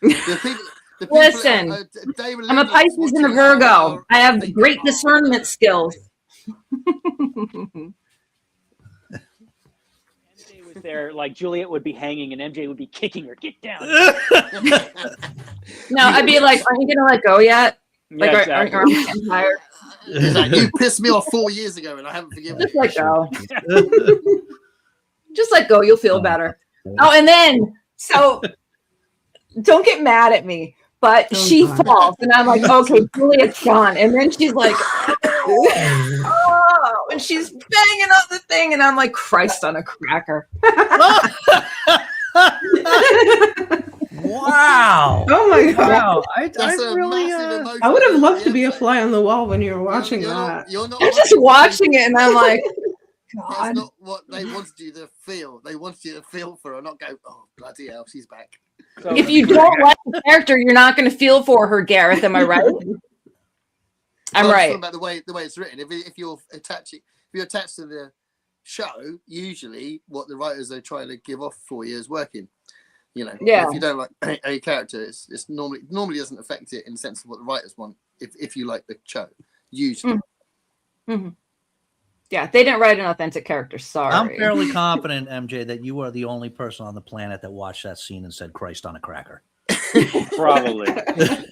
The people, Listen, David I'm a Lynch Pisces and a watching Virgo. are I have thinking, great "Oh, discernment skills. MJ was there, like Juliet would be hanging and MJ would be kicking her. Get down. No, I'd be like, aren't you going to let go yet? Like, Yeah, aren't you getting tired? He's like, you pissed me off 4 years ago, and I haven't forgiven Just you. let go. Just let go. You'll feel better. Oh, and then So don't get mad at me, but Oh, she God. falls, and I'm like, okay, Juliet's gone. And then she's like, oh, and she's banging up the thing, and I'm like, Christ on a cracker. Wow. Oh my God. Wow. I That's a really massive emotion. I would have loved to be a Yeah, fly on the wall when you were watching you're that. Not, you're not I'm just watching it, and I'm like, That's God. not what they wanted you to feel. They wanted you to feel for her, not go, oh, bloody hell, she's back. So, If you don't like the character, you're not going to feel for her, Gareth. Am I right? I'm Well, right. talking about the way it's written. If you're attached to the show, usually what the writers are trying to give off for you is working. You know, Yeah. If you don't like a character, it's normally doesn't affect it in the sense of what the writers want. If you like the show, usually. Mm-hmm. Yeah, they didn't write an authentic character. Sorry. I'm fairly confident, MJ, that you are the only person on the planet that watched that scene and said "Christ on a cracker." probably. Yeah.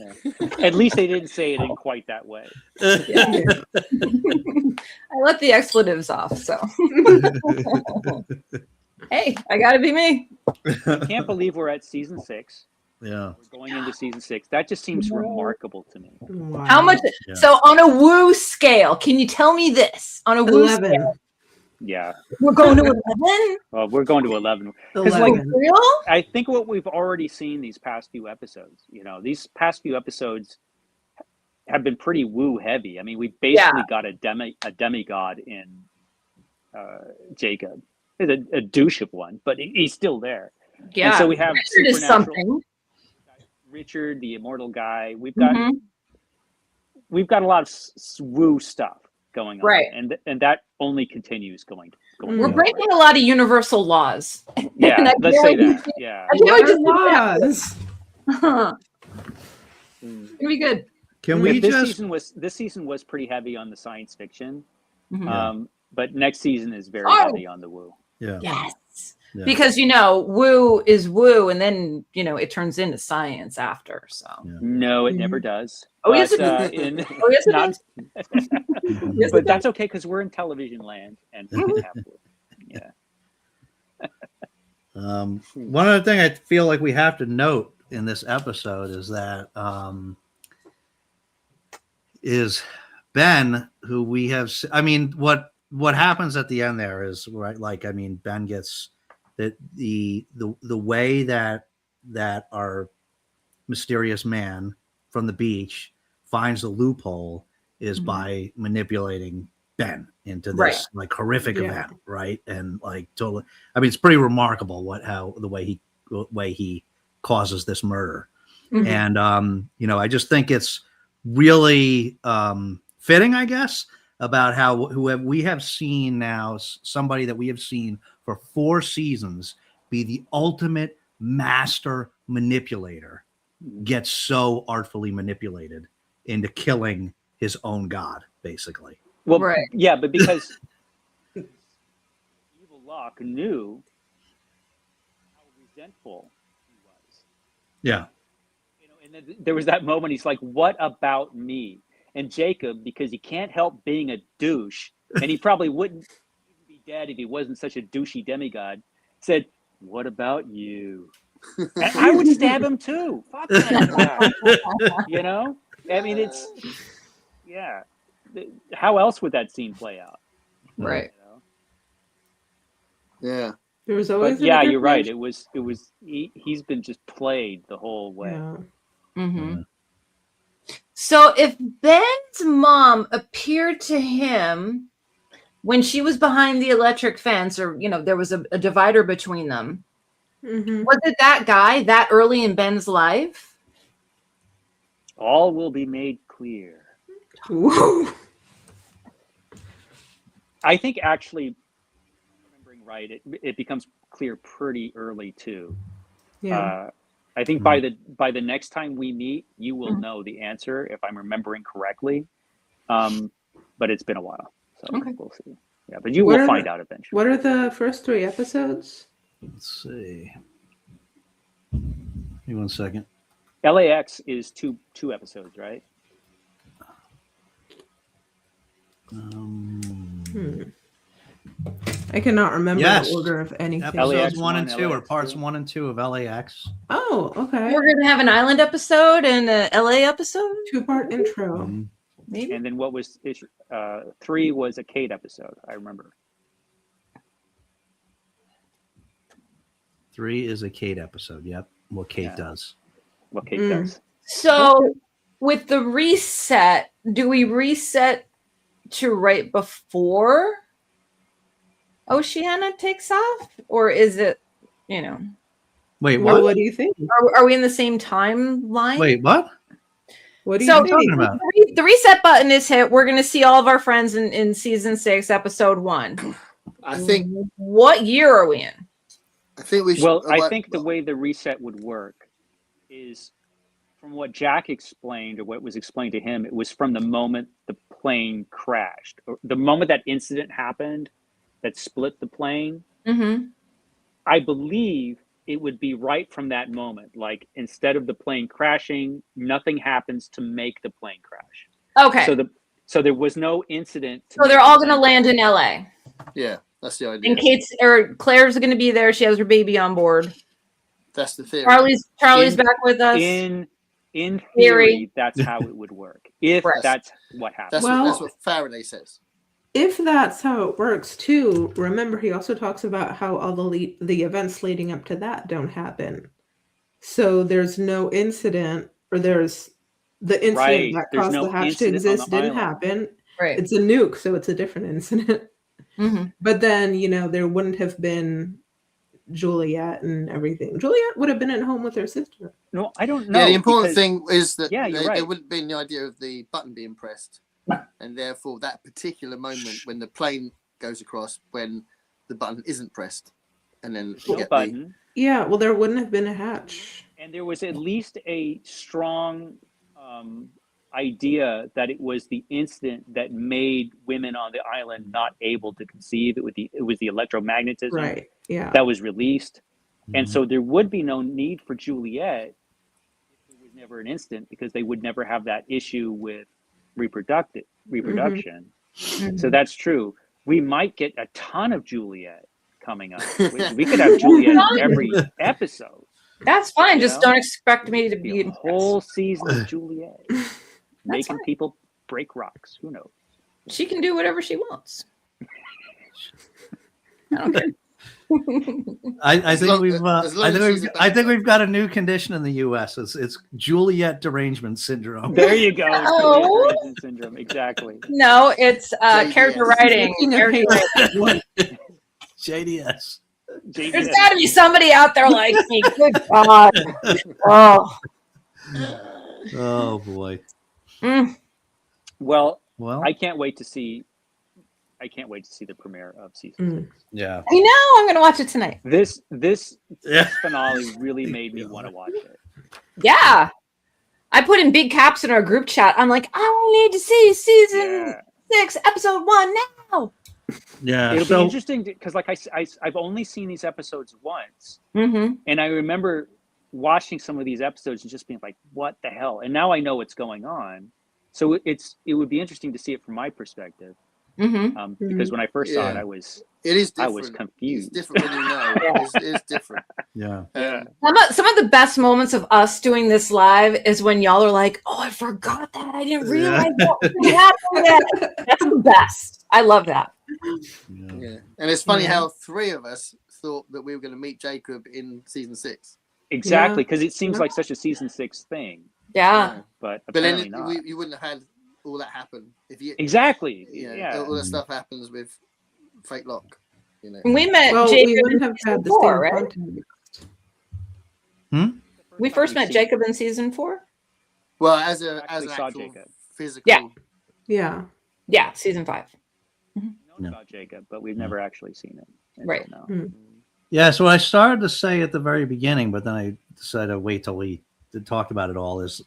At least they didn't say it in quite that way. I let the expletives off, so hey, I gotta be me. I can't believe we're at season 6. Yeah. We're going into season 6. That just seems remarkable to me. Wow. How much? Yeah. So on a woo scale, can you tell me this? On a woo 11. scale, Yeah. we're going to 11. Well, we're going to 11. Because, 11. Real? I think what we've already seen these past few episodes, these past few episodes have been pretty woo heavy. I mean, we basically got a demigod in Jacob. He's a douche of one, but he's still there. Yeah. And so we have Richard is supernatural. something. Richard, the immortal guy. We've got a lot of woo stuff going on, Right. And that only continues going. We're on. breaking a lot of universal laws. Yeah, And I let's can't say wait that. Yeah. I can't wait to What see are what laws? happens. It's gonna be good. Can we this just? this season was pretty heavy on the science fiction, Mhm. but next season is very Oh! heavy on the woo. Yeah. Yes. Yeah. Because woo is woo, and then it turns into science after. So No, it never does. Oh, yes, But, it does. oh yes, it not, does. Yes, but it that's okay because we're in television land and we can have woo. Yeah. One other thing I feel like we have to note in this episode is that is Ben, who we have. I mean, what happens at the end there is right. Like, I mean, Ben gets that the way that our mysterious man from the beach finds the loophole is by manipulating Ben into this like horrific event, right? And like totally, I mean, it's pretty remarkable the way he causes this murder. And I just think it's really fitting, I guess, about how we have seen now somebody that we have seen for 4 seasons be the ultimate master manipulator gets so artfully manipulated into killing his own god, basically. Well, Right. yeah, but because evil Locke knew how resentful he was. Yeah. And then there was that moment. He's like, "What about me?" And Jacob, because he can't help being a douche, and he probably wouldn't even be dead if he wasn't such a douchey demigod, said, "What about you?" And I would stab him too. Fuck that guy. I mean, how else would that scene play out? Right. Yeah. There was always. But yeah, you're right. It was. He's been just played the whole way. Yeah. Mm-hmm. So if Ben's mom appeared to him when she was behind the electric fence, or there was a divider between them, was it that guy that early in Ben's life? All will be made clear. Whoa. I think actually, remembering right, it becomes clear pretty early too. Yeah. I think by the next time we meet, you will know the answer if I'm remembering correctly. But it's been a while, so we'll see. Yeah, but you will find out eventually. What are the first 3 episodes? Let's see. Give me 1 second. LAX is two episodes, right? I cannot remember Yes. the order of anything. Episodes LAX 1 and one, 2 are LAX parts two. 1 and 2 of LAX. Oh, okay. We're gonna have an island episode and a LA episode, 2-part intro. Mhm. maybe. And then what was 3 was a Kate episode, I remember. 3 is a Kate episode. Yep. What Kate Yeah. does. What Kate Mm. does. So with the reset, do we reset to right before Oceana takes off, or is it, you know, Wait, Well, what? what do you think? are we in the same timeline? Wait, what? What do So- you What are you talking think? about? The reset button is hit. We're going to see all of our friends in season 6, episode 1. I think What year are we in? we should. Well, I think the way the reset would work is from what Jack explained, or what was explained to him, it was from the moment the plane crashed, or the moment that incident happened that split the plane. Mm-hmm. I believe it would be right from that moment. Like, instead of the plane crashing, nothing happens to make the plane crash. Okay. So there was no incident. So they're all going to land in LA. Yeah, that's the idea. And Kate's or Claire's going to be there. She has her baby on board. That's the theory. Charlie's back with us. In Theory. theory, that's how it would work. If Right. that's what happens. That's what Faraday says. If that's how it works too, remember he also talks about how all the events leading up to that don't happen. So there's no incident, or there's the incident Right. that There's caused no the hatch to incident on exist the didn't island. happen. Right. It's a nuke, so it's a different incident. Mm-hmm. But then, there wouldn't have been Juliet and everything. Juliet would have been at home with her sister. No, I don't know. Yeah, the important because- thing is that Yeah, you're there right. wouldn't be the idea of the button being pressed, and therefore that particular moment when the plane goes across, when the button isn't pressed, and then you no get button. Yeah, well, there wouldn't have been a hatch. And there was at least a strong idea that it was the incident that made women on the island not able to conceive. It was the electromagnetism Right. Yeah. that was released. And Mhm. so there would be no need for Juliet if there was never an incident, because they would never have that issue with reproduction. So that's true. We might get a ton of Juliet coming up. We could have Juliet in every episode. That's fine. You Just know? don't expect me to Be be a whole season of Juliet, making fine. people break rocks. Who knows? She can do whatever she wants. I don't care. I think long- we've as long I as think she's we've a I think bad we've got a new condition in the U.S. It's Juliet derangement syndrome. There you go. Oh. Juliet Derangement syndrome. Exactly. No, it's JDS. character writing. Speaking of Character hate, writing. JDS. There's got to be somebody out there like me. Good God. Oh. Oh boy. Mm. Well, Well, I can't wait to see the premiere of season 6. yeah. I know. I'm going to watch it tonight. This Yeah. finale really made me want to watch it. Yeah. I put in big caps in our group chat. I'm like, I need to see season Yeah. 6, episode 1 now. Yeah. It'll be So interesting because, like, I've only seen these episodes once, Mm-hmm. and I remember watching some of these episodes and just being like, "What the hell?" And now I know what's going on, so it would be interesting to see it from my perspective. Mm-hmm. Because when I first saw it, Yeah. I was It is I different. was It's confused. different when you know. It's different. yeah. Yeah. Some of the best moments of us doing this live is when y'all are like, "Oh, I forgot that. I didn't realize that was happening yet." That's the best. I love that. Yeah. Yeah, and it's funny Yeah. how 3 of us thought that we were going to meet Jacob in season 6. Exactly, Yeah. because it seems Yeah. like such a season 6 thing, Yeah. but But apparently then not. you wouldn't have had all that happen if you. Exactly. Yeah, Yeah. all that stuff happens with Fake Lock. You know. We met Well, Jacob we wouldn't in have season had the 4, same right? content. We first met Jacob in season 4. Well, as an Actually saw actual Jacob. physical. Yeah. Yeah. Yeah, season 5. known Yeah. about Jacob, but we've never actually seen it. Right. No. Yeah, so what I started to say at the very beginning, but then I decided to wait till we talk about it all, is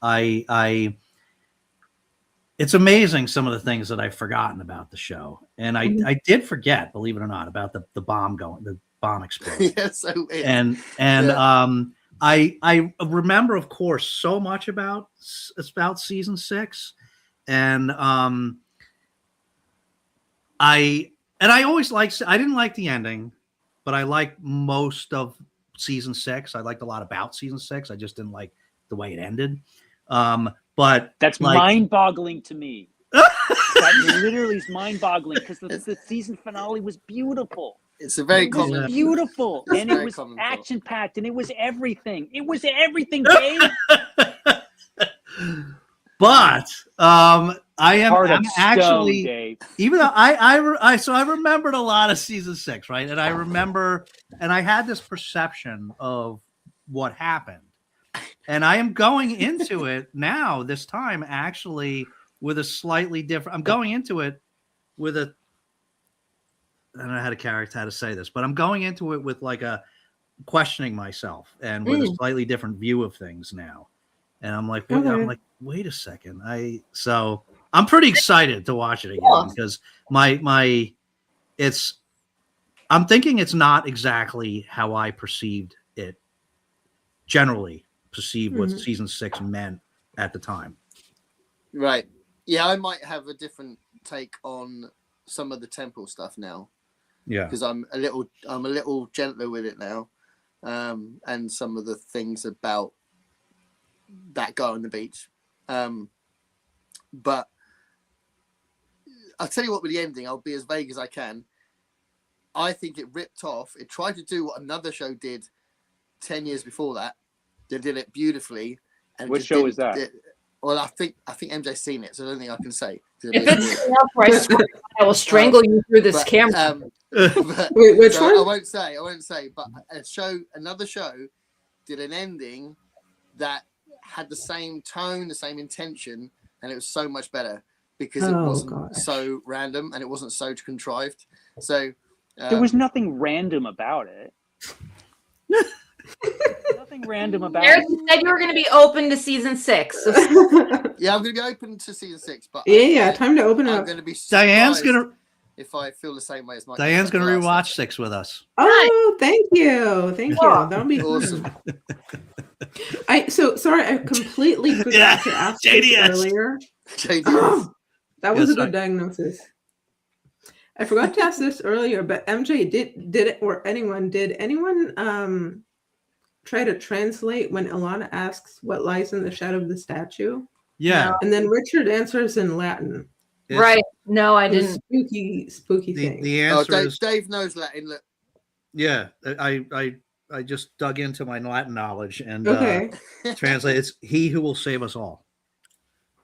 it's amazing some of the things that I've forgotten about the show. And I did forget, believe it or not, about the bomb exploding. Yeah, so weird. and I remember, of course, so much about season 6, and And I didn't like the ending, but I liked most of season 6. I liked a lot about season 6. I just didn't like the way it ended. But That's like, mind-boggling to me. That literally is mind-boggling because the season finale was beautiful. It's a very It was common. beautiful, It's and it very was common action-packed, and it was everything. It was everything, Dave. but I'm Stone, actually, Dave. even though I remembered a lot of season 6, right? And I remember, and I had this perception of what happened, and I am going into it now this time actually with a slightly different. I'm going into it with a. I don't know how to say this, but I'm going into it with like a questioning myself and with a slightly different view of things now. And I'm like, wait a second. So I'm pretty excited to watch it again because I'm thinking it's not exactly how I generally perceived what season 6 meant at the time. Right. Yeah, I might have a different take on some of the temple stuff now. Yeah. Because I'm a little gentler with it now. And some of the things about that guy on the beach. But I'll tell you what, with the ending, I'll be as vague as I can. I think it ripped off. It tried to do what another show did 10 years before that. They did it beautifully. And What show is that? Well, I think MJ's seen it, so I don't think I can say. If it's enough, I will strangle you through this camera. Wait, which one? I won't say. But another show did an ending that had the same tone, the same intention, and it was so much better because it wasn't so random and it wasn't so contrived. So there was nothing random about it. Nothing random about Eric, it. you said you were going to be open to season 6. So yeah, I'm going to be open to season 6, but time to open I'm up. going to be Diane's gonna if I feel the same way as Mike. Diane's gonna rewatch 6 with us. Oh, thank you. That'll be awesome. Sorry, I completely forgot to ask this earlier. That was a good diagnosis. I forgot to ask this earlier, but MJ did it, or anyone did anyone try to translate when Alana asks what lies in the shadow of the statue? Yeah, and then Richard answers in Latin. Right? No, I didn't. Spooky thing. The answer is Dave knows Latin. Look. Yeah, I just dug into my Latin knowledge and translate. It's he who will save us all.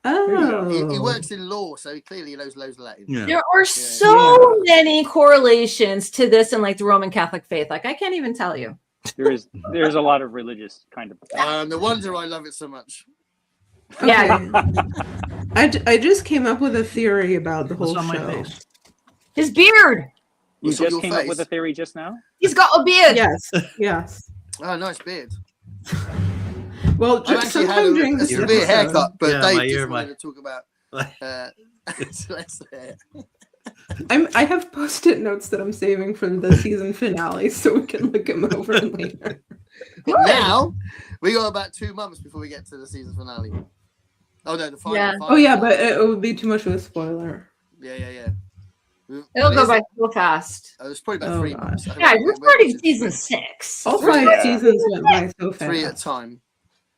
Oh, He works in law, so he clearly knows loads of Latin. Yeah. There are so many correlations to this in like the Roman Catholic faith. Like I can't even tell you. There's a lot of religious kind of. No wonder I love it so much. okay. Yeah. I just came up with a theory about the whole What's on show. my face? His beard. You What's on just your came up face? with a theory just now? He's got a beard. Yes. Oh, nice beard. Well, I just actually had sometime during a this severe episode. haircut, but Yeah, my Dave ear, just my- wanted to talk about. Let's say it. I have post-it notes that I'm saving for the season finale, so we can look them over later. But now we got about 2 months before we get to the season finale. Oh no, the final. Yeah. final Oh yeah, but finale. it would be too much of a spoiler. Yeah. It'll go by so fast. It's probably about Oh, 3 gosh. months. Yeah, we're starting season 6. All Three, 5 yeah. seasons went by so 3 at a fast. time.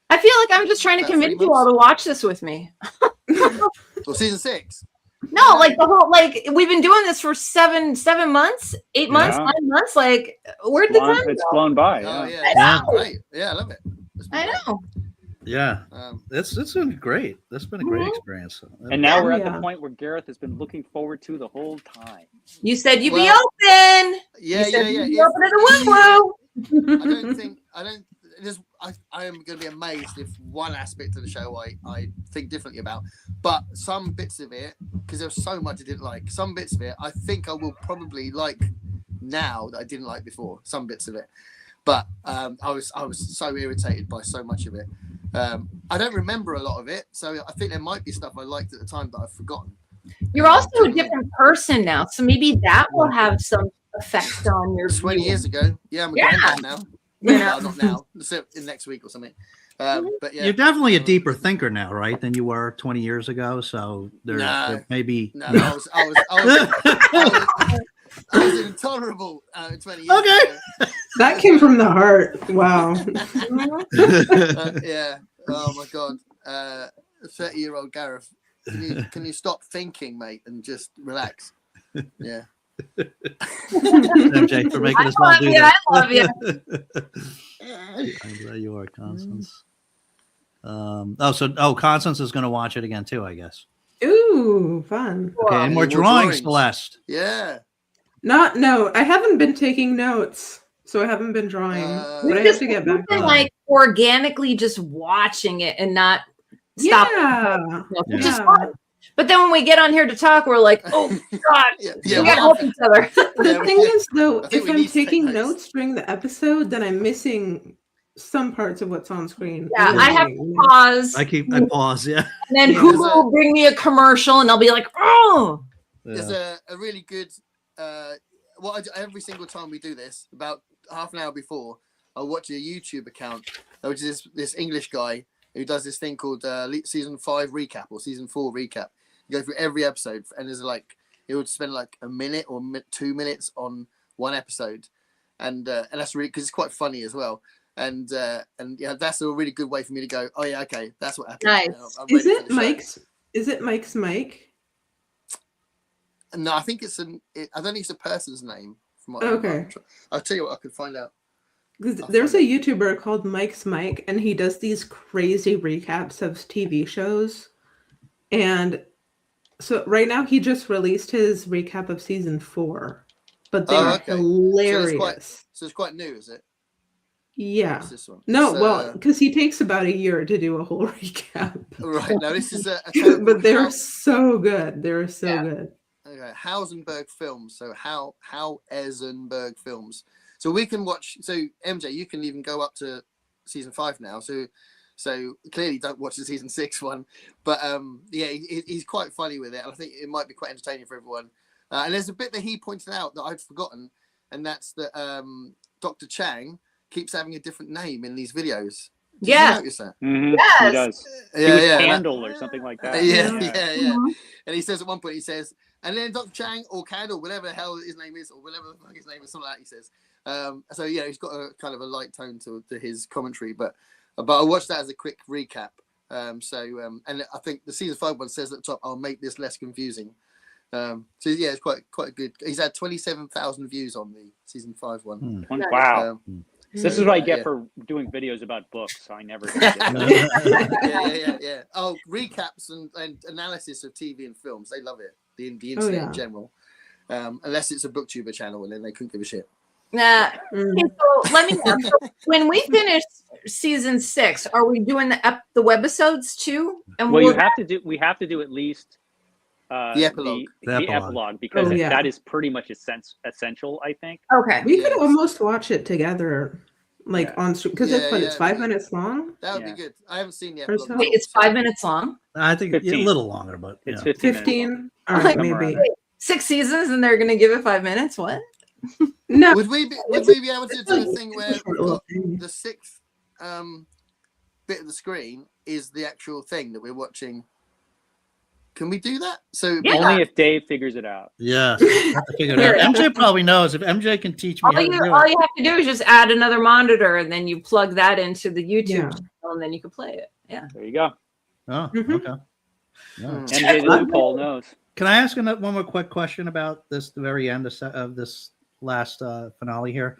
I feel like I'm just trying to About convince 3 you all months. to watch this with me. Well, season 6. No, like the whole we've been doing this for 7 months, 8 months, Yeah. 9 months. Like where'd the time It's go? flown by. Oh Yeah. yeah, Yeah. great. Yeah, I love it. It's been I great. know. Yeah, Um, it's been great. That's been a great experience. And now we're at Yeah. the point where Gareth has been looking forward to the whole time. You said you'd be Well, open. yeah. You said you'd be If- open to the woo I am going to be amazed if one aspect of the show I think differently about, but some bits of it, because there's so much I didn't like, some bits of it I think I will probably like now that I didn't like before, some bits of it. But I was so irritated by so much of it. I don't remember a lot of it, so I think there might be stuff I liked at the time that I've forgotten. You're also a different person now, so maybe that will have some effect on your 20 view. years ago. Yeah, I'm a Yeah. granddad now. You know? Well, not now. So in next week or something. But yeah. You're definitely a deeper thinker now, right, than you were 20 years ago. So there No. maybe No, I was I was intolerable 20 years Okay. ago. That came from the heart. Wow. Yeah. Oh my God. 30-year-old Gareth. Can you stop thinking, mate, and just relax? Yeah. MJ, for making us all do that. I love you. I'm glad you are, Constance. Constance is going to watch it again too, I guess. Ooh, fun. Okay, any more drawings, Celeste? Yeah. No, I haven't been taking notes, so I haven't been drawing. But I have to get back. We've been like organically just watching it and not stop. Yeah. Which is fun. But then when we get on here to talk, we're like, oh God, we gotta help each other. The thing is, though, if I'm need to take taking notes. notes during the episode, then I'm missing some parts of what's on screen. Yeah, I have to pause. I pause, yeah. And then Google will bring me a commercial, and I'll be like, oh. There's a really good. Every single time we do this, about half an hour before, I'll watch a YouTube account, which is this English guy who does this thing called season 5 recap or season 4 recap. You go through every episode, and there's like he would spend like a minute or 2 minutes on one episode, and that's really because it's quite funny as well. And yeah, that's a really good way for me to go. Oh yeah, okay, that's what happened. Nice. Is it Mike's? Is it Mike's mic? No, I think I don't think it's a person's name. From what Okay. I'll tell you what I could find out. There's a YouTuber called Mike's Mike, and he does these crazy recaps of TV shows. And so right now he just released his recap of season 4, but they are hilarious. So it's quite new, is it? Yeah. What's this one? No, well, because he takes about a year to do a whole recap. Right. Now this is but they're so good. They're so good. Okay, Hausenberg Films. So Hausenberg Films. So we can watch. So MJ, you can even go up to season 5 now. So clearly don't watch the season 6 one. But yeah, he's quite funny with it. I think it might be quite entertaining for everyone. And there's a bit that he pointed out that I'd forgotten, and that's that Dr. Chang keeps having a different name in these videos. Did you notice that? Mm-hmm. Yes. He does. Yeah, Candle or something like that. Yeah. And he says at one point, he says, and then Dr. Chang or Candle, whatever the hell his name is, or whatever the fuck his name is, something like that, he says. So yeah, he's got a kind of a light tone to his commentary, but I watched that as a quick recap. And I think the season 5 one says at the top, "I'll make this less confusing." So yeah, it's quite good. He's had 27,000 views on the season 5 one. Wow. So this is what I get for doing videos about books. So I never did it. Yeah. Oh, recaps and analysis of TV and films. They love it. The internet in general. Unless it's a booktuber channel, and then they couldn't give a shit. Nah. Okay, so let me know. So when we finish season 6, are we doing the webisodes too? And well, we have to do at least the epilogue. The epilogue, because that is pretty much essential, I think. Okay. We could almost watch it together, like on stream, because it's 5 minutes long. That would be good. I haven't seen the epilogue. Wait, it's 5 minutes long? I think a little longer, but it's 15. All right, maybe 6 seasons, and they're gonna give it 5 minutes. What? No. Would we be able to do a thing where we've got the 6th bit of the screen is the actual thing that we're watching? Can we do that? So only if Dave figures it out. Yeah, I have to figure it out. MJ probably knows. If MJ can teach me all you have to do is just add another monitor, and then you plug that into the YouTube channel, and then you can play it. Yeah. There you go. Oh, okay. Yeah. MJ the loophole knows. Can I ask one more quick question about the very end of this last finale here?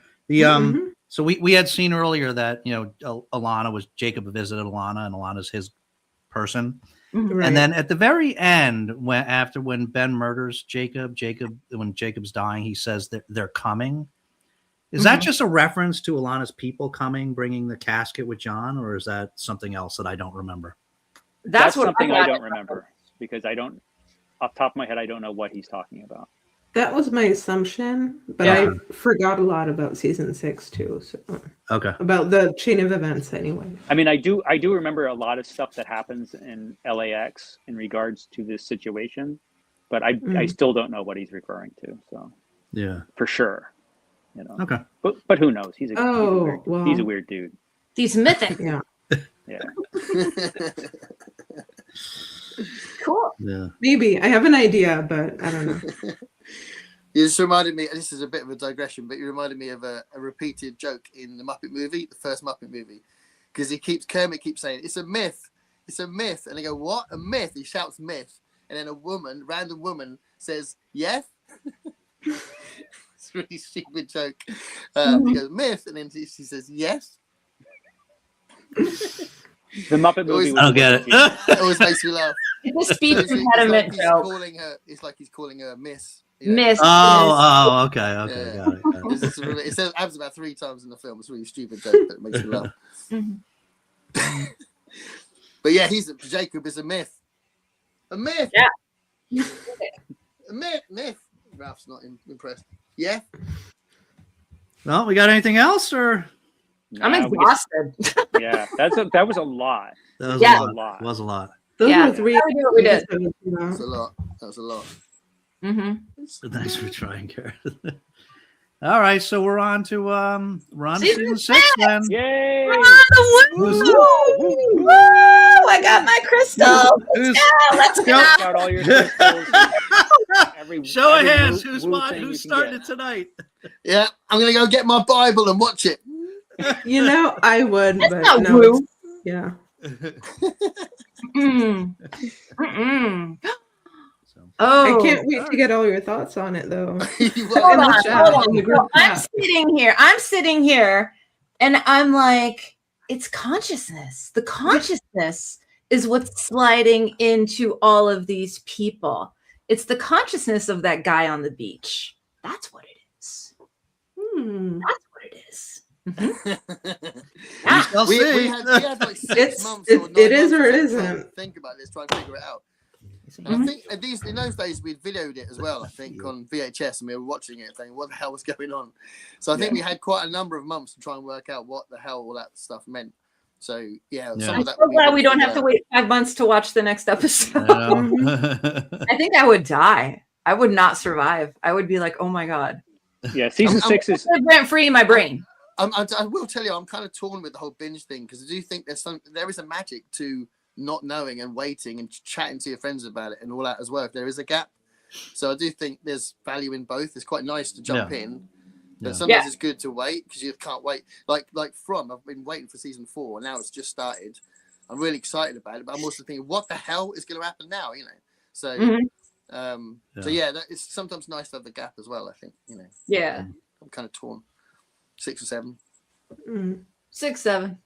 So we had seen earlier that Alana was Jacob visited Alana, and Alana's his person. Right. And then at the very end, when Ben murders Jacob, when Jacob's dying, he says that they're coming. Is that just a reference to Alana's people coming, bringing the casket with John, or is that something else that I don't remember? That's something I don't remember, because I don't, off the top of my head, I don't know what he's talking about. That was my assumption, but I forgot a lot about season 6 too. So. Okay. About the chain of events, anyway. I mean, I do remember a lot of stuff that happens in LAX in regards to this situation, but I still don't know what he's referring to. So yeah, for sure, Okay. But who knows? He's a weird dude. He's mythic. Yeah. Yeah. Cool. Yeah. Maybe I have an idea, but I don't know. You just reminded me. This is a bit of a digression, but you reminded me of a repeated joke in the Muppet movie, the first Muppet movie, because Kermit keeps saying it's a myth, and they go, what? A myth? He shouts myth, and then a random woman says yes. It's a really stupid joke. He goes myth, and then she says yes. The Muppet movie. I don't get it. It always makes me laugh. It's a speech impediment joke. It's like he's calling her miss. Miss. Oh, okay, Yeah. got it. It says happens about 3 times in the film. It's a really stupid joke, but it makes me laugh. But yeah, Jacob is a myth. A myth. Yeah. A myth. Ralph's not impressed. Yeah. Well, we got anything else, or I'm exhausted. Yeah, that was a lot. that was Yeah. a lot. Was a lot. Those Yeah. were 3 How we do what we did. episodes, you know. That was a lot. Thanks for trying, Gareth. All right, so we're on to season 6 then. Yay! Woo! I got my crystal. Let's go. Out all your crystals. Show of hands. Who's starting it tonight? Yeah, I'm gonna go get my Bible and watch it. You know, I would, That's but not no. woo. Yeah. Oh, I can't wait to get all your thoughts on it, though. Hold In the on, chat, hold in the on. group I'm chat. sitting here, and I'm like, it's consciousness. The consciousness is what's sliding into all of these people. It's the consciousness of that guy on the beach. That's what it is. That's what it is. I'll we see. had like 6 It's- months. it- or 9 it is months or it to isn't. Think about this, try and figure it out. And I think in those days we'd videoed it as well. I think on VHS, and we were watching it, thinking, "What the hell was going on?" So I think we had quite a number of months to try and work out what the hell all that stuff meant. So yeah, some I'm of that. so glad we don't have to wait 5 months to watch the next episode. I think I would die. I would not survive. I would be like, oh my God. Yeah, season 6 is. Rent free in my brain. I will tell you, I'm kind of torn with the whole binge thing, because I do think there is a magic to not knowing and waiting and chatting to your friends about it and all that as well, if there is a gap. So I do think there's value in both. It's quite nice to jump in, but sometimes it's good to wait, because you can't wait. Like I've been waiting for season 4, and now it's just started. I'm really excited about it, but I'm also thinking, what the hell is going to happen now? So so yeah, it's sometimes nice to have the gap as well, I think. Yeah. I'm kind of torn. 6 or 7. 6, 7.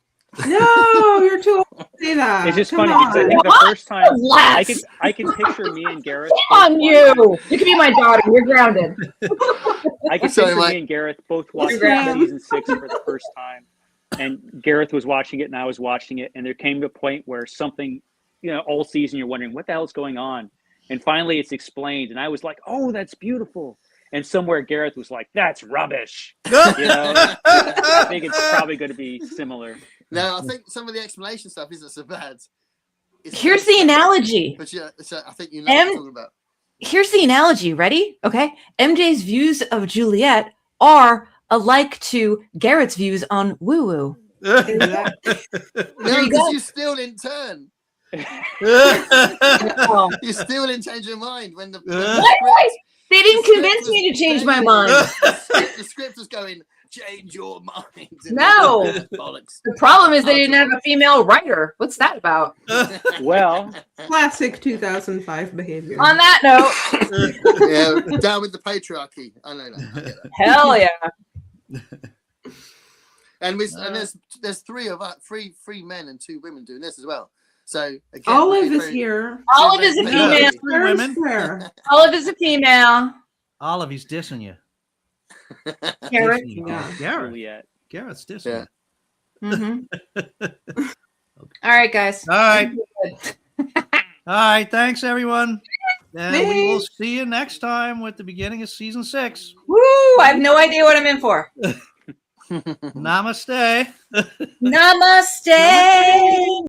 No, you're too old to say that. It's just Come funny because I on. think the first time Less. I can picture me and Gareth. On you. You can be my daughter. You're grounded. I can Sorry, picture Mike. me and Gareth both watching grounded. season 6 for the first time, and Gareth was watching it and I was watching it, and there came to a point where something, all season you're wondering what the hell is going on, and finally it's explained, and I was like, oh, that's beautiful. And somewhere Gareth was like, that's rubbish. I think it's probably going to be similar. No, I think some of the explanation stuff isn't so bad. Here's the analogy. But yeah, I think you know what I'm talking about. Here's the analogy. Ready? Okay. MJ's views of Juliet are alike to Garrett's views on woo woo. No, you because go. you still didn't turn. Oh. You still didn't change your mind when the They didn't convince me to change my mind. The script was going, change your mind. No. Bollocks. The problem is they didn't have a female writer. What's that about? Well, Classic 2005 behavior. On that note, Yeah, down with the patriarchy. I know that. I get that. hell yeah. And there's 3 of us, three men and 2 women doing this as well. So again, Olive is here. Olive is a female. Three women. Where? Olive is a female. Olive, he's dissing you. Garrett. Dissing you. Yeah. Garrett. Garrett's dissing Yeah. Mm-hmm. All right, guys. you. All right. All right. Thanks, everyone. And we will see you next time with the beginning of season 6. Woo! I have no idea what I'm in for. Namaste. Namaste.